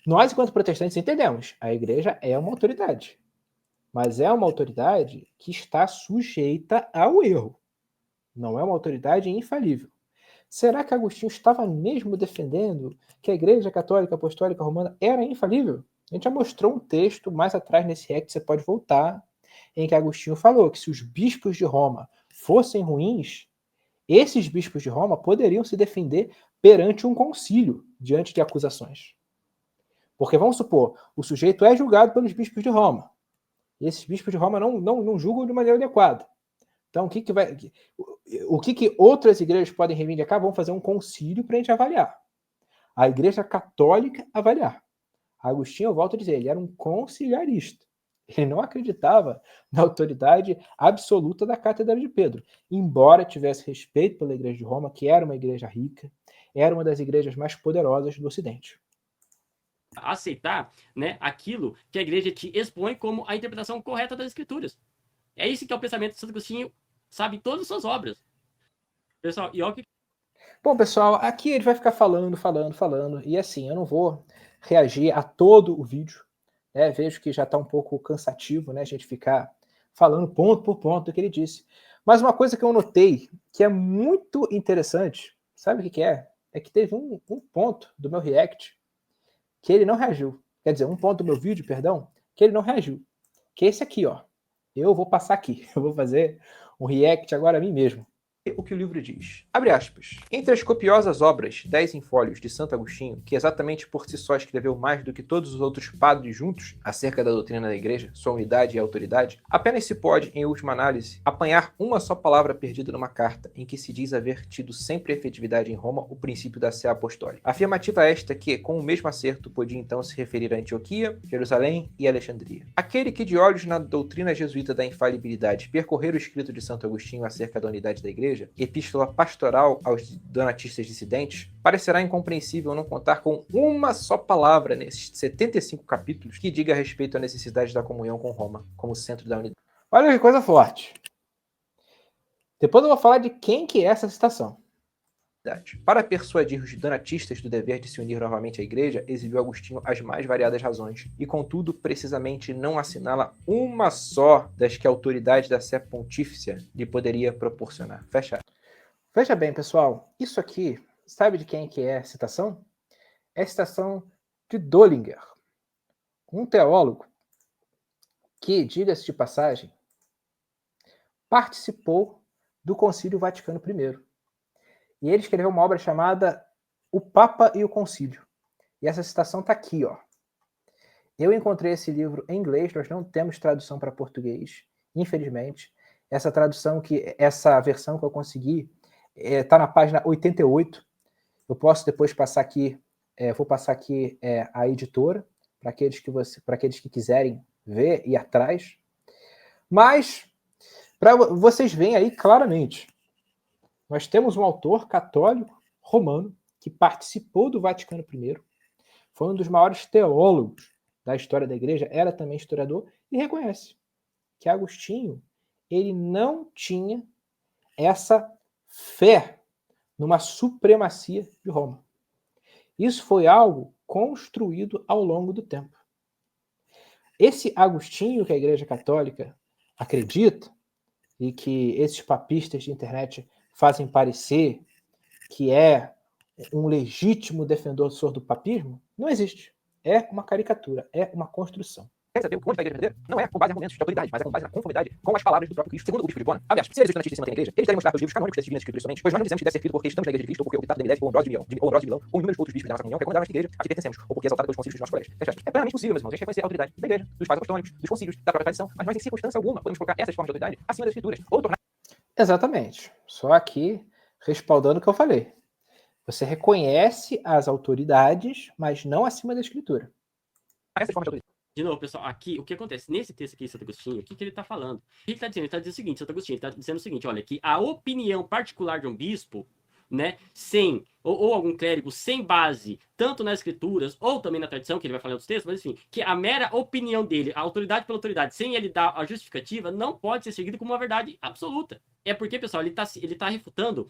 Nós, enquanto protestantes, entendemos. A Igreja é uma autoridade. Mas é uma autoridade que está sujeita ao erro. Não é uma autoridade infalível. Será que Agostinho estava mesmo defendendo que a Igreja Católica Apostólica Romana era infalível? A gente já mostrou um texto mais atrás nesse react, você pode voltar, em que Agostinho falou que se os bispos de Roma fossem ruins, esses bispos de Roma poderiam se defender perante um concílio, diante de acusações. Porque, vamos supor, o sujeito é julgado pelos bispos de Roma. E esses bispos de Roma não julgam de maneira adequada. Então, o que outras igrejas podem reivindicar? Vamos fazer um concílio para a gente avaliar. A Igreja Católica avaliar. Agostinho, eu volto a dizer, ele era um conciliarista. Ele não acreditava na autoridade absoluta da Cátedra de Pedro, embora tivesse respeito pela Igreja de Roma, que era uma igreja rica, era uma das igrejas mais poderosas do Ocidente. Aceitar, né, aquilo que a igreja te expõe como a interpretação correta das escrituras. É isso que é o pensamento de Santo Agostinho, sabe, em todas as suas obras. Pessoal, e olha que... Bom, pessoal, aqui ele vai ficar falando, e assim, eu não vou reagir a todo o vídeo, né? Vejo que já está um pouco cansativo, né, a gente ficar falando ponto por ponto do que ele disse. Mas uma coisa que eu notei que é muito interessante, sabe o que é? É que teve um ponto do meu react que ele não reagiu. Quer dizer, um ponto do meu vídeo, perdão, que ele não reagiu. Que é esse aqui, ó. Eu vou passar aqui. Eu vou fazer um react agora a mim mesmo. O que o livro diz. Abre aspas. Entre as copiosas obras, 10 em fólios, de Santo Agostinho, que exatamente por si só escreveu mais do que todos os outros padres juntos acerca da doutrina da igreja, sua unidade e autoridade, apenas se pode, em última análise, apanhar uma só palavra perdida numa carta, em que se diz haver tido sempre efetividade em Roma o princípio da sé apostólica. Afirmativa esta que, com o mesmo acerto, podia então se referir a Antioquia, Jerusalém e Alexandria. Aquele que, de olhos na doutrina jesuíta da infalibilidade, percorrer o escrito de Santo Agostinho acerca da unidade da igreja, Igreja, Epístola Pastoral aos Donatistas Dissidentes, parecerá incompreensível não contar com uma só palavra nesses 75 capítulos que diga a respeito à necessidade da comunhão com Roma, como centro da unidade. Olha que coisa forte. Depois eu vou falar de quem que é essa citação. Para persuadir os donatistas do dever de se unir novamente à Igreja, exibiu Agostinho as mais variadas razões, e contudo, precisamente não assinala uma só das que a autoridade da Sé Pontífice lhe poderia proporcionar. Fecha. Veja bem, pessoal, isso aqui, sabe de quem que é a citação? É a citação de Döllinger, um teólogo que, diga-se de passagem, participou do Concílio Vaticano I. E ele escreveu uma obra chamada O Papa e o Concílio. E essa citação está aqui, ó. Eu encontrei esse livro em inglês, nós não temos tradução para português, infelizmente. Essa versão que eu consegui está na página 88. Eu posso depois passar aqui, vou passar aqui a editora, para aqueles que quiserem ver e ir atrás. Mas, para vocês verem aí claramente, nós temos um autor católico romano que participou do Vaticano I, foi um dos maiores teólogos da história da Igreja, era também historiador, e reconhece que Agostinho ele não tinha essa fé numa supremacia de Roma. Isso foi algo construído ao longo do tempo. Esse Agostinho que a Igreja Católica acredita, e que esses papistas de internet fazem parecer que é um legítimo defensor do papismo, não existe. É uma caricatura, é uma construção. Quer saber o ponto da Igreja verdadeira? Não é com base em argumentos de autoridade, mas é com base na conformidade com as palavras do próprio Cristo, segundo o Bispo de Bona. Aliás, se eles donatistas se mantêm na Igreja, eles devem mostrar pelos livros canônicos dessas divinas escrituras somente, pois nós não dizemos que deve ser feito porque estamos na Igreja de Cristo, ou porque o Epitato de Milésio, ou Ambrósio de Milão, ou inúmeros outros bispos da nossa comunhão recomendaram esta Igreja a que pertencemos, ou porque é exaltada pelos concílios dos nossos colegas. É plenamente possível, meus irmãos, a gente reconhecer a autoridade da Igreja, dos pais apostôlicos, dos concílios, da própria tradição, mas nós, em circunstância alguma, podemos colocar essas formas de autoridade acima das Escrituras, ou tornar... Exatamente. Só aqui, respaldando o que eu falei. Você reconhece as autoridades, mas não acima da Escritura. essas formas de autoridade. De novo, pessoal, aqui, o que acontece? Nesse texto aqui de Santo Agostinho, o que ele está falando? O que ele está dizendo? Ele está dizendo o seguinte, Santo Agostinho, ele está dizendo o seguinte, olha, que a opinião particular de um bispo, né, sem, ou algum clérigo sem base, tanto nas escrituras, ou também na tradição, que ele vai falar dos textos, mas enfim, que a mera opinião dele, a autoridade pela autoridade, sem ele dar a justificativa, não pode ser seguida como uma verdade absoluta. É porque, pessoal, ele tá refutando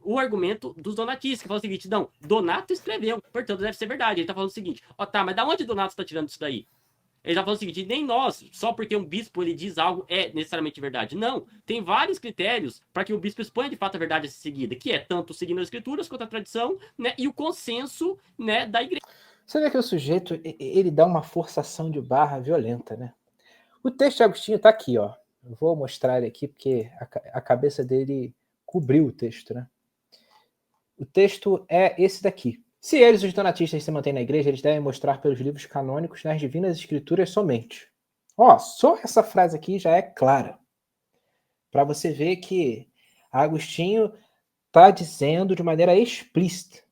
o argumento dos donatistas, que fala o seguinte, não, Donato escreveu, portanto deve ser verdade. Ele tá falando o seguinte, ó, tá, mas da onde Donato está tirando isso daí? Ele tá falando o seguinte, nem nós, só porque um bispo ele diz algo é necessariamente verdade. Não, tem vários critérios para que o bispo exponha de fato a verdade a ser seguida, que é tanto seguindo as escrituras quanto a tradição, né, e o consenso, né, da igreja. Você vê que o sujeito, ele dá uma forçação de barra violenta, né? O texto de Agostinho tá aqui, ó. Eu vou mostrar ele aqui porque a cabeça dele cobriu o texto, né? O texto é esse daqui. Se eles, os donatistas, se mantêm na igreja, eles devem mostrar pelos livros canônicos nas divinas escrituras somente. Ó, só essa frase aqui já é clara. Para você ver que Agostinho está dizendo de maneira explícita.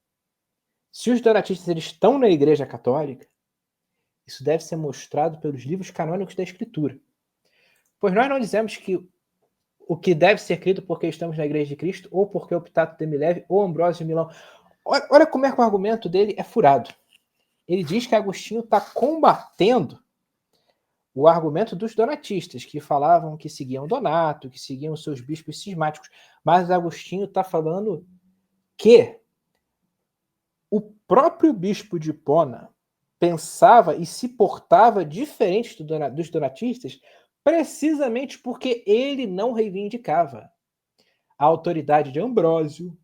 Se os donatistas eles estão na igreja católica, isso deve ser mostrado pelos livros canônicos da escritura. Pois nós não dizemos que o que deve ser crido porque estamos na igreja de Cristo, ou porque o Epitato de Mileve, ou Ambrósio de Milão. Olha como é que o argumento dele é furado. Ele diz que Agostinho está combatendo o argumento dos donatistas, que falavam que seguiam Donato, que seguiam seus bispos cismáticos. Mas Agostinho está falando que o próprio bispo de Hipona pensava e se portava diferente dos donatistas precisamente porque ele não reivindicava a autoridade de Ambrósio,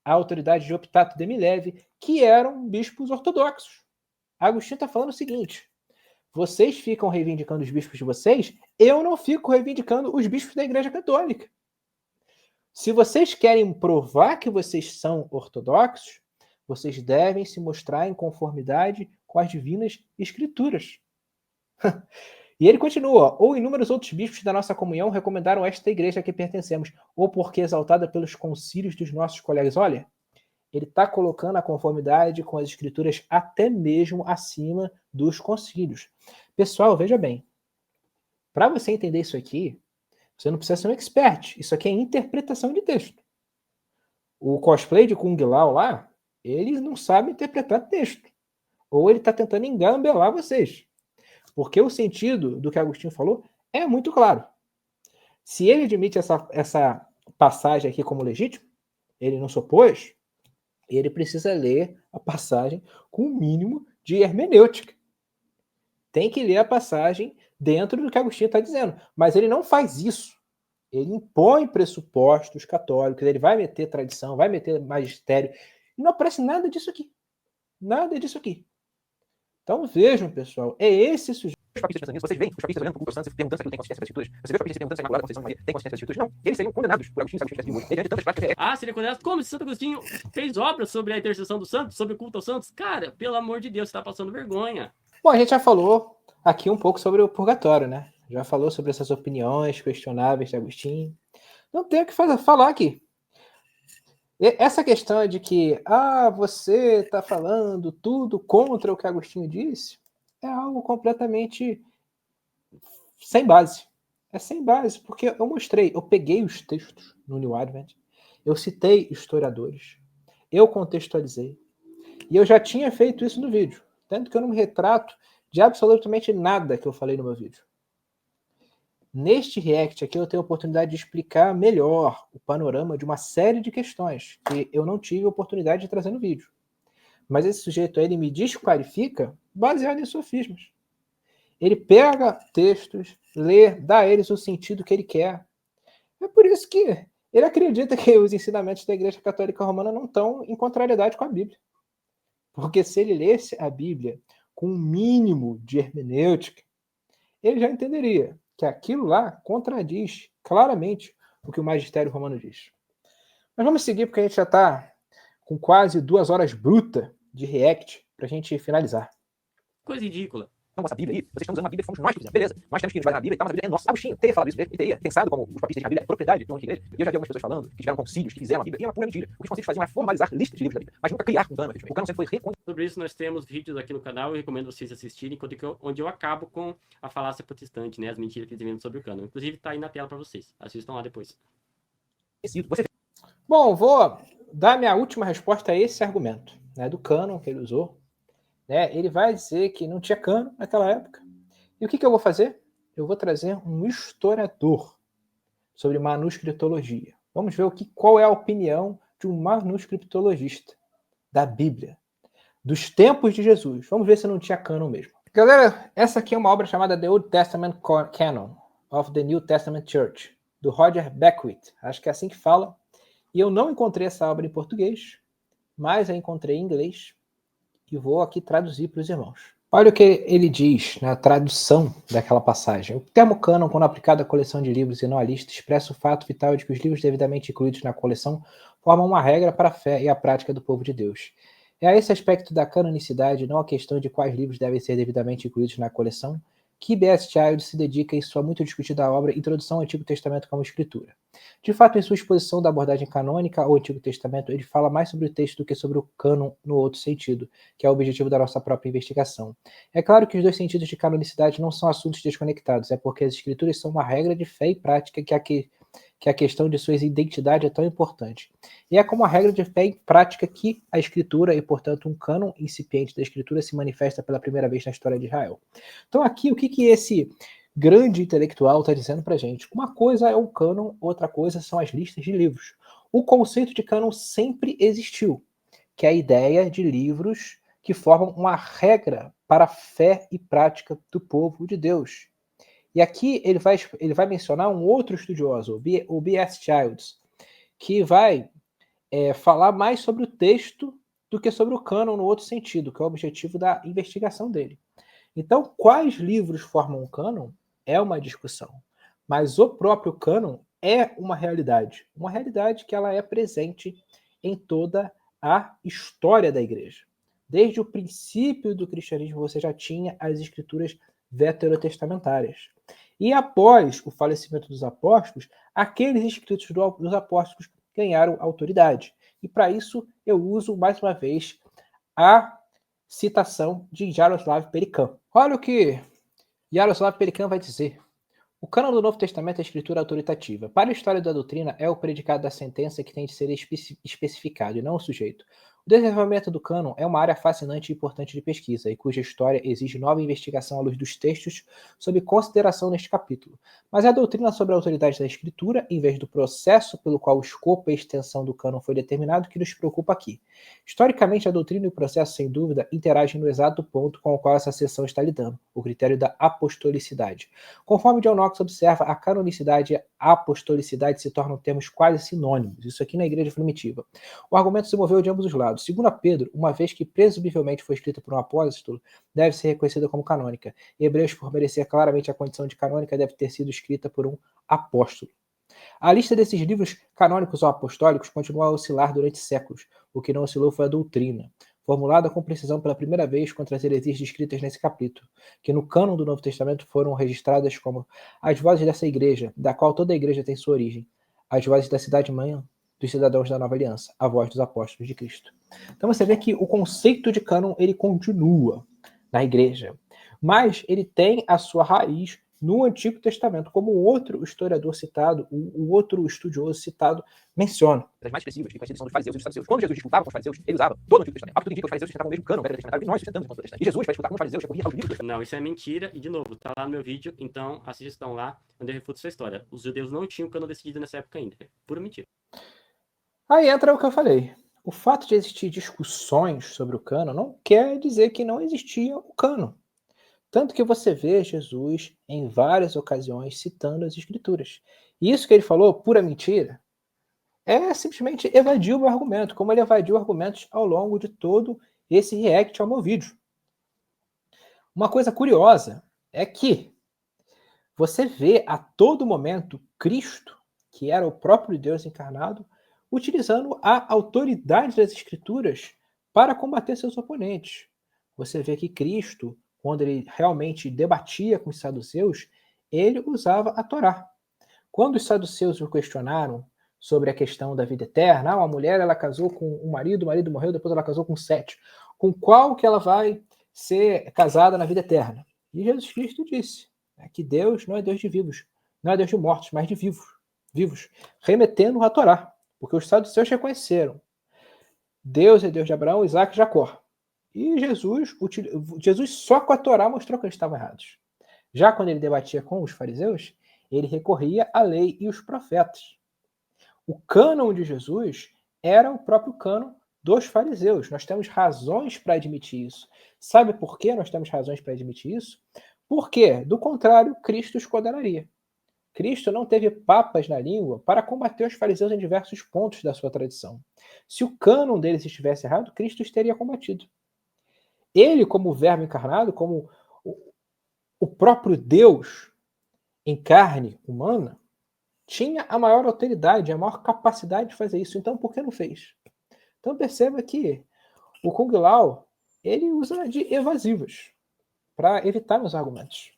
a autoridade de Epitato de Mileve, que eram bispos ortodoxos. Agostinho está falando o seguinte, vocês ficam reivindicando os bispos de vocês, eu não fico reivindicando os bispos da Igreja Católica. Se vocês querem provar que vocês são ortodoxos, vocês devem se mostrar em conformidade com as divinas escrituras. E ele continua, ou inúmeros outros bispos da nossa comunhão recomendaram esta igreja a que pertencemos, ou porque exaltada pelos concílios dos nossos colegas. Olha, ele está colocando a conformidade com as escrituras até mesmo acima dos concílios. Pessoal, veja bem, para você entender isso aqui, você não precisa ser um expert, isso aqui é interpretação de texto. O cosplay de Kung Lao lá, ele não sabe interpretar texto. Ou ele está tentando engambelar vocês. Porque o sentido do que Agostinho falou é muito claro. Se ele admite essa passagem aqui como legítima, ele não se opôs, ele precisa ler a passagem com o mínimo de hermenêutica. Tem que ler a passagem dentro do que Agostinho está dizendo. Mas ele não faz isso. Ele impõe pressupostos católicos, ele vai meter tradição, vai meter magistério. E não aparece nada disso aqui. Nada disso aqui. Então vejam, pessoal, é esse sujeito. Os papistas pensando nisso, vocês veem os papistas olhando para o Google Santos e perguntando se aquilo tem consistência das escrituras. Você vê os papistas perguntando se a Imaculada Conceição de Maria tem consistência das escrituras? Não, eles seriam condenados por Agostinho, Agostinho muito, mediante tantas práticas. Ah, seria condenado? Como se Santo Agostinho fez obras sobre a intercessão dos santos, sobre o culto aos santos? Cara, pelo amor de Deus, você tá passando vergonha. Bom, a gente já falou aqui um pouco sobre o purgatório, né? Já falou sobre essas opiniões questionáveis de Agostinho. Não tem o que falar aqui. Essa questão de que você está falando tudo contra o que Agostinho disse é algo completamente sem base. É sem base, porque eu peguei os textos no New Advent, eu citei historiadores, eu contextualizei, e eu já tinha feito isso no vídeo, tanto que eu não me retrato de absolutamente nada que eu falei no meu vídeo. Neste react aqui eu tenho a oportunidade de explicar melhor o panorama de uma série de questões que eu não tive a oportunidade de trazer no vídeo. Mas esse sujeito aí, ele me desqualifica baseado em sofismas. Ele pega textos, lê, dá a eles o sentido que ele quer. É por isso que ele acredita que os ensinamentos da Igreja Católica Romana não estão em contrariedade com a Bíblia. Porque se ele lesse a Bíblia com um mínimo de hermenêutica, ele já entenderia que aquilo lá contradiz claramente o que o magistério romano diz. Mas vamos seguir, porque a gente já está com quase 2 horas bruta de react para a gente finalizar. Coisa ridícula. Então, nossa Bíblia aí, vocês estão usando uma Bíblia que fomos nós que fizemos. Beleza, nós temos que nos basear na Bíblia e tal, mas a Bíblia é nossa. Agostinho teria falado isso, ele teria pensado como os papistas que a Bíblia é propriedade de uma igreja. E eu já vi algumas pessoas falando que tiveram concílios, que fizeram a Bíblia, e é uma pura mentira. O que os concílios faziam é formalizar listas de livros da Bíblia, mas nunca criar um cânone. O cânone sempre foi reconhecido. Sobre isso, nós temos vídeos aqui no canal, eu recomendo vocês assistirem, onde eu acabo com a falácia protestante, né? As mentiras que eles inventam sobre o cânone. Inclusive, tá aí na tela para vocês. Assistam lá depois. Bom, vou dar minha última resposta a esse argumento, né, do cânon que ele usou. Né? Ele vai dizer que não tinha cânon naquela época. E o que eu vou fazer? Eu vou trazer um historiador sobre manuscritologia. Vamos ver qual é a opinião de um manuscriptologista da Bíblia, dos tempos de Jesus. Vamos ver se não tinha cânon mesmo. Galera, essa aqui é uma obra chamada The Old Testament Canon of the New Testament Church, do Roger Beckwith. Acho que é assim que fala. E eu não encontrei essa obra em português, mas a encontrei em inglês e vou aqui traduzir para os irmãos. Olha o que ele diz na tradução daquela passagem. O termo cânon, quando aplicado à coleção de livros e não à lista, expressa o fato vital de que os livros devidamente incluídos na coleção formam uma regra para a fé e a prática do povo de Deus. É a esse aspecto da canonicidade, não a questão de quais livros devem ser devidamente incluídos na coleção, que B.S. Childs se dedica em sua muito discutida obra Introdução ao Antigo Testamento como Escritura. De fato, em sua exposição da abordagem canônica ao Antigo Testamento, ele fala mais sobre o texto do que sobre o cânon no outro sentido, que é o objetivo da nossa própria investigação. É claro que os dois sentidos de canonicidade não são assuntos desconectados, é porque as Escrituras são uma regra de fé e prática que a questão de sua identidade é tão importante. E é como a regra de fé e prática que a Escritura, e portanto um cânon incipiente da Escritura, se manifesta pela primeira vez na história de Israel. Então aqui, o que esse grande intelectual está dizendo para a gente? Uma coisa é o cânon, outra coisa são as listas de livros. O conceito de cânon sempre existiu, que é a ideia de livros que formam uma regra para a fé e prática do povo de Deus. E aqui ele vai mencionar um outro estudioso, o B.S. Childs, que vai falar mais sobre o texto do que sobre o cânon no outro sentido, que é o objetivo da investigação dele. Então, quais livros formam o cânon é uma discussão, mas o próprio cânon é uma realidade que ela é presente em toda a história da igreja. Desde o princípio do cristianismo você já tinha as escrituras veterotestamentárias. E após o falecimento dos apóstolos, aqueles escritos dos apóstolos ganharam autoridade. E para isso eu uso mais uma vez a citação de Jaroslav Pelikan. Olha o que Jaroslav Pelikan vai dizer. O cânon do Novo Testamento é a escritura autoritativa. Para a história da doutrina, é o predicado da sentença que tem de ser especificado, e não o sujeito. O desenvolvimento do cânon é uma área fascinante e importante de pesquisa, e cuja história exige nova investigação à luz dos textos sob consideração neste capítulo. Mas a doutrina sobre a autoridade da escritura, em vez do processo pelo qual o escopo e a extensão do cânon foi determinado, que nos preocupa aqui. Historicamente, a doutrina e o processo, sem dúvida, interagem no exato ponto com o qual essa seção está lidando, o critério da apostolicidade. Conforme John Knox observa, a canonicidade e a apostolicidade se tornam termos quase sinônimos, isso aqui na igreja primitiva. O argumento se moveu de ambos os lados. Segundo a Pedro, uma vez que presumivelmente foi escrita por um apóstolo, deve ser reconhecida como canônica. Hebreus, por merecer claramente a condição de canônica, deve ter sido escrita por um apóstolo. A lista desses livros canônicos ou apostólicos continua a oscilar durante séculos. O que não oscilou foi a doutrina, formulada com precisão pela primeira vez contra as heresias descritas nesse capítulo, que no cânon do Novo Testamento foram registradas como as vozes dessa igreja, da qual toda a igreja tem sua origem, as vozes da cidade-mãe dos cidadãos da Nova Aliança, a voz dos apóstolos de Cristo. Então você vê que o conceito de cânon ele continua na igreja, mas ele tem a sua raiz no Antigo Testamento, como o outro historiador citado, o outro estudioso citado menciona. Das mais expressivas e conhecidas são dos fariseus e dos saduceus. Quando Jesus disputava com os fariseus, ele usava todo o Antigo Testamento. Tudo indica que os fariseus sustentavam o mesmo cânon veterotestamentário e nós sustentamos o Novo Testamento. E Jesus, para disputar com os fariseus, recorria aos livros do Testamento. Não, isso é mentira. E, de novo, tá lá no meu vídeo. Então, assistam lá, onde eu refuto essa história. Os judeus não tinham cânon decidido nessa época ainda. É pura mentira. Aí entra o que eu falei. O fato de existir discussões sobre o cânon não quer dizer que não existia o cânon. Tanto que você vê Jesus em várias ocasiões citando as escrituras. E isso que ele falou, pura mentira, é simplesmente evadir o argumento, como ele evadiu argumentos ao longo de todo esse react ao meu vídeo. Uma coisa curiosa é que você vê a todo momento Cristo, que era o próprio Deus encarnado, utilizando a autoridade das escrituras para combater seus oponentes. Você vê que Cristo, quando ele realmente debatia com os saduceus, ele usava a Torá. Quando os saduceus o questionaram sobre a questão da vida eterna, a mulher ela casou com um marido, o marido morreu, depois ela casou com 7. Com qual que ela vai ser casada na vida eterna? E Jesus Cristo disse que Deus não é Deus de vivos, não é Deus de mortos, mas de vivos, remetendo a Torá, porque os saduceus reconheceram Deus é Deus de Abraão, Isaac e Jacó. E Jesus só com a Torá mostrou que eles estavam errados. Já quando ele debatia com os fariseus, ele recorria à lei e os profetas. O cânon de Jesus era o próprio cânon dos fariseus. Nós temos razões para admitir isso. Sabe por que nós temos razões para admitir isso? Porque, do contrário, Cristo os condenaria. Cristo não teve papas na língua para combater os fariseus em diversos pontos da sua tradição. Se o cânon deles estivesse errado, Cristo os teria combatido. Ele, como verbo encarnado, como o próprio Deus em carne humana, tinha a maior autoridade, a maior capacidade de fazer isso. Então, por que não fez? Então, perceba que o Kung Lao, ele usa de evasivas para evitar meus argumentos.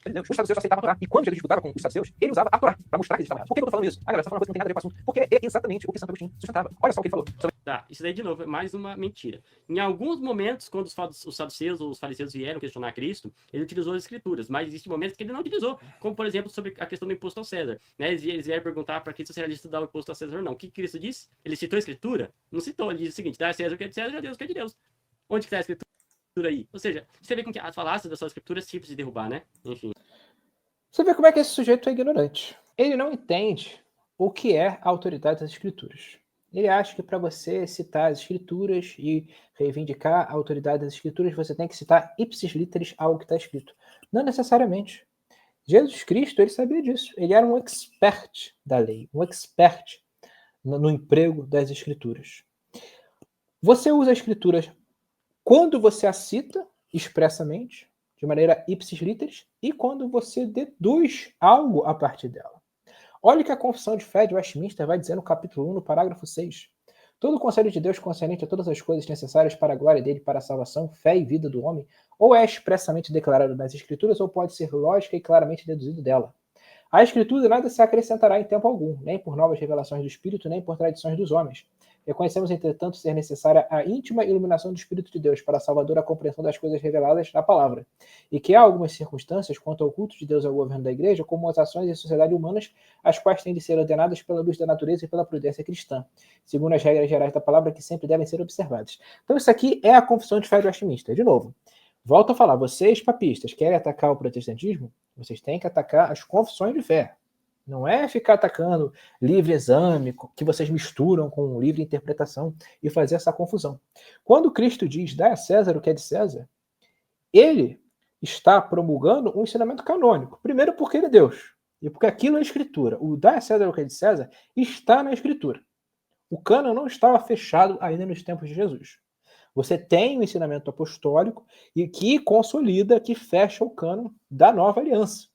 Os saduceus aceitavam a Torá. E quando Jesus disputava com os saduceus, ele usava a Torá para mostrar que eles estavam errados. Por que eu tô falando isso? Ah, galera, você tá falando uma coisa que não tem nada a ver com o assunto. Porque é exatamente o que Santo Agostinho sustentava. Olha só o que ele falou. Tá, isso daí, de novo, é mais uma mentira. Em alguns momentos, quando os saduceus ou os fariseus vieram questionar Cristo, ele utilizou as escrituras, mas existem momentos que ele não utilizou, como, por exemplo, sobre a questão do imposto ao César. Né? Eles vieram perguntar para Cristo se era estudar o imposto ao César ou não. O que Cristo disse? Ele citou a escritura? Não citou. Ele disse o seguinte: dá a César o que é de César, a Deus o que é de Deus. Onde que está a escritura aí? Ou seja, você vê com que as falácias da sua escritura é simples de derrubar, né? Enfim. Você vê como é que esse sujeito é ignorante. Ele não entende o que é a autoridade das escrituras. Ele acha que para você citar as escrituras e reivindicar a autoridade das escrituras, você tem que citar ipsis literis algo que está escrito. Não necessariamente. Jesus Cristo, ele sabia disso. Ele era um expert da lei, um expert no emprego das escrituras. Você usa a escritura quando você a cita expressamente, de maneira ipsis literis, e quando você deduz algo a partir dela. Olha o que a Confissão de Fé de Westminster vai dizer no capítulo 1, no parágrafo 6. Todo o conselho de Deus concernente a todas as coisas necessárias para a glória dele, para a salvação, fé e vida do homem, ou é expressamente declarado nas Escrituras, ou pode ser lógica e claramente deduzido dela. A Escritura nada se acrescentará em tempo algum, nem por novas revelações do Espírito, nem por tradições dos homens. Reconhecemos, entretanto, ser necessária a íntima iluminação do Espírito de Deus para a salvadora compreensão das coisas reveladas na palavra, e que há algumas circunstâncias quanto ao culto de Deus e ao governo da Igreja, como as ações e sociedade humanas, as quais têm de ser ordenadas pela luz da natureza e pela prudência cristã, segundo as regras gerais da palavra que sempre devem ser observadas. Então isso aqui é a confissão de fé do Westminster. De novo, volto a falar, vocês papistas querem atacar o protestantismo? Vocês têm que atacar as confissões de fé. Não é ficar atacando livre exame, que vocês misturam com livre interpretação e fazer essa confusão. Quando Cristo diz, dá a César o que é de César, ele está promulgando um ensinamento canônico. Primeiro porque ele é Deus, e porque aquilo é Escritura. O dá a César o que é de César está na Escritura. O cânon não estava fechado ainda nos tempos de Jesus. Você tem o ensinamento apostólico e que consolida, que fecha o cânon da nova aliança.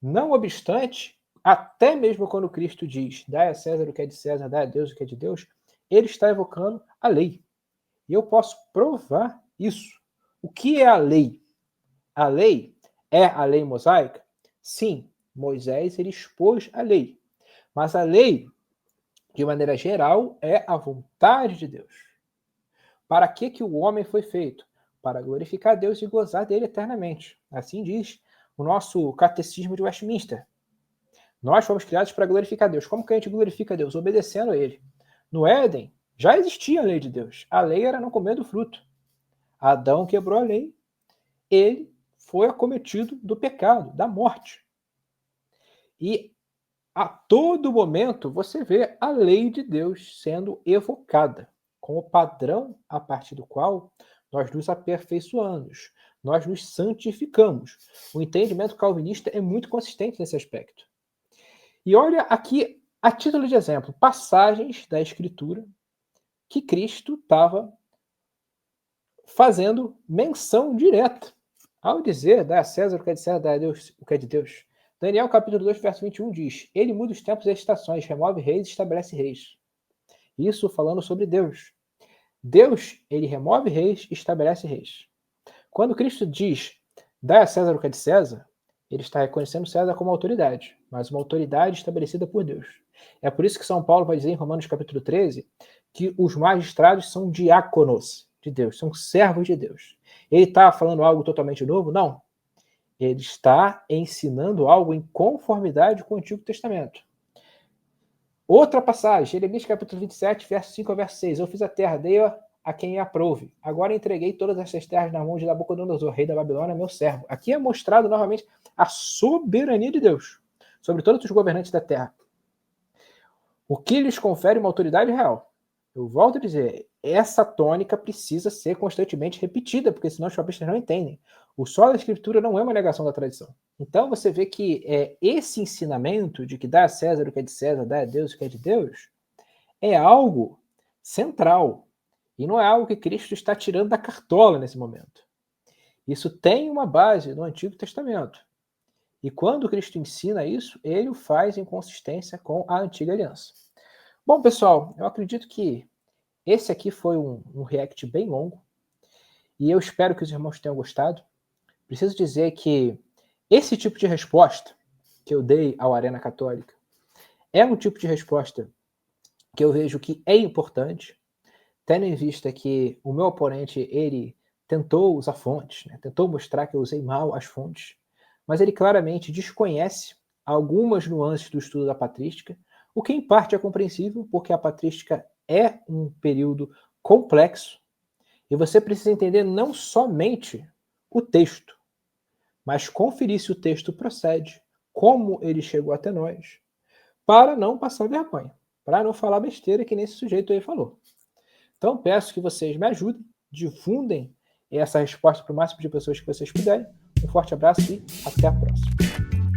Não obstante, até mesmo quando Cristo diz, dai a César o que é de César, dai a Deus o que é de Deus, ele está evocando a lei. E eu posso provar isso. O que é a lei? A lei é a lei mosaica? Sim, Moisés ele expôs a lei. Mas a lei, de maneira geral, é a vontade de Deus. Para que o homem foi feito? Para glorificar Deus e gozar dele eternamente. Assim diz o nosso catecismo de Westminster. Nós fomos criados para glorificar Deus. Como que a gente glorifica Deus? Obedecendo a ele. No Éden, já existia a lei de Deus. A lei era não comer do fruto. Adão quebrou a lei. Ele foi acometido do pecado, da morte. E a todo momento você vê a lei de Deus sendo evocada como padrão a partir do qual nós nos aperfeiçoamos, nós nos santificamos. O entendimento calvinista é muito consistente nesse aspecto. E olha aqui, a título de exemplo, passagens da Escritura que Cristo estava fazendo menção direta ao dizer, dá a César o que é de César, dá a Deus o que é de Deus. Daniel capítulo 2, verso 21 diz, ele muda os tempos e as estações, remove reis e estabelece reis. Isso falando sobre Deus. Deus, ele remove reis e estabelece reis. Quando Cristo diz, dá a César o que é de César, ele está reconhecendo César como autoridade, mas uma autoridade estabelecida por Deus. É por isso que São Paulo vai dizer em Romanos capítulo 13 que os magistrados são diáconos de Deus, são servos de Deus. Ele está falando algo totalmente novo? Não. Ele está ensinando algo em conformidade com o Antigo Testamento. Outra passagem, Jeremias capítulo 27, verso 5 ao verso 6. Eu fiz a terra, dei-a a quem a aprouve. Agora entreguei todas estas terras na mão de Nabucodonosor, rei da Babilônia, meu servo. Aqui é mostrado novamente a soberania de Deus sobre todos os governantes da terra. O que lhes confere uma autoridade real. Eu volto a dizer, essa tônica precisa ser constantemente repetida, porque senão os papistas não entendem. O solo da Escritura não é uma negação da tradição. Então você vê que esse ensinamento de que dá a César o que é de César, dá a Deus o que é de Deus, é algo central. E não é algo que Cristo está tirando da cartola nesse momento. Isso tem uma base no Antigo Testamento. E quando Cristo ensina isso, ele o faz em consistência com a Antiga Aliança. Bom, pessoal, eu acredito que esse aqui foi um react bem longo. E eu espero que os irmãos tenham gostado. Preciso dizer que esse tipo de resposta que eu dei ao Arena Católica é um tipo de resposta que eu vejo que é importante, tendo em vista que o meu oponente, ele tentou usar fontes, né? Tentou mostrar que eu usei mal as fontes, mas ele claramente desconhece algumas nuances do estudo da patrística, o que em parte é compreensível, porque a patrística é um período complexo, e você precisa entender não somente o texto, mas conferir se o texto procede, como ele chegou até nós, para não passar vergonha, para não falar besteira que nesse sujeito aí falou. Então peço que vocês me ajudem, difundem essa resposta para o máximo de pessoas que vocês puderem. Um forte abraço e até a próxima.